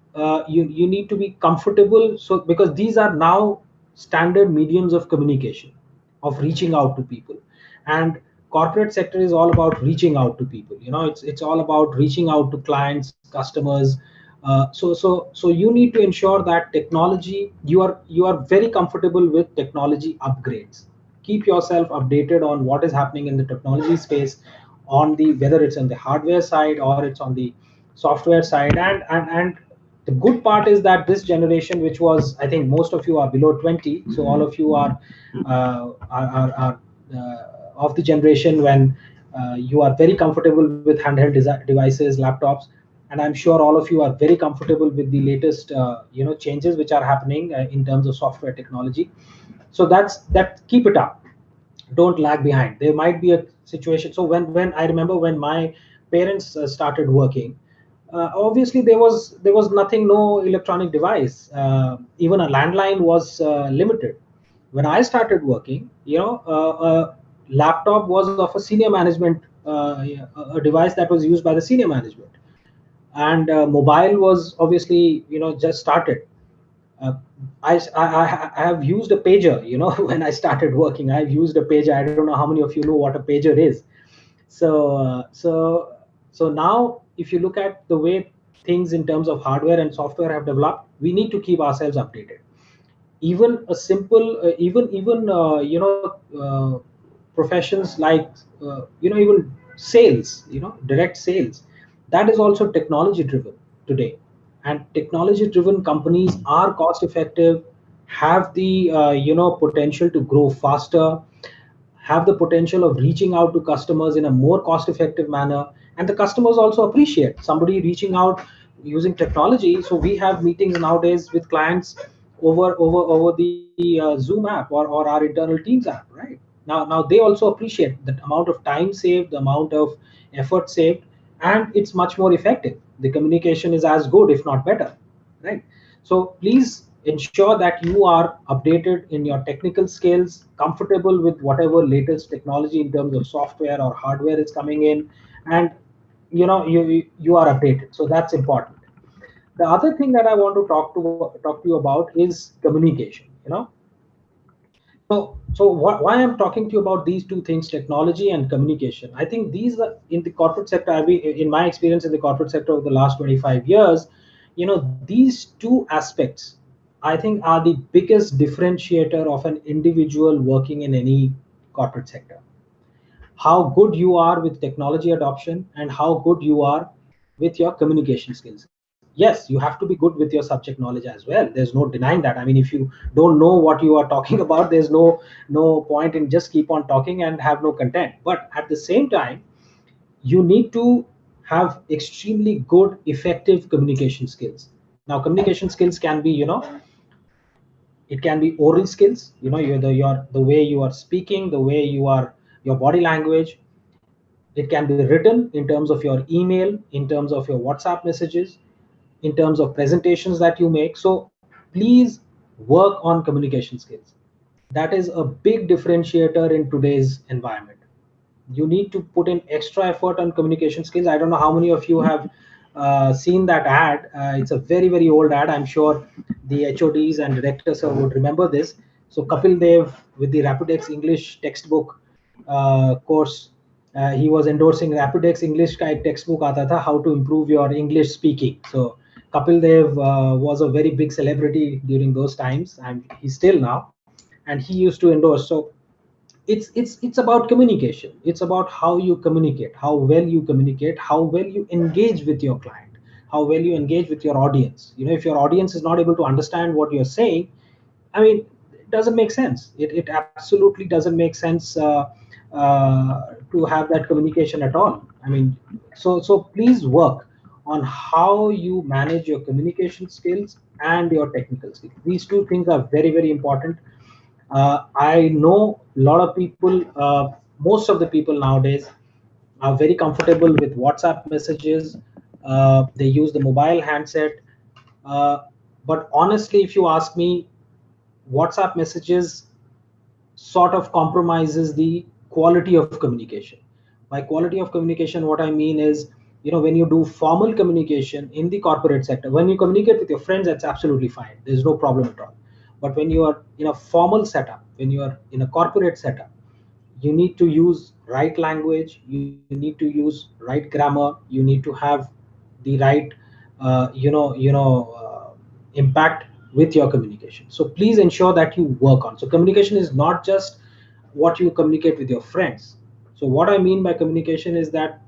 you need to be comfortable. So because these are now standard mediums of communication, of reaching out to people. And corporate sector is all about reaching out to people. It's all about reaching out to clients, customers. So you need to ensure that technology, you are very comfortable with technology upgrades. Keep yourself updated on what is happening in the technology space, on the, whether it's on the hardware side or it's on the software side. And the good part is that this generation, which was, I think most of you are below 20, so all of you are of the generation when you are very comfortable with handheld devices, laptops. And I'm sure all of you are very comfortable with the latest changes which are happening in terms of software technology. So that, keep it up. don't lag behind. There might be a situation. So when I remember when my parents started working, obviously there was nothing, no electronic device. Even a landline was limited. When I started working, a laptop was of a senior management, yeah, a device that was used by the senior management, and mobile was obviously just started. uh, I have used a pager, when I started working. I've used a pager. I don't know how many of you know what a pager is. So now if you look at the way things in terms of hardware and software have developed, we need to keep ourselves updated. Even a simple, even professions like even sales, direct sales, that is also technology driven today. And technology driven companies are cost effective, have the potential to grow faster, have the potential of reaching out to customers in a more cost effective manner, and the customers also appreciate somebody reaching out using technology. So we have meetings nowadays with clients over the Zoom app, or our internal Teams app, right? Now they also appreciate the amount of time saved, the amount of effort saved, and it's much more effective. The communication is as good, if not better, right? So please ensure that you are updated in your technical skills, comfortable with whatever latest technology in terms of software or hardware is coming in, and you are updated. So that's important. The other thing that I want to talk to you about is communication. So why I'm talking to you about these two things, technology and communication, I think these are in the corporate sector. In my experience in the corporate sector over the last 25 years, these two aspects, I think, are the biggest differentiator of an individual working in any corporate sector. How good you are with technology adoption and how good you are with your communication skills. Yes, you have to be good with your subject knowledge as well. There's no denying that. I mean, if you don't know what you are talking about, there's no point in just keep on talking and have no content. But at the same time, you need to have extremely good effective communication skills. Now communication skills can be, it can be oral skills, the way you are speaking, the way you are, your body language. It can be written in terms of your email, in terms of your WhatsApp messages, in terms of presentations that you make. So please work on communication skills. That is a big differentiator in today's environment. You need to put in extra effort on communication skills. I don't know how many of you have seen that ad. It's a very, very old ad. I'm sure the HODs and directors would remember this. So Kapil Dev, with the Rapidex English textbook course, he was endorsing Rapidex English का एक textbook आता था, how to improve your English speaking. So Kapil Dev was a very big celebrity during those times, and he's still now, and he used to endorse. So it's about communication. It's about how you communicate, how well you communicate, how well you engage with your client, how well you engage with your audience. If your audience is not able to understand what you're saying, I mean, it doesn't make sense. It absolutely doesn't make sense to have that communication at all. I mean, so please work on how you manage your communication skills and your technical skills. These two things are very, very important. I know a lot of people, most of the people nowadays are very comfortable with WhatsApp messages. They use the mobile handset. Uh, but honestly, if you ask me, WhatsApp messages sort of compromises the quality of communication. By quality of communication, what I mean is, when you do formal communication in the corporate sector, when you communicate with your friends, that's absolutely fine. There's no problem at all. But when you are in a formal setup, when you are in a corporate setup, you need to use right language, you need to use right grammar, you need to have the right impact with your communication. So please ensure that you work on. So communication is not just what you communicate with your friends. So what I mean by communication is that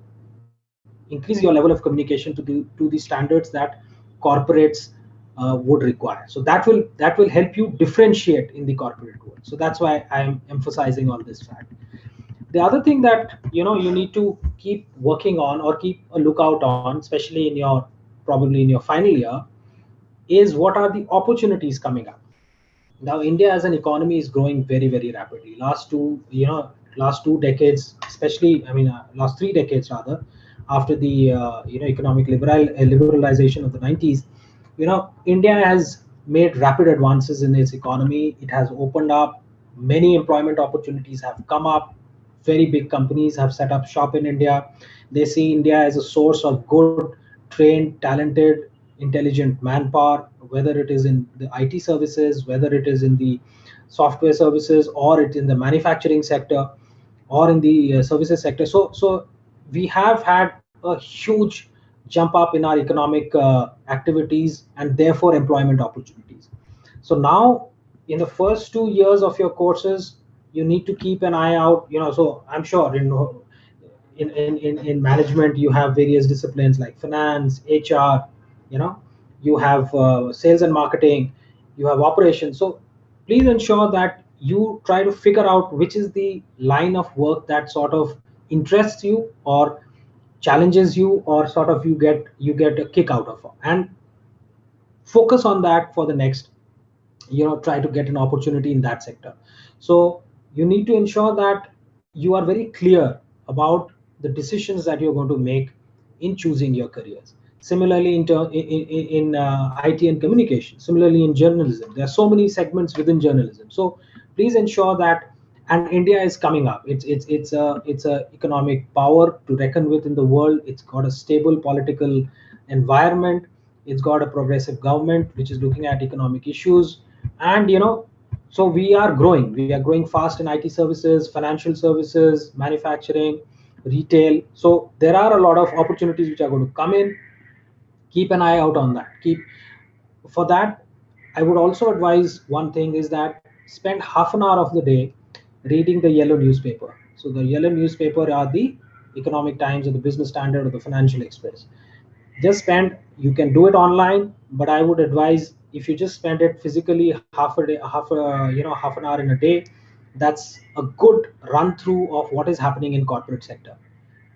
increase your level of communication to the standards that corporates would require. So that will help you differentiate in the corporate world. So that's why I am emphasizing on this fact. The other thing that you need to keep working on or keep a lookout on, especially in your final year, is what are the opportunities coming up. Now India as an economy is growing very, very rapidly. Last 2 decades, especially, last 3 decades rather, after the economic liberalization of the 90s, India has made rapid advances in its economy. It has opened up, many employment opportunities have come up. Very big companies have set up shop in India. They see India as a source of good, trained, talented, intelligent manpower, whether it is in the IT services, whether it is in the software services, or it in the manufacturing sector, or in the services sector. So we have had a huge jump up in our economic activities, and therefore employment opportunities. So now, in the first 2 years of your courses, you need to keep an eye out. So I'm sure in management you have various disciplines like finance, HR. You know, you have sales and marketing, you have operations. So please ensure that you try to figure out which is the line of work that sort of interests you, or challenges you, or sort of you get a kick out of, and focus on that for the next, try to get an opportunity in that sector. So you need to ensure that you are very clear about the decisions that you're going to make in choosing your careers. Similarly, in IT and communication, similarly in journalism, there are so many segments within journalism. So please ensure that, and India is coming up. It's a economic power to reckon with in the world. It's got a stable political environment. It's got a progressive government which is looking at economic issues. And so we are growing fast in IT services, financial services, manufacturing, retail. So there are a lot of opportunities which are going to come in. Keep an eye out on that. Keep For that, I would also advise one thing is that spend half an hour of the day reading the yellow newspaper. So the yellow newspaper are the Economic Times or the Business Standard or the Financial Express. Just spend, you can do it online, but I would advise, if you just spend it physically half a day, half an hour in a day, that's a good run through of what is happening in corporate sector.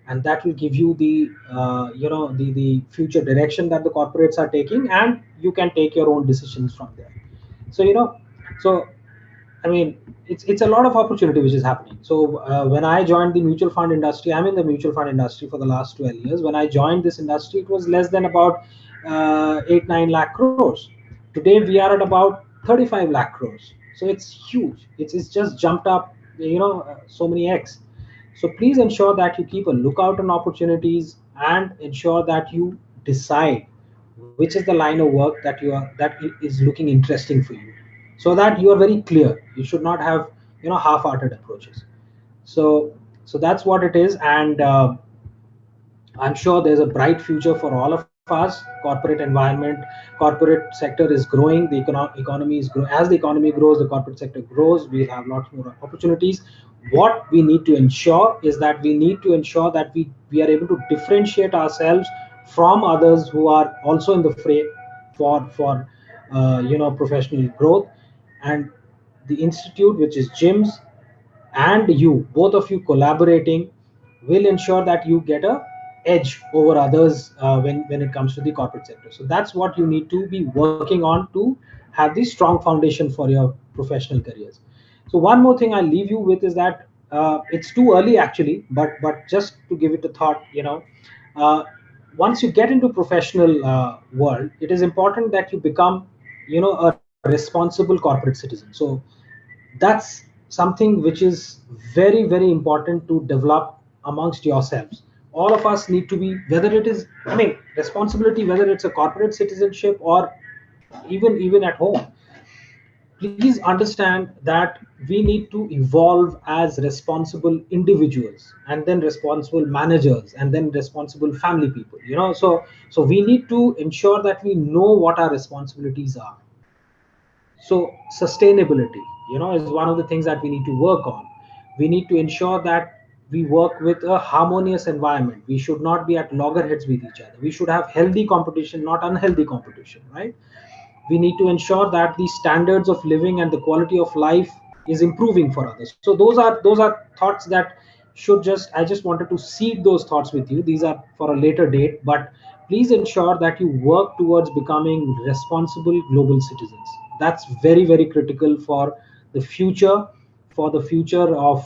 And that will give you the the future direction that the corporates are taking, and you can take your own decisions from there. So so I mean, it's a lot of opportunity which is happening. So when I joined the mutual fund industry, I'm in the mutual fund industry for the last 12 years. When I joined this industry, it was less than about 8-9 lakh crores. Today we are at about 35 lakh crores. So it's huge. It's just jumped up, so many x. So please ensure that you keep a lookout on opportunities, and ensure that you decide which is the line of work that is looking interesting for you, so that you are very clear. You should not have half-hearted approaches. So that's what it is. And I'm sure there's a bright future for all of us. Corporate environment, corporate sector is growing. The economy is growing. As the economy grows, the corporate sector grows. We'll have lots more opportunities. What we need to ensure is that we are able to differentiate ourselves from others who are also in the fray for professional growth. And the institute, which is JIMS, and you, both of you collaborating, will ensure that you get a edge over others when it comes to the corporate sector. So that's what you need to be working on to have the strong foundation for your professional careers. So one more thing I'll leave you with is that it's too early actually, but just to give it a thought, uh, once you get into professional world, it is important that you become a responsible corporate citizen. So that's something which is very, very important to develop amongst yourselves. All of us need to be, whether it is, responsibility, whether it's a corporate citizenship or even at home. Please understand that we need to evolve as responsible individuals, and then responsible managers, and then responsible family people. So we need to ensure that we know what our responsibilities are. So sustainability, is one of the things that we need to work on. We need to ensure that we work with a harmonious environment. We should not be at loggerheads with each other. We should have healthy competition, not unhealthy competition, right? We need to ensure that the standards of living and the quality of life is improving for others. So those are thoughts that should just I just wanted to seed those thoughts with you. These are for a later date, but please ensure that you work towards becoming responsible global citizens. That's very, very critical for the future, for the future of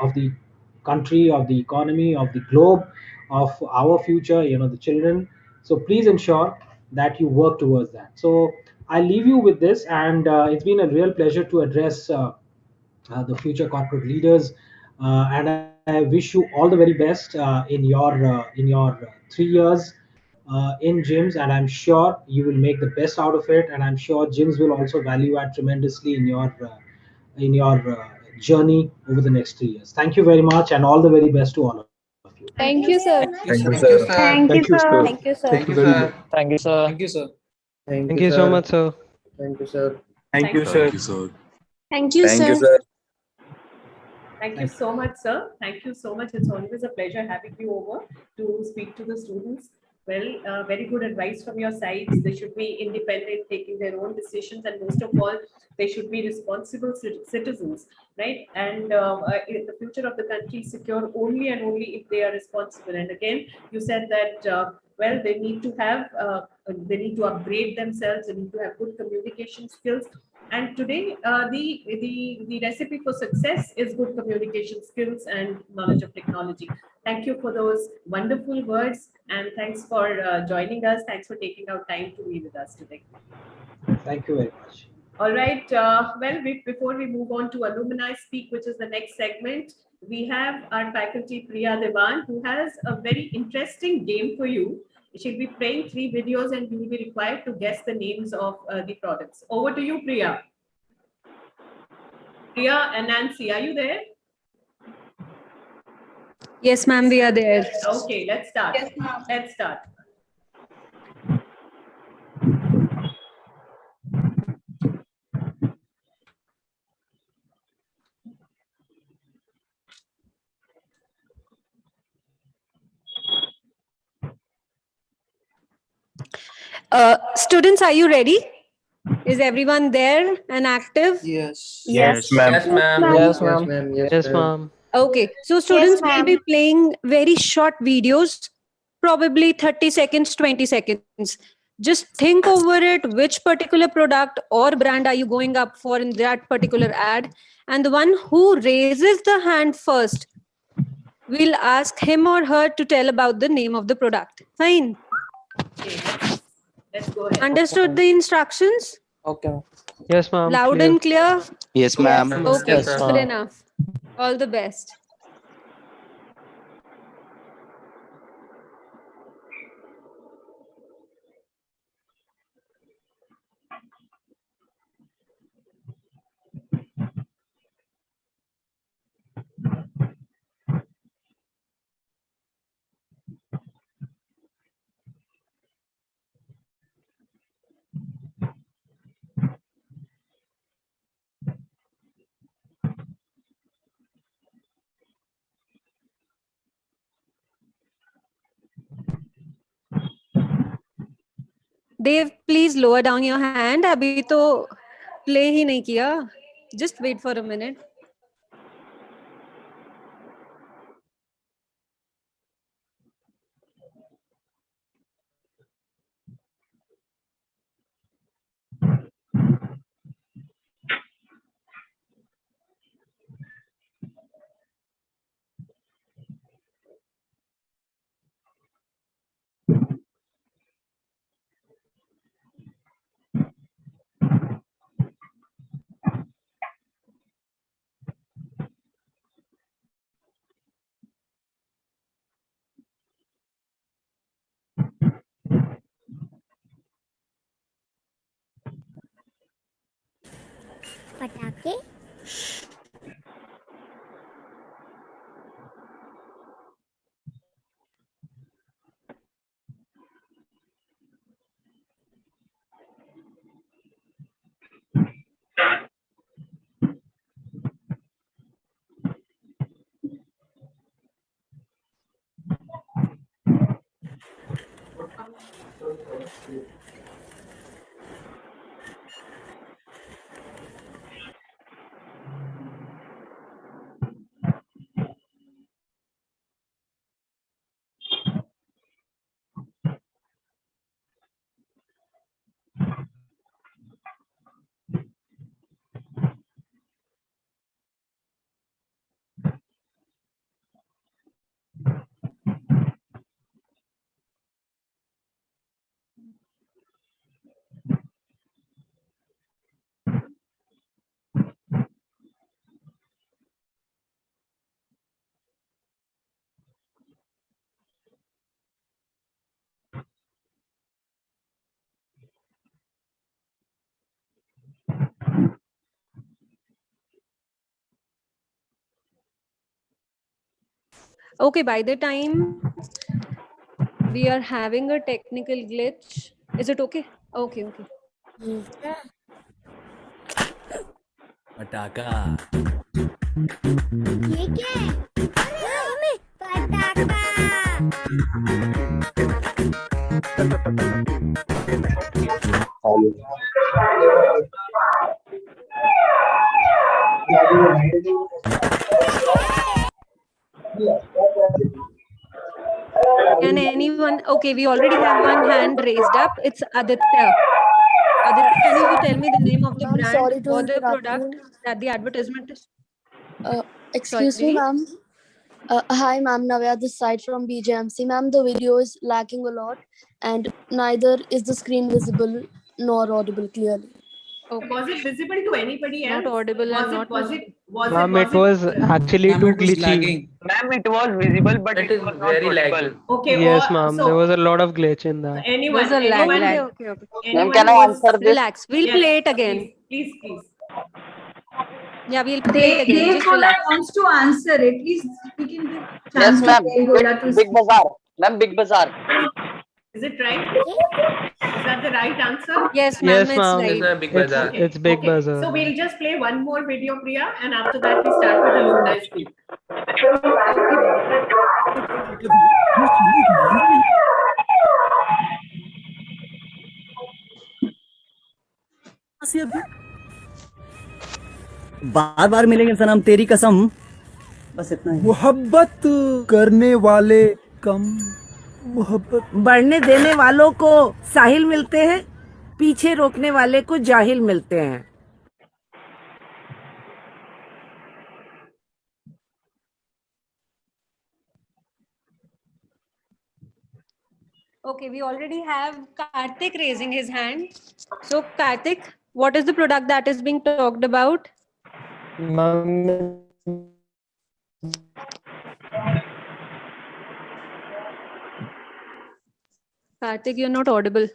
of the country, of the economy, of the globe, of our future, the children. So please ensure that you work towards that. So I leave you with this, and it's been a real pleasure to address the future corporate leaders. And I wish you all the very best in your 3 years in gyms, and I'm sure you will make the best out of it. And I'm sure gyms will also value add tremendously in your journey over the next 3 years. Thank you very much, and all the very best to all of you. Thank you, sir. Thank you, Thank you, sir. sir. Thank you, sir. Thank you, sir. Thank you, sir. Thank you, sir. Thank you, sir. Thank Thank you, you so sir. much, sir. Thank you, sir. Thank you, Thank sir. sir. Thank you, Thank you, sir. sir. Thank you so much, sir. Thank you so much. It's always a pleasure having you over to speak to the students. Well, very good advice from your sides. They should be independent, taking their own decisions, and most of all, they should be responsible citizens, right? And the future of the country is secure only and only if they are responsible. And again, you said that well, they need to upgrade themselves. They need to have good communication skills. And today, the recipe for success is good communication skills and knowledge of technology. Thank you for those wonderful words, and thanks for joining us. Thanks for taking out time to be with us today. Thank you very much. All right. Well, before we move on to Alumni Speak, which is the next segment, we have our faculty Priya Devan, who has a very interesting game for you. She'll be playing 3 videos, and you will be required to guess the names of the products. Over to you, Priya. Priya and Nancy, are you there? Yes, ma'am, we are there. Okay, let's start. Yes, ma'am. Let's start. Students, are you ready? Is everyone there and active? Yes. Yes, ma'am. Yes, ma'am. Yes, Yes, ma'am. ma'am. Yes, Yes, ma'am. ma'am. Okay, so students will be playing very short videos, probably 30 seconds, 20 seconds. Just think over it, which particular product or brand are you going up for in that particular ad? And the one who raises the hand first, we'll ask him or her to tell about the name of the product. Fine. Okay, let's go ahead. Understood the instructions? Okay. Yes, ma'am. Loud Clear. and clear? Yes, ma'am. Okay, Yes, good ma'am. enough. All the best. Dave, please lower down your hand. अभी तो play ही नहीं किया. Just wait for a minute. पटाखे Okay, by the time we are having a technical glitch. Is it okay? Okay, okay. पटाखा ये क्या है? अरे मम्मी पटाखा Can anyone? Okay, we already have one hand raised up. It's Aditya. Aditya, can you tell me the name of the Ma'am, brand sorry to or the interrupt product you. that the advertisement is? Excuse me, Sorry? ma'am. Hi, ma'am. Navya, this side from BJMC. Ma'am, the video is lacking a lot, and neither is the screen visible nor audible clearly. Was it visible to anybody else? Not audible and Was not it? Was visible. it? Was Ma'am, it? it was actually Ma'am, too it was glitchy. lagging. Ma'am, it was visible, but it it is was not very audible. laggy. Okay. Yes, Or ma'am. There so was a lot of glitch in that. anyone, There's a lag, anyone, lag. anyone Ma'am, can I who was answer this? Relax. We'll yes, play it again. please, please. Yeah, we'll play it again. Dave Just relax. wants to answer. At least we can give Yes, chance to ma'am. Gola to Big speak. Bazaar. Ma'am, Big Bazaar. Is it right? Is that the right answer? Yes, Yes, ma'am, it's ma'am. Yes, right. ma'am, Big Bazaar. It's Big Okay. Bazaar. So we'll just play one more video, Priya, and after that we start with alumni speak. बार बार मिलेंगे सनम तेरी कसम बस इतना ही मोहब्बत करने वाले कम मोहब्बत बढ़ने देने वालों को साहिल मिलते हैं पीछे रोकने वाले को जाहिल मिलते हैं Okay, we already have Karthik raising his hand. So, Karthik, what is the product that is being talked about? Ma'am, Karthik, you're not audible.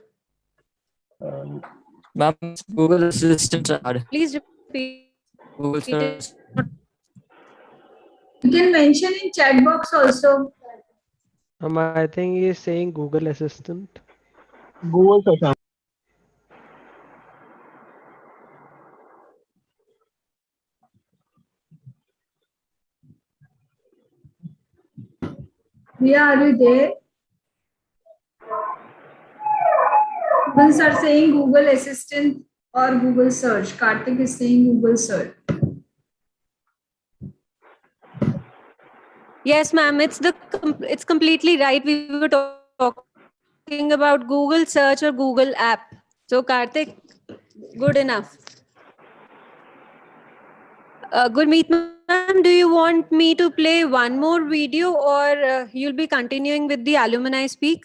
Ma'am, Google Assistant ad. Please repeat. Google search. You can mention in chat box also. I think he is saying Google Assistant. Google search. Priya, are you there? Students are saying Google Assistant or Google Search. Karthik is saying Google Search. Yes, ma'am, it's completely right. We were talking about Google search or Google app. So, Karthik, good enough. Gurmeet ma'am, do you want me to play one more video or you'll be continuing with the alumni speak?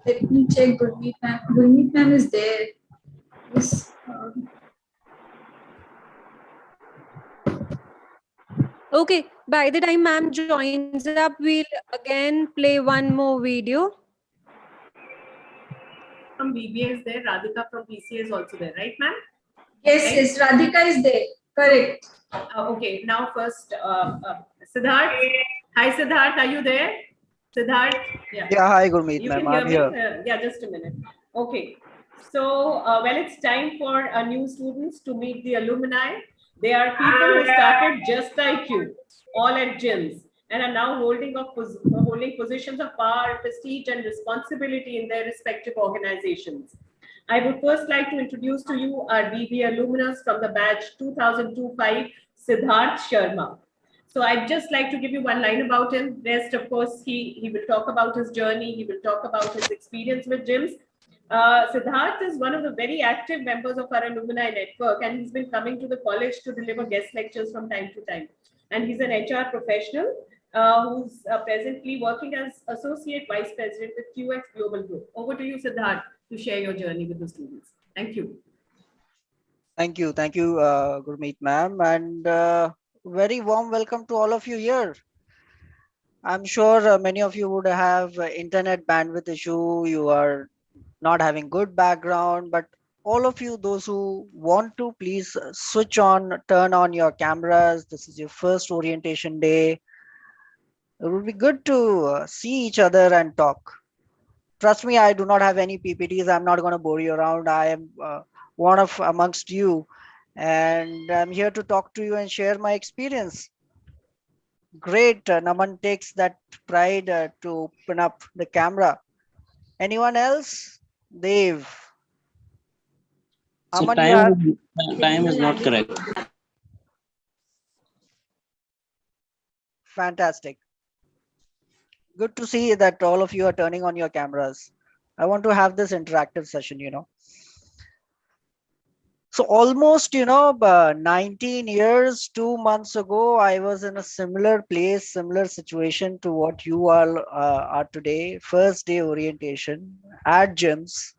Let me check Gurmeet ma'am. Gurmeet ma'am is there. Yes. Okay, by the time ma'am joins up, we'll again play one more video. From BBA is there, Radhika from PCA is also there, right, ma'am? Yes, Right? yes, Radhika is there. Correct. Okay, now first, Siddharth. Hi, Siddharth, are you there? Siddharth? Yeah, hi, Gurmeet You ma'am. can hear I'm me? here. Yeah, just a minute. Okay. So, well, it's time for new students to meet the alumni. They are people who started just like you, all at JIMS, and are now holding positions of power, prestige, and responsibility in their respective organizations. I would first like to introduce to you our BB alumnus from the batch 2025, Siddharth Sharma. So I'd just like to give you one line about him. Rest, of course, he will talk about his journey. He will talk about his experience with JIMS. Siddharth is one of the very active members of our alumni network, and he's been coming to the college to deliver guest lectures from time to time. And he's an HR professional who's presently working as Associate Vice President with QX Global Group. Over to you, Siddharth, to share your journey with the students. Thank you. Thank you, Gurmeet ma'am, and very warm welcome to all of you here. I'm sure many of you would have internet bandwidth issue. You are not having good background, but all of you, those who want to, please turn on your cameras. This is your first orientation day. It would be good to see each other and talk. Trust me, I do not have any PPTs. I'm not going to bore you around. I am one of amongst you, and I'm here to talk to you and share my experience. Great. Naman takes that pride to open up the camera. Anyone else? Dave. So Aman, you have. time is not correct. Fantastic. Good to see that all of you are turning on your cameras. I want to have this interactive session. So almost, 19 years, 2 months ago, I was in a similar place, similar situation to what you all are today. First day orientation at JIMS.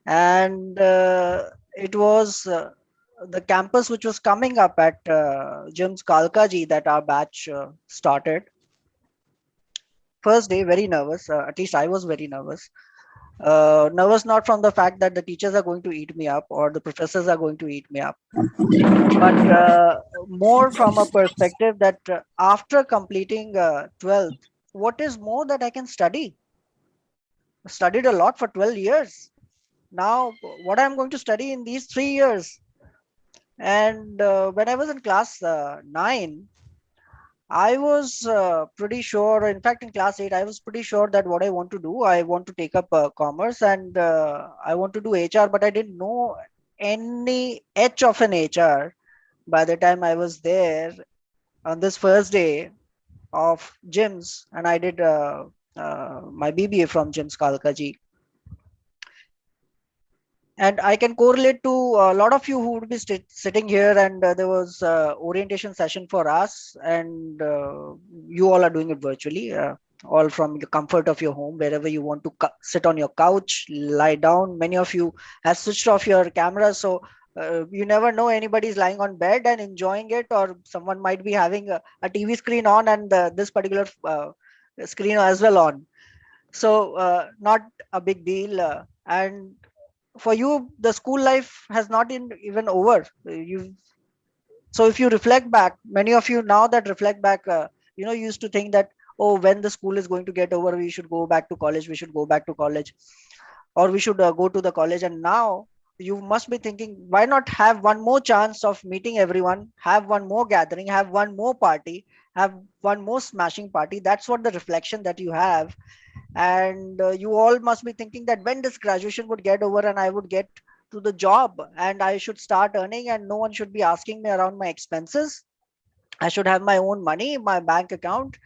And it was the campus which was coming up at JIMS Kalkaji that our batch started. First day, very nervous. At least I was very nervous. Nervous not from the fact that the teachers are going to eat me up or the professors are going to eat me up, but more from a perspective that after completing 12th, what is more that I can study? I studied a lot for 12 years. Now, what I'm going to study in these 3 years? And when I was in class 9, I was pretty sure, in fact, in class 8, I was pretty sure that what I want to do, I want to take up commerce and I want to do HR, but I didn't know any H of an HR by the time I was there on this first day of JIMS, and I did my BBA from JIMS Kalkaji. And I can correlate to a lot of you who would be sitting here, and there was orientation session for us, and you all are doing it virtually, all from the comfort of your home, wherever you want to sit on your couch, lie down. Many of you have switched off your cameras, so you never know, anybody's lying on bed and enjoying it, or someone might be having a TV screen on and this particular screen as well on. So not a big deal. And for you, the school life has not even over. So if you reflect back, many of you now that reflect back, used to think that, oh, when the school is going to get over, we should go back to college, we should go back to college, or we should go to the college. And now you must be thinking, why not have one more chance of meeting everyone, have one more gathering, have one more party, have one more smashing party? That's what the reflection that you have. And you all must be thinking that when this graduation would get over and I would get to the job and I should start earning and no one should be asking me around my expenses. I should have my own money, my bank account.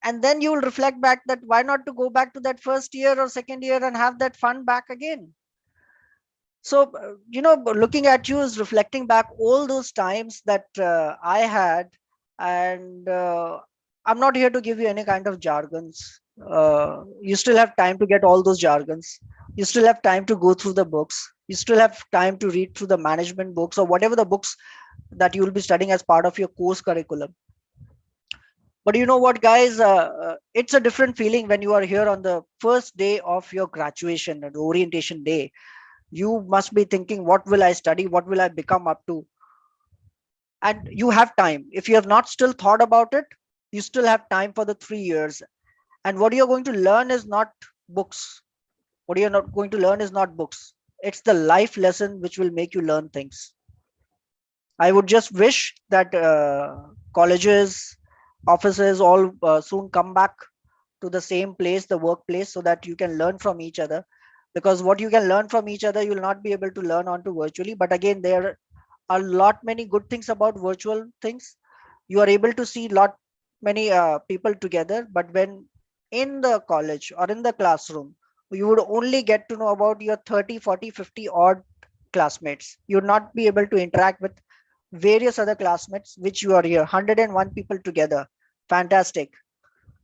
And then you will reflect back that why not to go back to that first year or second year and have that fun back again. So, looking at you is reflecting back all those times that I had. And I'm not here to give you any kind of jargons. You still have time to get all those jargons. You still have time to go through the books. You still have time to read through the management books or whatever the books that you will be studying as part of your course curriculum. But you know what, guys, it's a different feeling when you are here on the first day of your graduation, the orientation day. You must be thinking, what will I study? What will I become up to? And you have time. If you have not still thought about it, you still have time for the 3 years. And what you're going to learn is not books. What you're not going to learn is not books. It's the life lesson which will make you learn things. I would just wish that colleges, offices all soon come back to the same place, the workplace, so that you can learn from each other. Because what you can learn from each other, you will not be able to learn onto virtually. But again, there are a lot many good things about virtual things. You are able to see lot many people together. But when in the college or in the classroom, you would only get to know about your 30, 40, 50 odd classmates. You would not be able to interact with various other classmates, which you are here, 101 people together. Fantastic.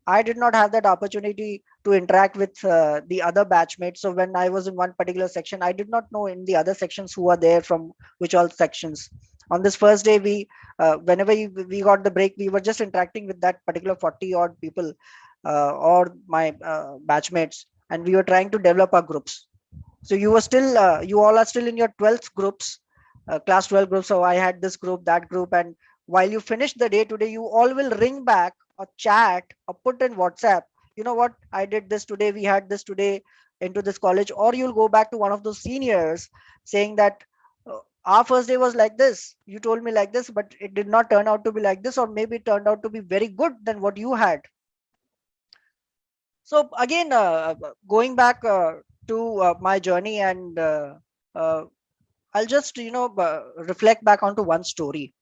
I did not have that opportunity to interact with the other batchmates. So when I was in one particular section, I did not know in the other sections who are there from which all sections. On this first day, whenever we got the break, we were just interacting with that particular 40 odd people or my batchmates, and we were trying to develop our groups. So you were still, you all are still in your 12th groups, class 12 groups. So I had this group, that group. And while you finish the day today, you all will ring back or chat or put in WhatsApp, you know what, I did this today, we had this today into this college. Or you'll go back to one of those seniors saying that our first day was like this, you told me like this, but it did not turn out to be like this, or maybe it turned out to be very good than what you had. So again, going back to my journey, and I'll just reflect back onto one story.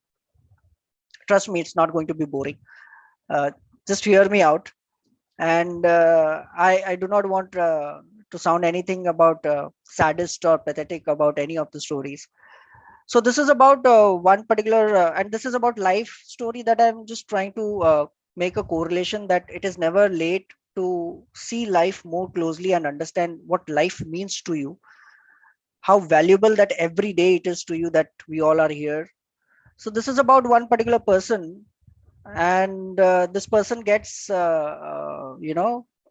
Trust me, it's not going to be boring. Just hear me out. And I do not want to sound anything about saddest or pathetic about any of the stories. So this is about one particular, and this is about life story that I'm just trying to make a correlation, that it is never late to see life more closely and understand what life means to you, how valuable that every day it is to you that we all are here. So this is about one particular person, and this person gets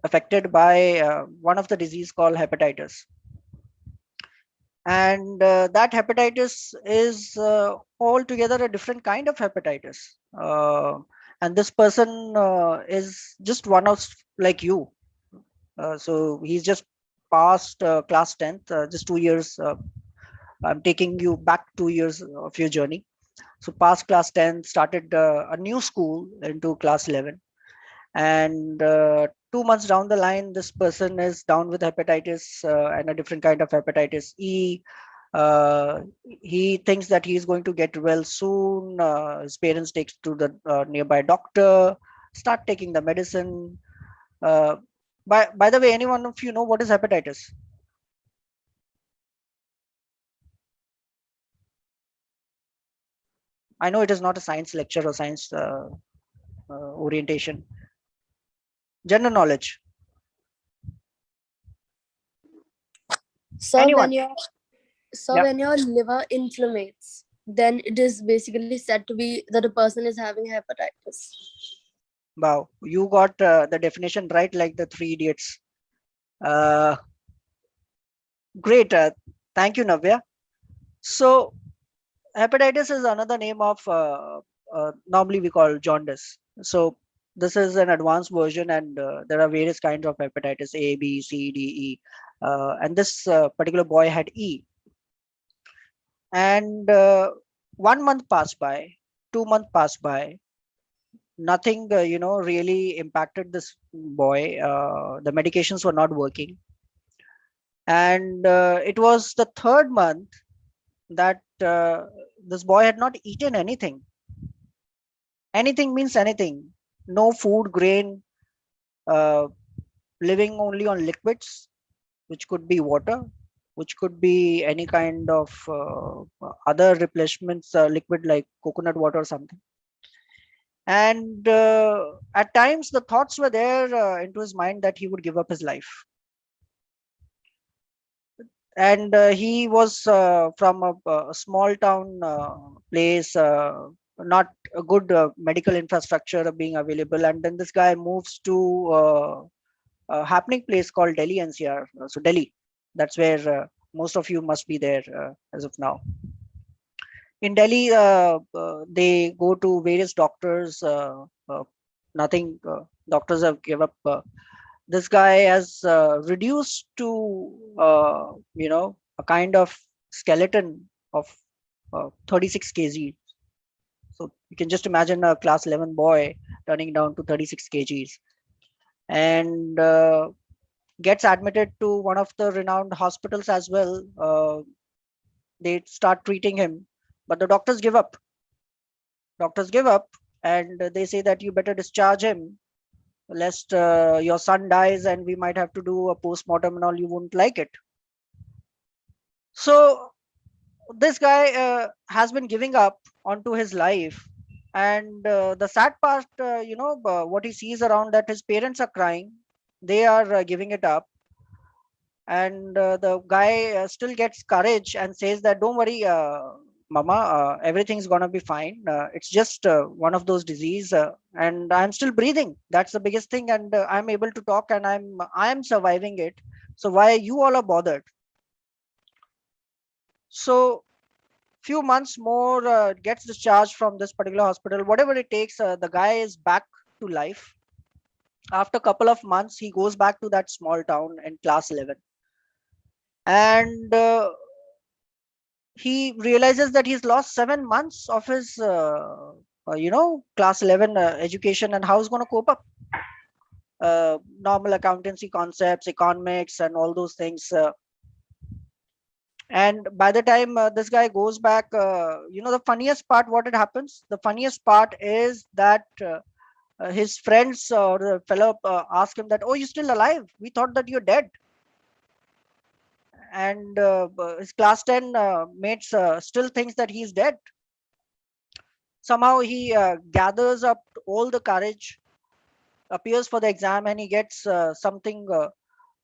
affected by one of the disease called hepatitis. And that hepatitis is altogether a different kind of hepatitis. And this person is just one of like you. So he's just passed class 10th, just 2 years. I'm taking you back 2 years of your journey. So past class 10, started a new school into class 11. And 2 months down the line, this person is down with hepatitis, and a different kind of hepatitis E. He thinks that he is going to get well soon. His parents takes to the nearby doctor, start taking the medicine. By the way, anyone of you know what is hepatitis? I know it is not a science lecture or science orientation. General knowledge. So Anyone? when your liver inflammates, then it is basically said to be that a person is having hepatitis. Wow, you got the definition right, like the Three Idiots. Great, thank you, Navya. So hepatitis is another name of normally we call jaundice. So this is an advanced version, and there are various kinds of hepatitis: A, B, C, D, E. And this particular boy had E. And 1 month passed by, 2 months passed by. Nothing, really impacted this boy. The medications were not working. And it was the 3rd month that this boy had not eaten anything. Anything means anything. No food, grain, living only on liquids, which could be water, which could be any kind of other replacements, liquid like coconut water or something. And at times the thoughts were there into his mind that he would give up his life. And he was from a small town place, not a good medical infrastructure being available. And then this guy moves to a happening place called Delhi NCR. So Delhi, that's where most of you must be there as of now. In Delhi, they go to various doctors. Nothing, doctors have given up. This guy has reduced to a kind of skeleton of 36 kg. So you can just imagine a class 11 boy turning down to 36 kgs, and gets admitted to one of the renowned hospitals as well. They start treating him, but the doctors give up. And they say that you better discharge him, lest your son dies and we might have to do a post-mortem and all. You won't like it. So this guy has been giving up onto his life. And the sad part, what he sees around, that his parents are crying. They are giving it up. And the guy still gets courage and says that, don't worry, mama, everything's gonna be fine. It's just one of those disease, and I'm still breathing. That's the biggest thing. And I'm able to talk, and I'm surviving it. So why you all are bothered? So few months more, gets discharged from this particular hospital. Whatever it takes, the guy is back to life. After a couple of months, he goes back to that small town in class 11. And he realizes that he's lost 7 months of his, class 11 education, and how he's going to cope up. Normal accountancy concepts, economics, and all those things. And by the time this guy goes back, the funniest part, what it happens, the funniest part is that his friends or the fellow ask him that, oh, you're still alive, we thought that you're dead. And his class 10 mates still thinks that he's dead. Somehow he gathers up all the courage, appears for the exam, and he gets something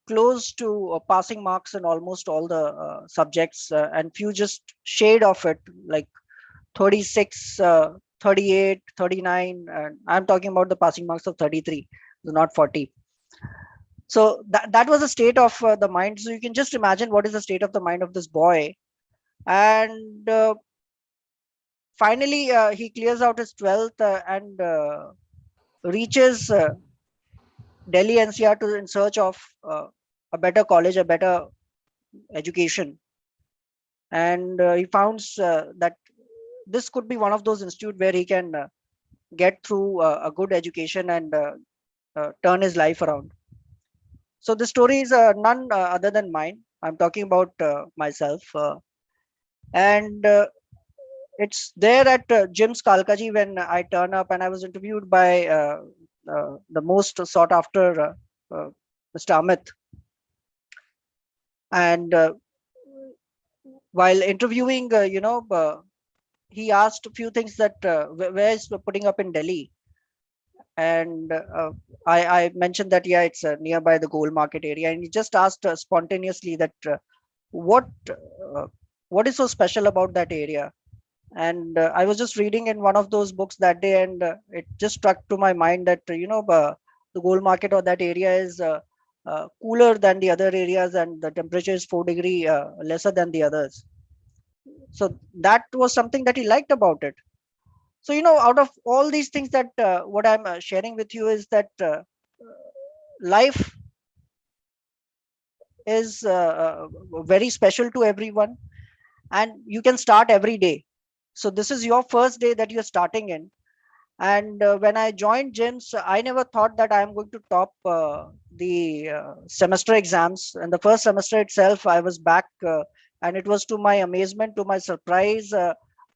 close to passing marks in almost all the subjects, and few just shade of it, like 36, 38, 39. And I'm talking about the passing marks of 33, not 40. So that was the state of the mind. So you can just imagine what is the state of the mind of this boy. And finally, he clears out his 12th and reaches Delhi NCR in search of a better college, a better education. And he finds that this could be one of those institutes where he can get through a good education and turn his life around. So the story is none other than mine. I'm talking about myself. And it's there at JIMS Kalkaji when I turn up, and I was interviewed by the most sought after Mr. Amit. And while interviewing, he asked a few things that where is putting up in Delhi. And I mentioned that, yeah, it's nearby the gold market area. And he just asked spontaneously that what is so special about that area. And I was just reading in one of those books that day, and it just struck to my mind that the gold market or that area is cooler than the other areas, and the temperature is 4 degree lesser than the others. So that was something that he liked about it. So out of all these things, that what I'm sharing with you is that life is very special to everyone, and you can start every day. So this is your first day that you're starting in. And when I joined JIMS, I never thought that I'm going to top the semester exams. And the first semester itself, I was back, and it was to my amazement, to my surprise,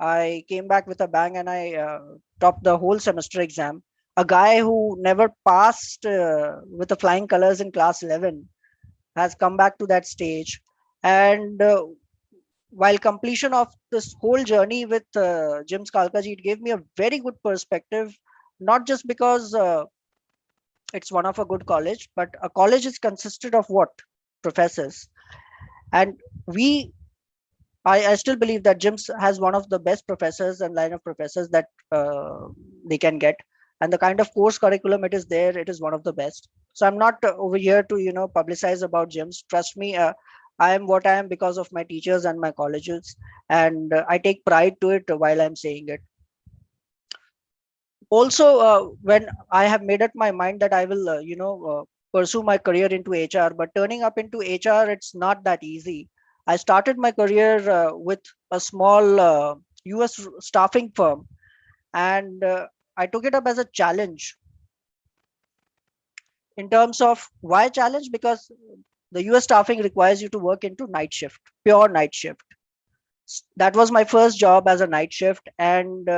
I came back with a bang, and I topped the whole semester exam. A guy who never passed with the flying colors in class 11 has come back to that stage. And while completion of this whole journey with JIMS Kalkaji, it gave me a very good perspective, not just because it's one of a good college, but a college is consisted of what? Professors. And I still believe that JIMS has one of the best professors and line of professors that they can get. And the kind of course curriculum it is there, it is one of the best. So I'm not over here to, publicize about JIMS. Trust me, I am what I am because of my teachers and my colleges. And I take pride to it while I'm saying it. Also, when I have made up my mind that I will, pursue my career into HR, but turning up into HR, it's not that easy. I started my career with a small US staffing firm, and I took it up as a challenge. In terms of why challenge? Because the US staffing requires you to work into night shift, pure night shift. That was my first job as a night shift, and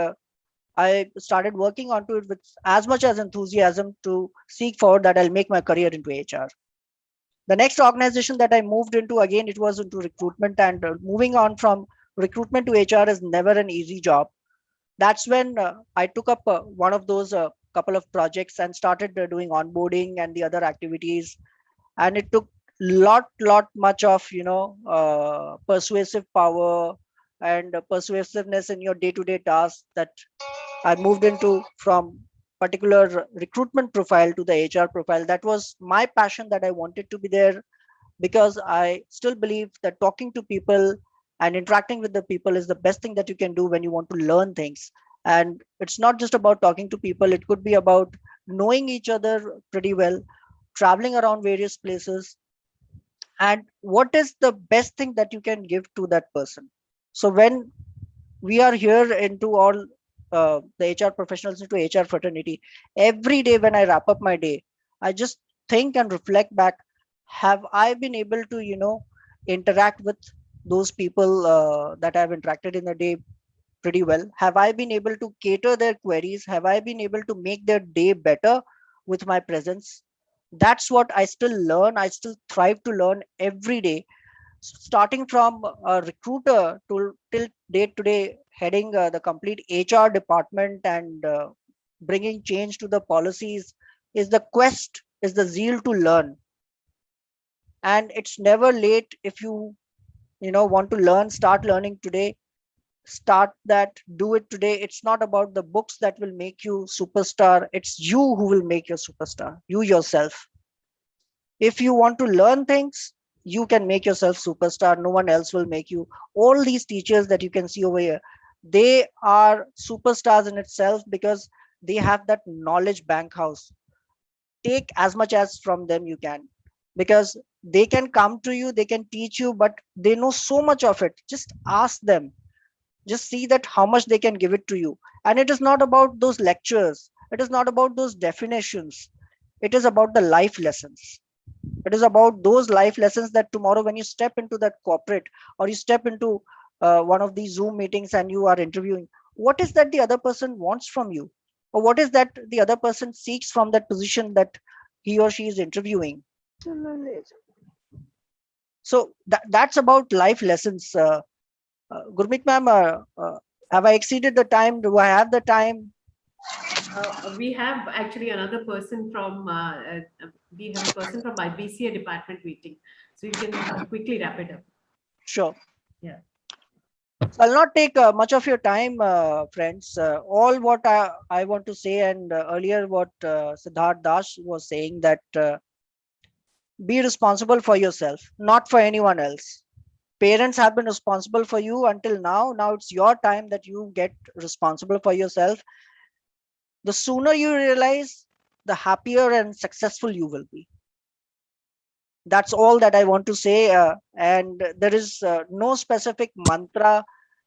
I started working onto it with as much as enthusiasm to seek forward that I'll make my career into HR. The next organization that I moved into, again, it was into recruitment, and moving on from recruitment to HR is never an easy job. That's when I took up one of those couple of projects and started doing onboarding and the other activities. And it took lot much of, persuasive power and persuasiveness in your day-to-day tasks that I moved into from particular recruitment profile to the HR profile. That was my passion, that I wanted to be there, because I still believe that talking to people And interacting with the people is the best thing that you can do when you want to learn things. And it's not just about talking to people, it could be about knowing each other pretty well, traveling around various places, and what is the best thing that you can give to that person. So when we are here into all the HR professionals, into HR fraternity, every day when I wrap up my day, I just think and reflect back, have I been able to, interact with those people that I've interacted in a day pretty well? Have I been able to cater their queries? Have I been able to make their day better with my presence? That's what I still learn. I still thrive to learn every day, starting from a recruiter to till day to day heading the complete HR department and bringing change to the policies. Is the quest, is the zeal to learn. And it's never late. If you want to learn, start learning today. Start that, do it today. It's not about the books that will make you superstar, it's you who will make your superstar, you yourself. If you want to learn things, you can make yourself superstar. No one else will make you. All these teachers that you can see over here, they are superstars in itself because they have that knowledge bank house. Take as much as from them you can, because they can come to you, they can teach you, but they know so much of it. Just ask them, just see that how much they can give it to you. And it is not about those lectures, it is not about those definitions, it is about the life lessons. It is about those life lessons that tomorrow when you step into that corporate, or you step into one of these Zoom meetings and you are interviewing, what is that the other person wants from you, or what is that the other person seeks from that position that he or she is interviewing. So that's about life lessons. Gurmeet ma'am, have I exceeded the time? Do I have the time? We have actually another person from, we have a person from my BCA department waiting. So you can quickly wrap it up. Sure. Yeah. So I'll not take much of your time, friends. All what I want to say, and earlier what Siddharth Das was saying, that be responsible for yourself, not for anyone else. Parents have been responsible for you until now. Now it's your time that you get responsible for yourself. The sooner you realize, the happier and successful you will be. That's all that I want to say. And there is no specific mantra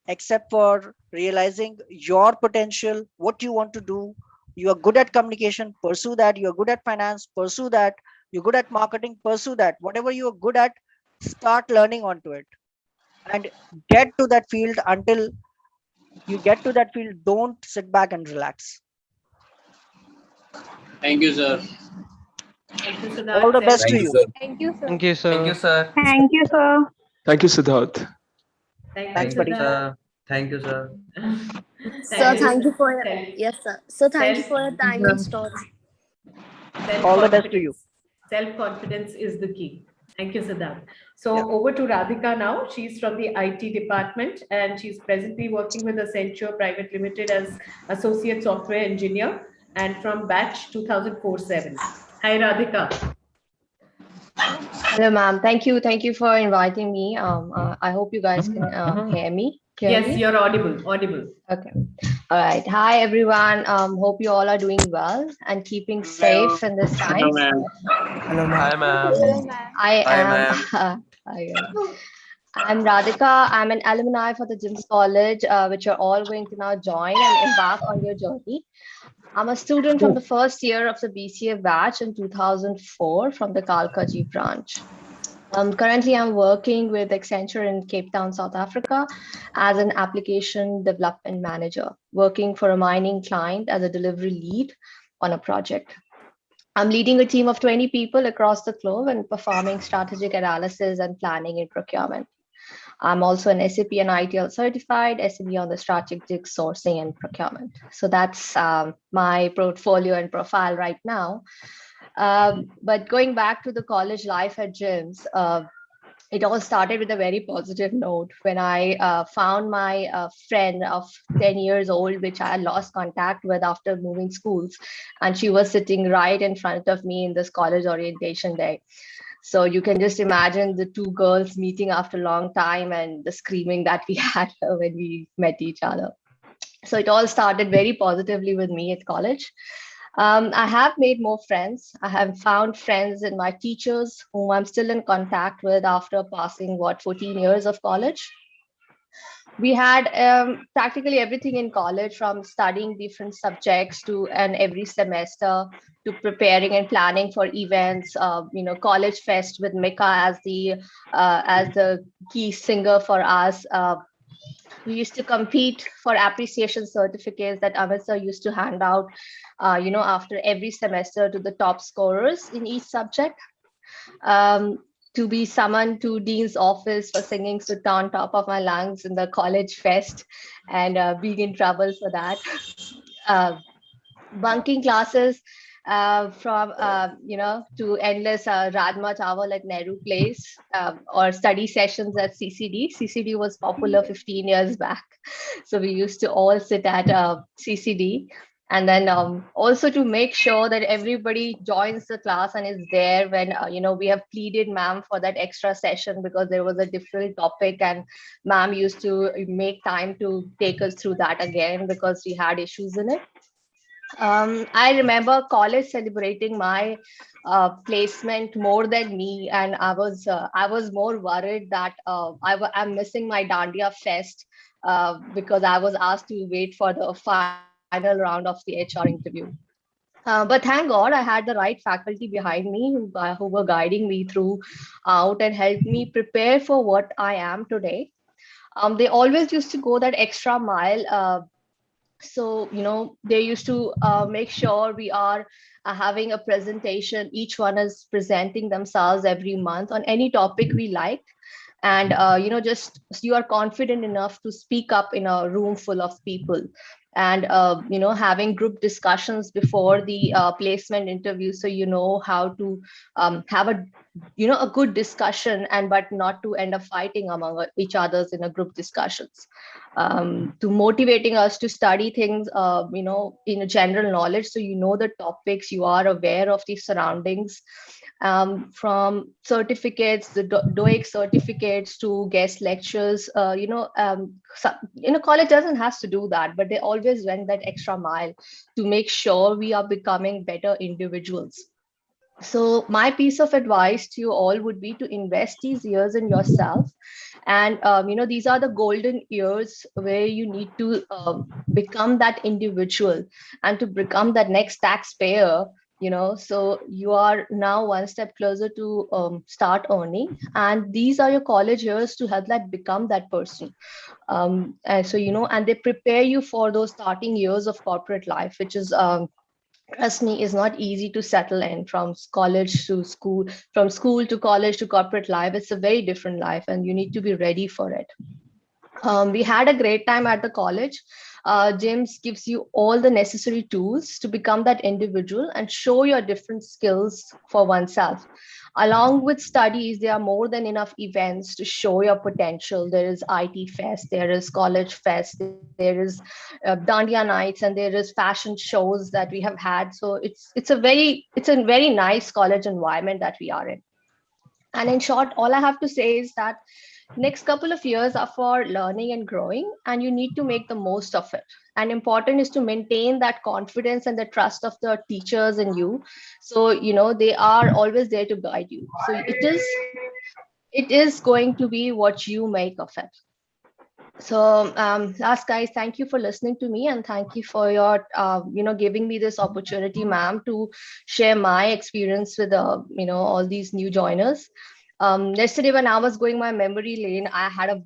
except for realizing your potential, what you want to do. You are good at communication, pursue that. You are good at finance, pursue that. You're good at marketing, pursue that. Whatever you are good at, start learning onto it and get to that field. Until you get to that field, don't sit back and relax. Thank you, sir. Thank you, Siddharth. All the best to you. Thank you, sir. Thank you, sir. Thank you, sir. Thank you, sir. Thank you, Siddharth. Thanks, buddy. Thank you, sir. Sir, thank you for your, Self- yes, sir. So thank you self- for your time and story. All the best to you. Self-confidence is the key. Thank you, Siddharth. So over to Radhika now. She's from the IT department and she's presently working with Accenture Private Limited as Associate Software Engineer and from batch 2004-7. Hi, Radhika. Hello, ma'am. Thank you. Thank you for inviting me. I hope you guys can hear me clearly. Yes, you're audible. Okay. All right. Hi, everyone. Hope you all are doing well and keeping safe in this time. Hello, ma'am. Hello, Hi, ma'am. I Hi, am. ma'am. I'm Radhika. I'm an alumni for the JIMS College, which you're all going to now join and embark on your journey. I'm a student from the first year of the BCA batch in 2004 from the Kalkaji branch. Currently, I'm working with Accenture in Cape Town, South Africa as an application development manager, working for a mining client as a delivery lead on a project. I'm leading a team of 20 people across the globe and performing strategic analysis and planning in procurement. I'm also an SAP and ITL certified SME on the strategic sourcing and procurement. So that's my portfolio and profile right now. But going back to the college life at JIMS, it all started with a very positive note when I found my friend of 10 years old, which I lost contact with after moving schools. And she was sitting right in front of me in this college orientation day. So you can just imagine the two girls meeting after a long time and the screaming that we had when we met each other. So it all started very positively with me at college. I have made more friends. I have found friends in my teachers whom I'm still in contact with after passing 14 years of college. We had practically everything in college, from studying different subjects to and every semester to preparing and planning for events. College fest with Mika as the key singer for us. We used to compete for appreciation certificates that Amit sir used to hand out, after every semester to the top scorers in each subject. To be summoned to dean's office for singing Sutta on top of my lungs in the college fest, and being in trouble for that. Bunking classes from to endless Rajma Chawal at Nehru Place, or study sessions at CCD. CCD was popular 15 years back, so we used to all sit at CCD. And then also to make sure that everybody joins the class and is there when we have pleaded ma'am for that extra session because there was a different topic, and ma'am used to make time to take us through that again because we had issues in it. I remember college celebrating my placement more than me, and I was more worried that I'm missing my Dandiya fest because I was asked to wait for the final round of the HR interview. But thank God I had the right faculty behind me who were guiding me through out and helped me prepare for what I am today. They always used to go that extra mile. So they used to make sure we are having a presentation. Each one is presenting themselves every month on any topic we like, and just you are confident enough to speak up in a room full of people, and having group discussions before the placement interview, so how to have a good discussion, and but not to end up fighting among each others in a group discussions, to motivating us to study things in a general knowledge, so the topics, you are aware of the surroundings, from certificates, the DOIC certificates to guest lectures. College doesn't have to do that, but they always went that extra mile to make sure we are becoming better individuals. So my piece of advice to you all would be to invest these years in yourself. And, these are the golden years where you need to become that individual and to become that next taxpayer, so you are now one step closer to start earning. And these are your college years to help that become that person. And so, and they prepare you for those starting years of corporate life, which is, trust me, is not easy to settle in. From college to school, from school to college to corporate life, it's a very different life, and you need to be ready for it. We had a great time at the college. JIMS gives you all the necessary tools to become that individual and show your different skills for oneself. Along with studies, there are more than enough events to show your potential. There is IT Fest, there is College Fest, there is Dandiya Nights, and there is fashion shows that we have had. So it's a very nice college environment that we are in. And in short, all I have to say is that next couple of years are for learning and growing, and you need to make the most of it. And important is to maintain that confidence and the trust of the teachers in you. So, they are always there to guide you. So it is going to be what you make of it. So last, guys, thank you for listening to me, and thank you for your giving me this opportunity, ma'am, to share my experience with all these new joiners. Yesterday when I was going my memory lane, I had a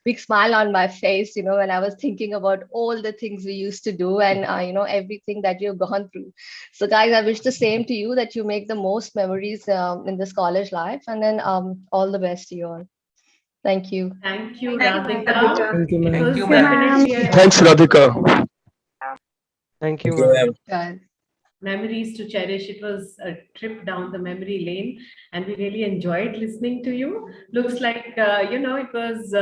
big smile on my face, when I was thinking about all the things we used to do, and everything that you've gone through. So guys, I wish the same to you, that you make the most memories in this college life, and then all the best to you all. Thank you. Thank you, Radhika. Thank you, It ma'am. was definitely a Thanks, Radhika. Thank you, ma'am. memories to cherish. It was a trip down the memory lane, and we really enjoyed listening to you. Looks like it was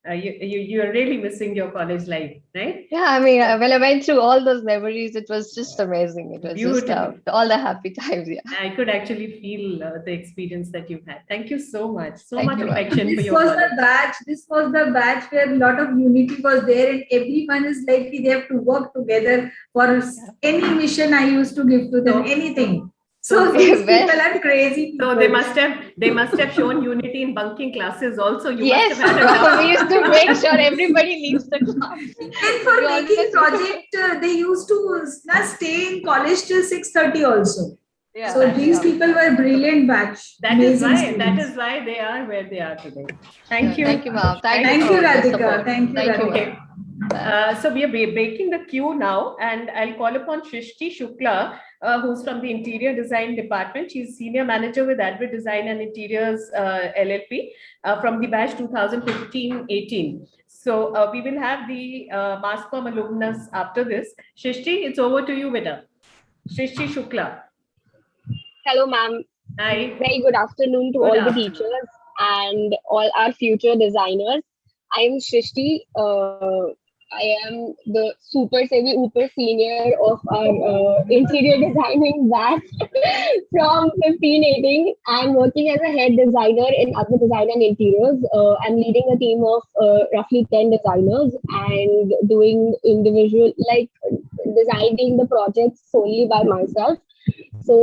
You're really missing your college life, right? Yeah, I mean, when I went through all those memories, it was just amazing. It was just Beautiful. all the happy times. Yeah. I could actually feel the experience that you've had. Thank you so much. So Thank much you. affection for This your was college. the batch. This was the batch where a lot of unity was there, and everyone is like they have to work together for any mission I used to give to them, anything. So these people are crazy people. So they must have shown unity in bunking classes also. You Yes, must have had a we used to make sure everybody leaves the class. And for making project, they used to stay in college till 6:30 also. Yeah, So these people were brilliant batch. That is Amazing students. why they are where they are today. Thank you. Thank you, ma'am. Thank you, Radhika. Thank you, Radhika. Okay. So we are breaking the queue now, and I'll call upon Shrishti Shukla, who's from the Interior Design Department. She's Senior Manager with Advert Design and Interiors LLP from the batch 2015-18. So we will have the Mass Comm alumnus after this. Shrishti, it's over to you, Veda. Shrishti Shukla. Hello, ma'am. Hi. Very good afternoon to Good all afternoon. the teachers and all our future designers. I am Shrishti. I am the super senior of our interior designing batch from 15-18. I'm working as a head designer in Advert Design and Interiors. I'm leading a team of roughly 10 designers and doing individual, like designing the projects solely by myself. So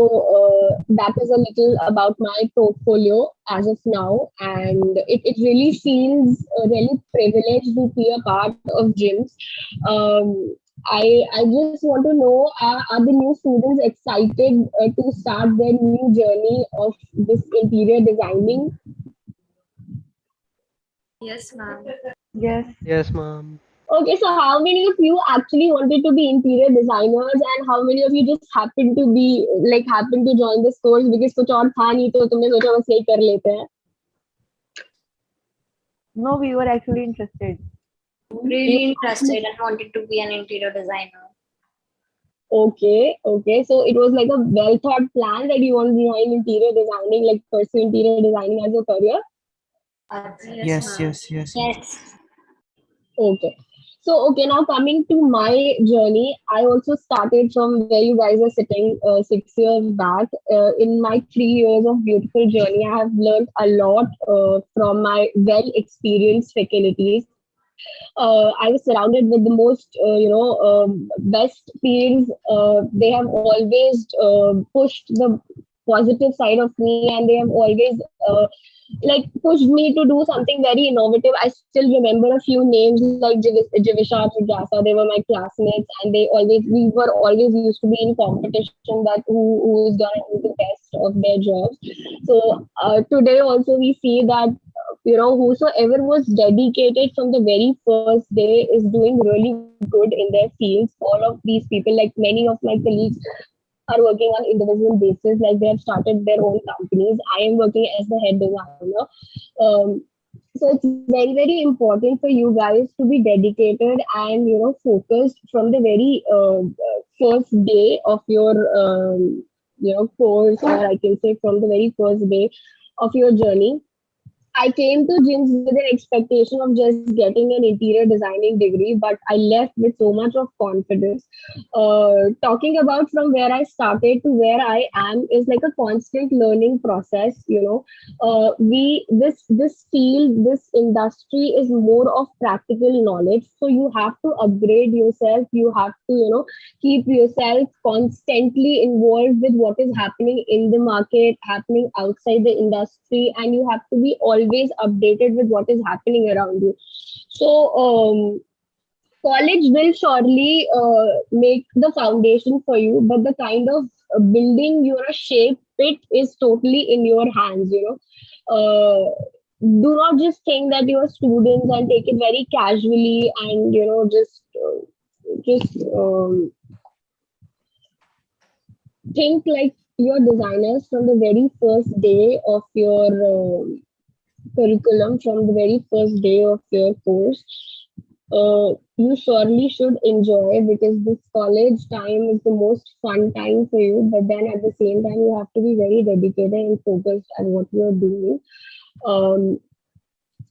that is a little about my portfolio as of now, and it really feels really privileged to be a part of JIMS. I just want to know, are the new students excited to start their new journey of this interior designing? Yes, ma'am. Yes. Yes, ma'am. Okay, so how many of you actually wanted to be interior designers, and how many of you just happened to join this course because कुछ और था नहीं तो तुमने सोचा बस यही कर लेते हैं? No, we were actually interested. Really interested and wanted to be an interior designer. Okay. So it was like a well thought plan that you want to join interior designing, like pursue interior designing as a career. Yes. Okay. So, now coming to my journey, I also started from where you guys are sitting 6 years back. In my 3 years of beautiful journey, I have learned a lot from my well-experienced faculties. I was surrounded with the most, best peers. They have always pushed the positive side of me, and they have always pushed me to do something very innovative. I still remember a few names like Jivisha, Jigyasa. They were my classmates, and we were always used to be in competition that who is gonna do the best of their jobs. So today also we see that whosoever was dedicated from the very first day is doing really good in their fields. All of these people, like many of my colleagues, are working on individual basis, like they have started their own companies. I am working as the head designer. So it's very, very important for you guys to be dedicated and focused from the very first day of your course, or I can say from the very first day of your journey. I came to JIMS with an expectation of just getting an interior designing degree, but I left with so much of confidence. Talking about from where I started to where I am is like a constant learning process. This field, this industry is more of practical knowledge. So you have to upgrade yourself. You have to, keep yourself constantly involved with what is happening in the market, happening outside the industry, and you have to be always updated with what is happening around you. So college will surely make the foundation for you, but the kind of building your shape it is totally in your hands. Do not just think that you are students and take it very casually and just think like you're designers from the very first day of your curriculum, from the very first day of your course. You surely should enjoy, because this college time is the most fun time for you, but then at the same time you have to be very dedicated and focused at what you're doing.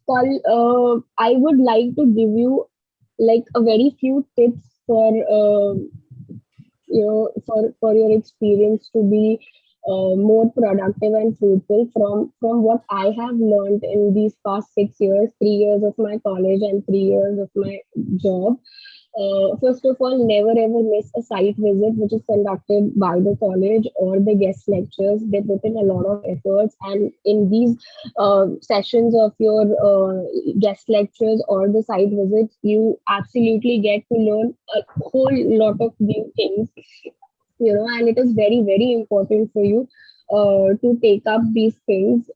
I would like to give you like a very few tips for for your experience to be more productive and fruitful from what I have learned in these past 6 years, 3 years of my college and 3 years of my job. First of all, never ever miss a site visit which is conducted by the college or the guest lectures. They put in a lot of efforts, and in these sessions of your guest lectures or the site visits, you absolutely get to learn a whole lot of new things, and it is very, very important for you to take up these things.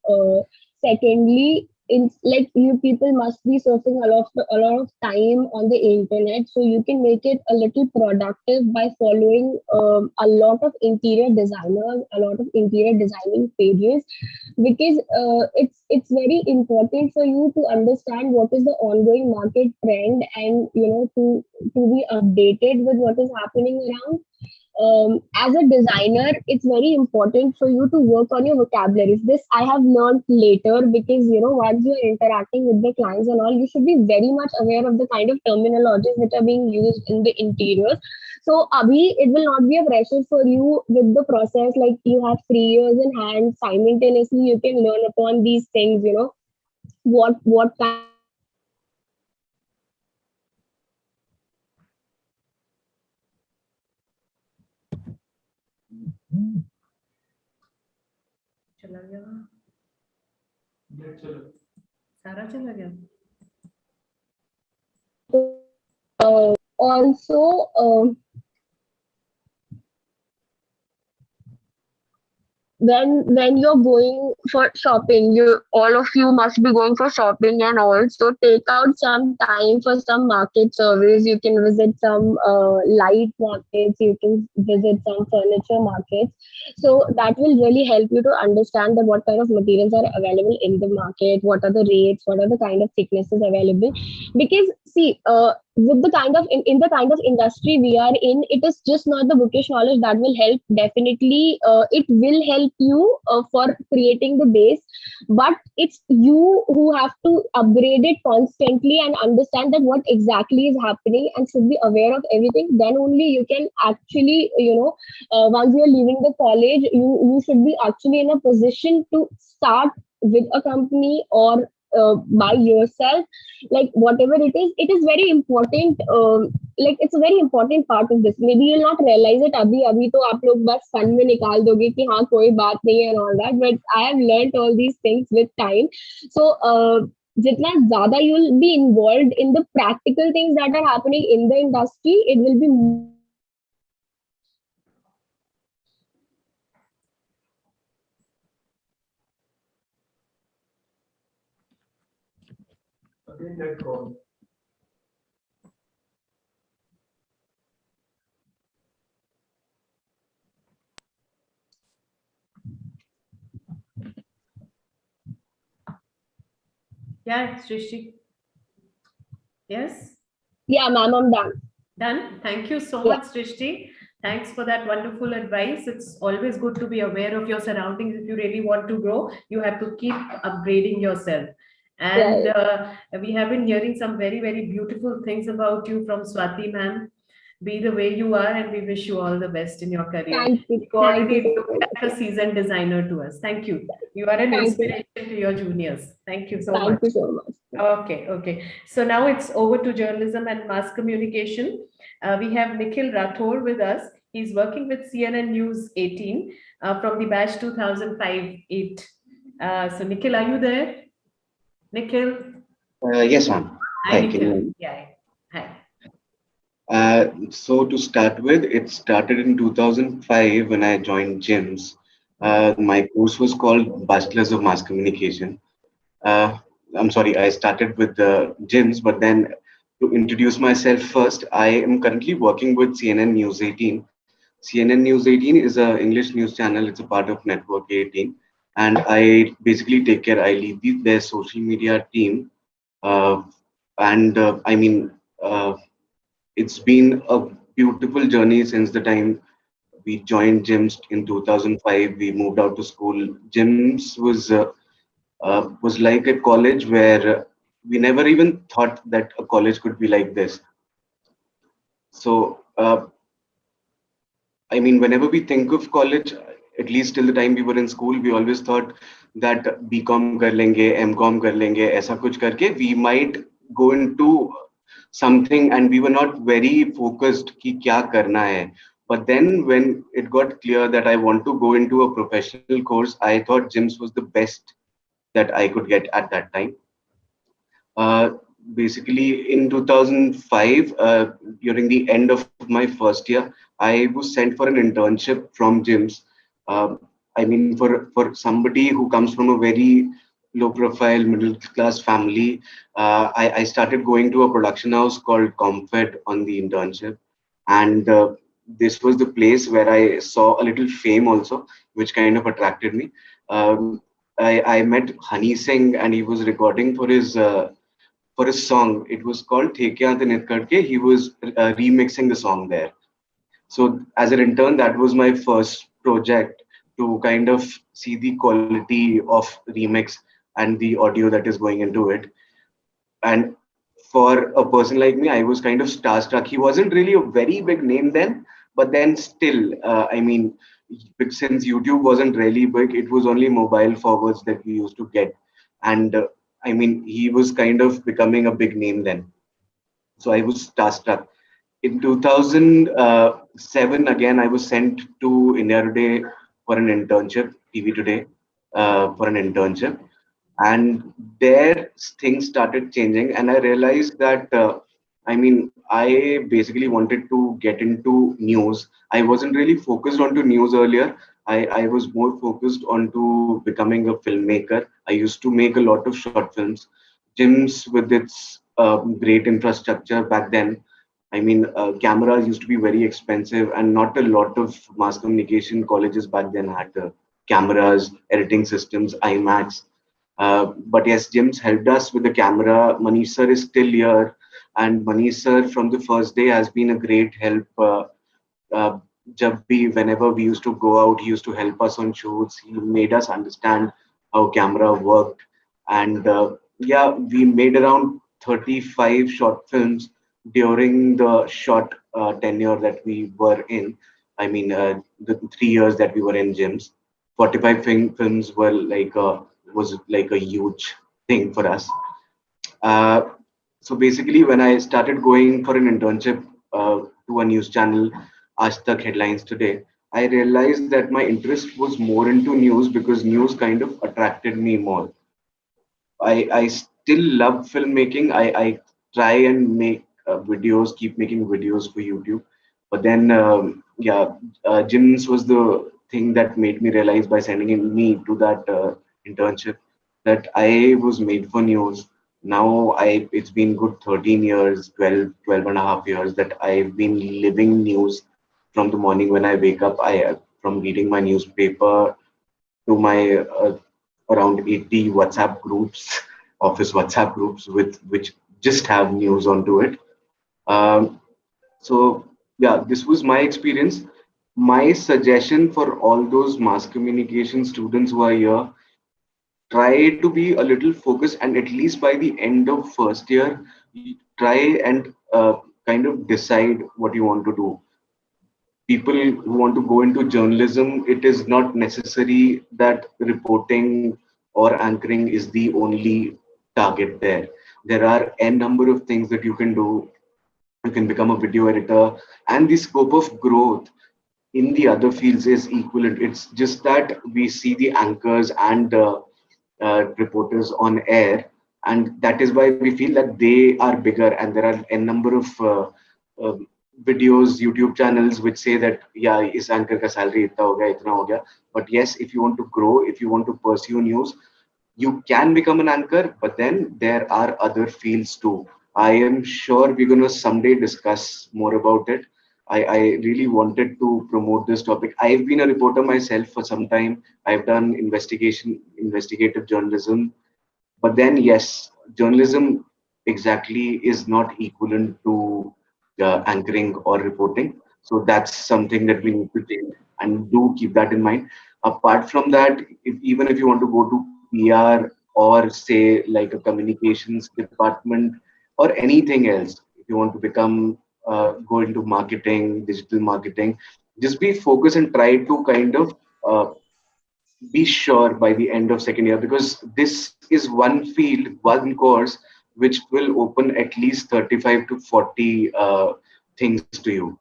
Secondly, in like you people must be surfing a lot of time on the internet, so you can make it a little productive by following a lot of interior designers, a lot of interior designing pages, because it's very important for you to understand what is the ongoing market trend, and to be updated with what is happening around. As a designer, it's very important for you to work on your vocabularies. This I have learned later, because once you're interacting with the clients and all, you should be very much aware of the kind of terminologies which are being used in the interiors. So Abhi, it will not be a pressure for you with the process. Like, you have 3 years in hand, simultaneously you can learn upon these things, what kind चला गया सारा चला गया also when you're going for shopping, you all of you must be going for shopping and all, so take out some time for some market surveys. You can visit some light markets, you can visit some furniture markets, so that will really help you to understand that what kind of materials are available in the market, what are the rates, what are the kind of thicknesses available. Because see, with the kind of in the kind of industry we are in, it is just not the bookish knowledge that will help. Definitely it will help you for creating the base, but it's you who have to upgrade it constantly and understand that what exactly is happening and should be aware of everything. Then only you can actually, once you're leaving the college, you should be actually in a position to start with a company or by yourself. Like, whatever it is very important. Like, it's a very important part of this. Maybe you'll not realize it abhi to aap log bas fun mein nikal doge ki haan koi baat nahi hai and all that, but I have learned all these things with time. So jitna zyada you'll be involved in the practical things that are happening in the industry, it will be Again, that call. Yeah, Srishti. Yes? Yeah, ma'am, I'm done. Done. Thank you so Yeah. much, Srishti. Thanks for that wonderful advice. It's always good to be aware of your surroundings. If you really want to grow, you have to keep upgrading yourself. And we have been hearing some very, very beautiful things about you from Swati ma'am. Be the way you are, and we wish you all the best in your career. Thank you. You already Thank you look so much. like a seasoned designer to us. Thank you. You are an Thank you. inspiration to your juniors. Thank you so much. Thank you so much. Okay, okay. So now it's over to journalism and mass communication. We have Nikhil Rathore with us. He's working with CNN News 18 from the batch 2005-8. So Nikhil, are you there? Nikhil? Yes, ma'am. Hi, Hi, can Nikhil. you? Yeah. Hi. So to start with, it started in 2005 when I joined JIMS. My course was called Bachelor's of Mass Communication. Uh, I'm sorry, I started with the JIMS, but then to introduce myself first, I am currently working with CNN News 18. CNN News 18 is an English news channel. It's a part of Network 18, and I basically take care. I lead their social media team, uh, and I mean. It's been a beautiful journey since the time we joined JIMS in 2005. We moved out to school. JIMS was like a college where we never even thought that a college could be like this. So, I mean, whenever we think of college, at least till the time we were in school, we always thought that BCom kar lenge, MCom kar lenge, aisa kuch karke, we might go into something, and we were not very focused ki kya karna hai. But then when it got clear that I want to go into a professional course, I thought JIMS was the best that I could get at that time. Uh, Basically, in 2005, during the end of my first year, I was sent for an internship from JIMS. I mean, for somebody who comes from a very low profile middle class family, I started going to a production house called Comfed on the internship. And this was the place where I saw a little fame also, which kind of attracted me. Um, I met Honey Singh, and he was recording for his song. It was called Thekya Te Nit Karke. He was remixing the song there. So as an intern, that was my first project to kind of see the quality of remix and the audio that is going into it. And for a person like me, I was kind of starstruck. He wasn't really a very big name then, but then still, I mean, since YouTube wasn't really big, it was only mobile forwards that we used to get. And I mean, he was kind of becoming a big name then. So I was starstruck. In 2007, again, I was sent to India Today for an internship, TV Today, for an internship. And there things started changing, and I realized that, I mean, I basically wanted to get into news. I wasn't really focused onto news earlier. I was more focused onto becoming a filmmaker. I used to make a lot of short films. JIMS, with its great infrastructure back then, I mean, cameras used to be very expensive, and not a lot of mass communication colleges back then had cameras, editing systems, IMAX. But yes, JIMS helped us with the camera. Manish sir is still here, and Manish sir from the first day has been a great help. Uh, Whenever we used to go out, he used to help us on shoots. He made us understand how camera worked, and yeah, we made around 35 short films during the short tenure that we were in. I mean, the 3 years that we were in gyms, 45 films were like was like a huge thing for us. Uh, so basically, when I started going for an internship to a news channel, Aaj Tak Headlines Today, I realized that my interest was more into news because news kind of attracted me more. I still love filmmaking. I try and make videos, keep making videos for YouTube. But then, yeah, JIMS was the thing that made me realize by sending in me to that internship that I was made for news. Now it's been good 13 years, 12 and a half years that I've been living news from the morning when I wake up. From reading my newspaper to my around 80 WhatsApp groups, office WhatsApp groups with which just have news onto it. Um, so yeah, this was my experience. My suggestion for all those mass communication students who are here, try to be a little focused, and at least by the end of first year, try and kind of decide what you want to do. People who want to go into journalism, it is not necessary that reporting or anchoring is the only target there. There are n number of things that you can do. You can become a video editor, and the scope of growth in the other fields is equivalent. It's just that we see the anchors and reporters on air, and that is why we feel that they are bigger, and there are a number of uh, videos, YouTube channels which say that yeah, is anchor ka salary itna ho gaya, itna ho gaya. But yes, if you want to grow, if you want to pursue news, you can become an anchor, but then there are other fields too. I am sure we're going to someday discuss more about it. I really wanted to promote this topic. I've been a reporter myself for some time. I've done investigative journalism. But then, yes, journalism exactly is not equivalent to anchoring or reporting. So that's something that we need to take and do keep that in mind. Apart from that, even if you want to go to PR or say like a communications department or anything else. If you want to become go into marketing, digital marketing, just be focused and try to kind of be sure by the end of second year, because this is one field, one course which will open at least 35 to 40 things to you.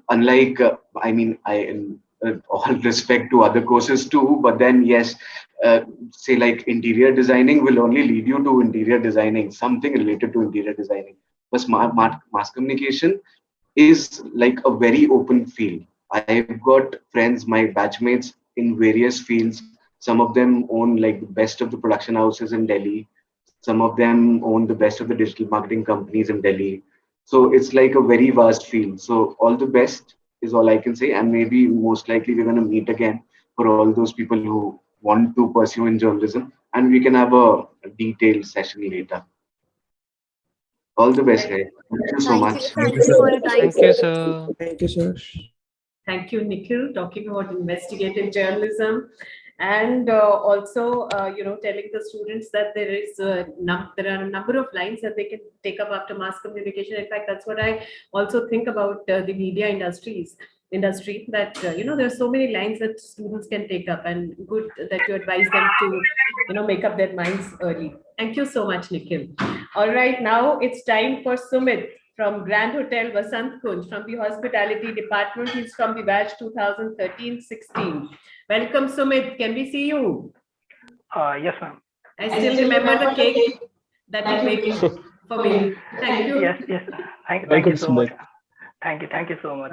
Unlike I mean, I in all respect to other courses too, but then yes, say like interior designing will only lead you to interior designing, something related to interior designing. But mass communication is like a very open field. I've got friends, my batchmates in various fields. Some of them own like the best of the production houses in Delhi. Some of them own the best of the digital marketing companies in Delhi. So it's like a very vast field. So all the best is all I can say. And maybe most likely we're going to meet again for all those people who want to pursue in journalism. And we can have a detailed session later. All the best, guys. Thank you so much. Thank you for your time. Thank you, sir. Thank you, sir. Thank you, Nikhil, talking about investigative journalism, and also, telling the students that there are a number of lines that they can take up after mass communication. In fact, that's what I also think about the media industry. That there are so many lines that students can take up, and good that you advise them to make up their minds early. Thank you so much, Nikhil. All right, now it's time for Sumit from Grand Hotel Vasant Kunj from the hospitality department. He's from the batch 2013-16. Welcome, Sumit. Can we see you? Yes, ma'am. I still remember the cake that you made for me. Thank you. Yes, yes. Thank Welcome, you so much. Sumit. Thank you so much.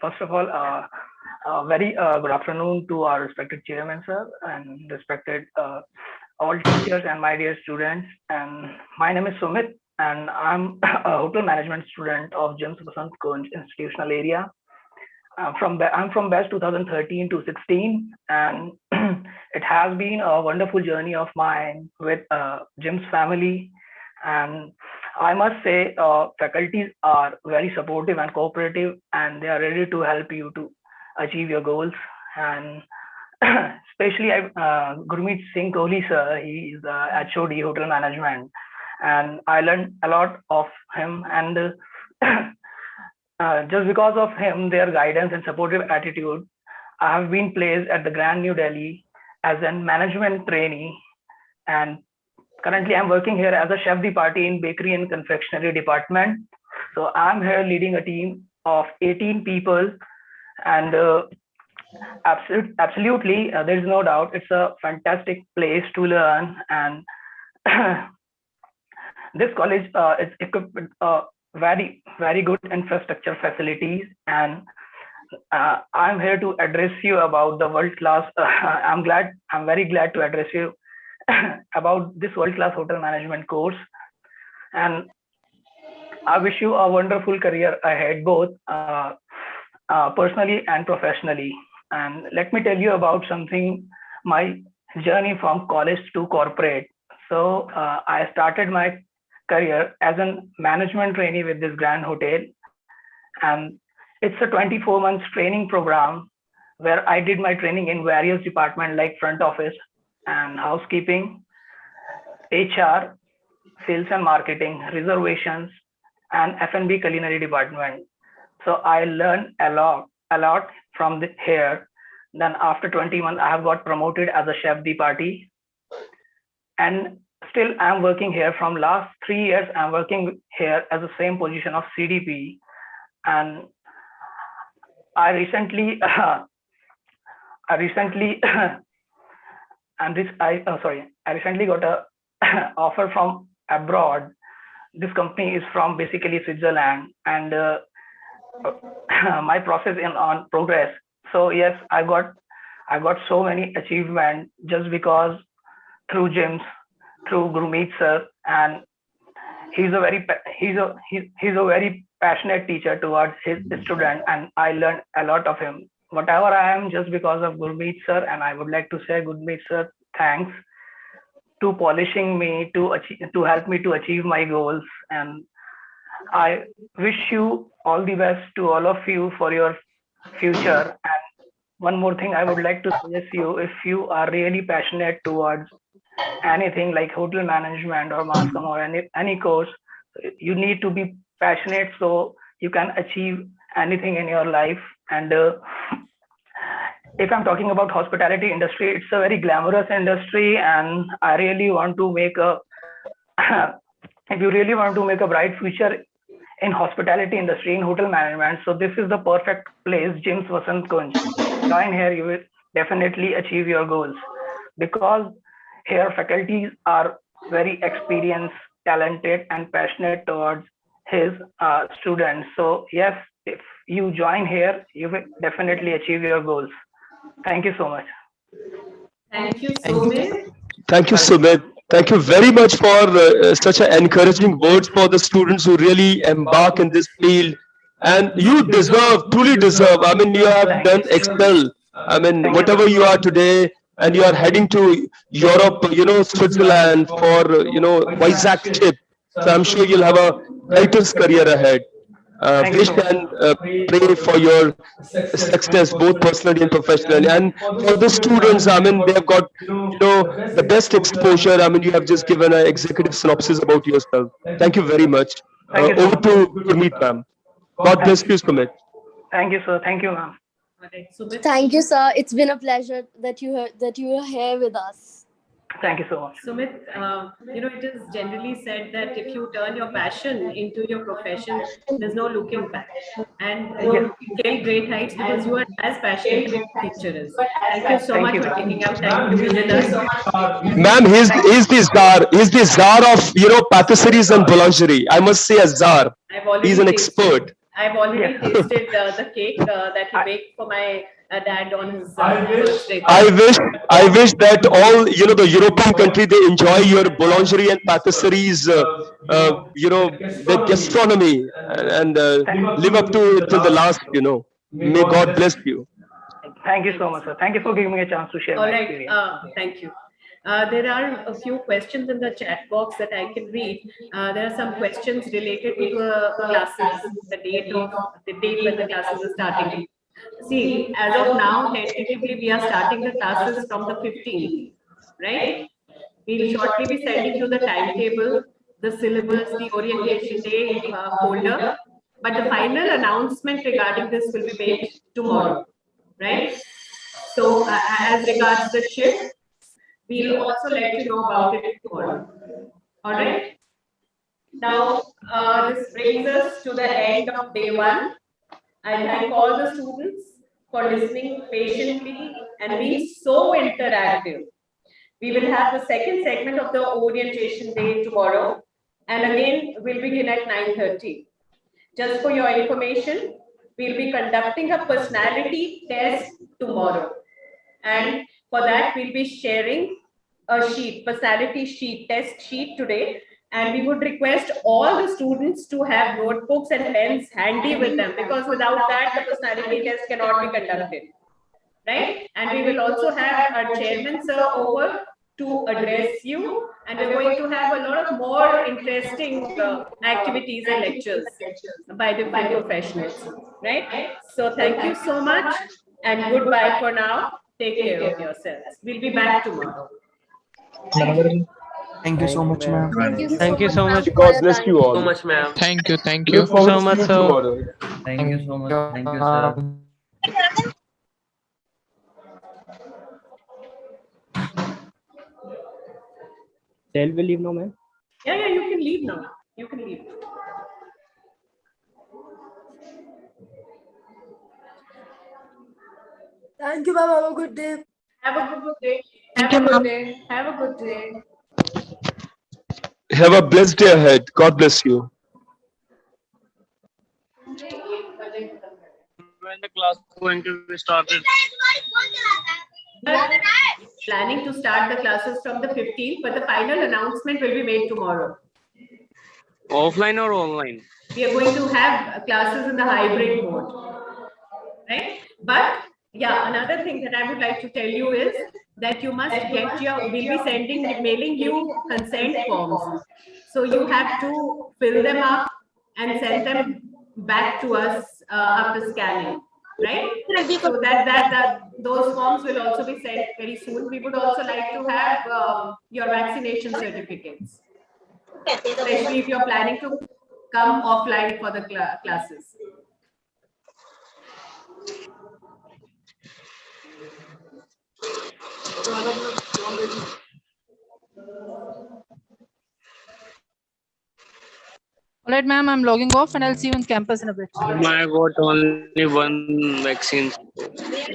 First of all, very good afternoon to our respected chairman, sir, and respected all teachers and my dear students. And my name is Sumit, and I'm a hotel management student of JIMS Vasant Kunj institutional area. I'm from batch 2013 to 16, and it has been a wonderful journey of mine with JIMS family. And I must say, faculties are very supportive and cooperative, and they are ready to help you to achieve your goals. And especially Gurmeet Singh Kohli sir, he is the HOD hotel management, and I learned a lot of him. And just because of him, their guidance and supportive attitude, I have been placed at the Grand New Delhi as a management trainee, and currently I'm working here as a chef de partie in bakery and confectionery department. So I'm here leading a team of 18 people, and absolutely, there is no doubt it's a fantastic place to learn. And this college is equipped with very good infrastructure facilities, and I'm here to address you about the world class. I'm very glad to address you about this world class hotel management course, and I wish you a wonderful career ahead, both personally and professionally. And let me tell you about something, my journey from college to corporate. So I started my career as a management trainee with this Grand Hotel, and it's a 24 months training program where I did my training in various departments like front office and housekeeping, HR, sales and marketing, reservations, and F&B culinary department. So I learned a lot from here. Then after 20 months, I have got promoted as a chef de partie, and still I'm working here from last 3 years. I'm working here as the same position of CDP, and I recently I recently I recently got a offer from abroad. This company is from basically Switzerland, and my process is on progress. So yes, I got so many achievements just because through JIMS, through Gurmeet sir, and he's a very passionate teacher towards his student, and I learned a lot of him. Whatever I am, just because of Gurmeet sir, and I would like to say Gurmeet sir, thanks to polishing me to help me to achieve my goals. And I wish you all the best to all of you for your future. And one more thing I would like to suggest you, if you are really passionate towards anything like hotel management or mass comm or any course, you need to be passionate so you can achieve anything in your life. And if I'm talking about hospitality industry, it's a very glamorous industry, and I really want to make a if you really want to make a bright future in hospitality industry, in hotel management, so this is the perfect place, JIMS Vasant Kunj. Join here, you will definitely achieve your goals, because here faculties are very experienced, talented, and passionate towards his students. So yes, if you join here, you will definitely achieve your goals. Thank you so much. Thank you, Sumit. Thank you, Sumit. Thank you very much for such an encouraging words for the students who really embark in this field. And you deserve, truly deserve. I mean, you have done excel. I mean, whatever you are today, and you are heading to Europe, Switzerland for, Vizag trip. So I'm sure you'll have a brightest career ahead. Wish and pray for your success, both personally and professionally. And for the students, I mean, they have got, the best exposure. I mean, you have just given an executive synopsis about yourself. Thank you very much. Over to Gurmeet, ma'am. God bless you, Sumit. Thank you, sir. Thank you, ma'am. Thank you, sir. It's been a pleasure that you are here with us. Thank you so much. Sumit, it is generally said that if you turn your passion into your profession, there's no looking back. And you scale great heights because you are as passionate as the teacher is. Thank you so much for taking out time to be with us. Ma'am, he's the czar of, patisseries and boulangerie. I must say a czar. He's an expert. I've already tasted the cake that he baked for my dad on his birthday. I wish that all, the European country, they enjoy your boulangerie and patisseries, the gastronomy, and live up to it till the last, May God bless you. Thank you so much, sir. Thank you for giving me a chance to share All my right. experience. Thank you. There are a few questions in the chat box that I can read. There are some questions related to the classes, the date when the classes are starting. See, as of now, tentatively, we are starting the classes from the 15th, right? We'll shortly be sending you the timetable, the syllabus, the orientation day folder. But the final announcement regarding this will be made tomorrow, right? So, as regards the shift, we'll also let you know about it tomorrow. All right. Now, this brings us to the end of day one. I thank all the students for listening patiently and being so interactive. We will have the second segment of the orientation day tomorrow, and again, we'll begin at 9:30. Just for your information, we'll be conducting a personality test tomorrow. And for that, we'll be sharing a sheet, personality sheet, test sheet today. And we would request all the students to have notebooks and pens handy with them, because without that, the personality test cannot be conducted, right? And we will also have our chairman, sir, over to address you. And we're going to have a lot of more interesting activities and lectures by different professionals, right? So thank you so much and goodbye for now. Take care of yourselves. We'll be back tomorrow. Thank you so much, ma'am. Thank you so much. God bless you all. So much, ma'am. Thank you. Look forward so to much, seeing you sir. tomorrow. Thank you so much. Thank you, sir. Shall we leave now, ma'am? Yeah, you can leave now. You can leave. Thank you, ma'am. Have a good day. Have a good day. Have a good day. Have a good day. Have a blessed day ahead. God bless you. When the class is going to be started? Planning to start the classes from the 15th, but the final announcement will be made tomorrow. Offline or online? We are going to have classes in the hybrid mode, right? But yeah, another thing that I would like to tell you is that you must get we'll be mailing you consent forms. So you have to fill them up and send them back to us after scanning. right? So that those forms will also be sent very soon. We would also like to have your vaccination certificates, especially if you're planning to come offline for the classes. All right, ma'am, I'm logging off and I'll see you on campus in a bit. I got only one vaccine.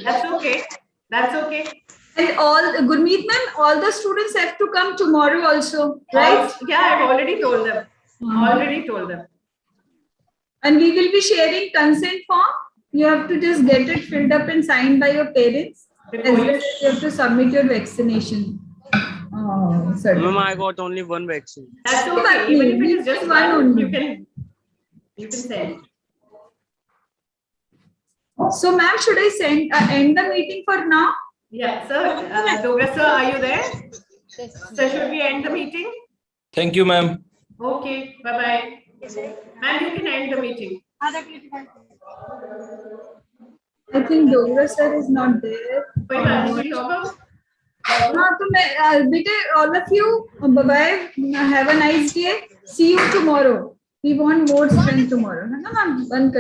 That's okay. That's okay. And all, Gurmeet ma'am, all the students have to come tomorrow also, right? Yeah, I've already told them. Already told them. And we will be sharing consent form. You have to just get it filled up and signed by your parents. As well as you have to submit your vaccination. Ma'am, I got only one vaccine. That's okay. Even if it is just one only, you can send. So, ma'am, should I end the meeting for now? Yeah, sir. Dogra sir, are you there? Sir, should we end the meeting? Thank you, ma'am. Okay, bye-bye. Ma'am, you can end the meeting. I think Dogra sir is not there. कोई बात नहीं, कोई होगा? हाँ तो मैं बेटे all of you bye bye, have a nice day, see you tomorrow, we want more strength tomorrow है ना मैम, बंद कर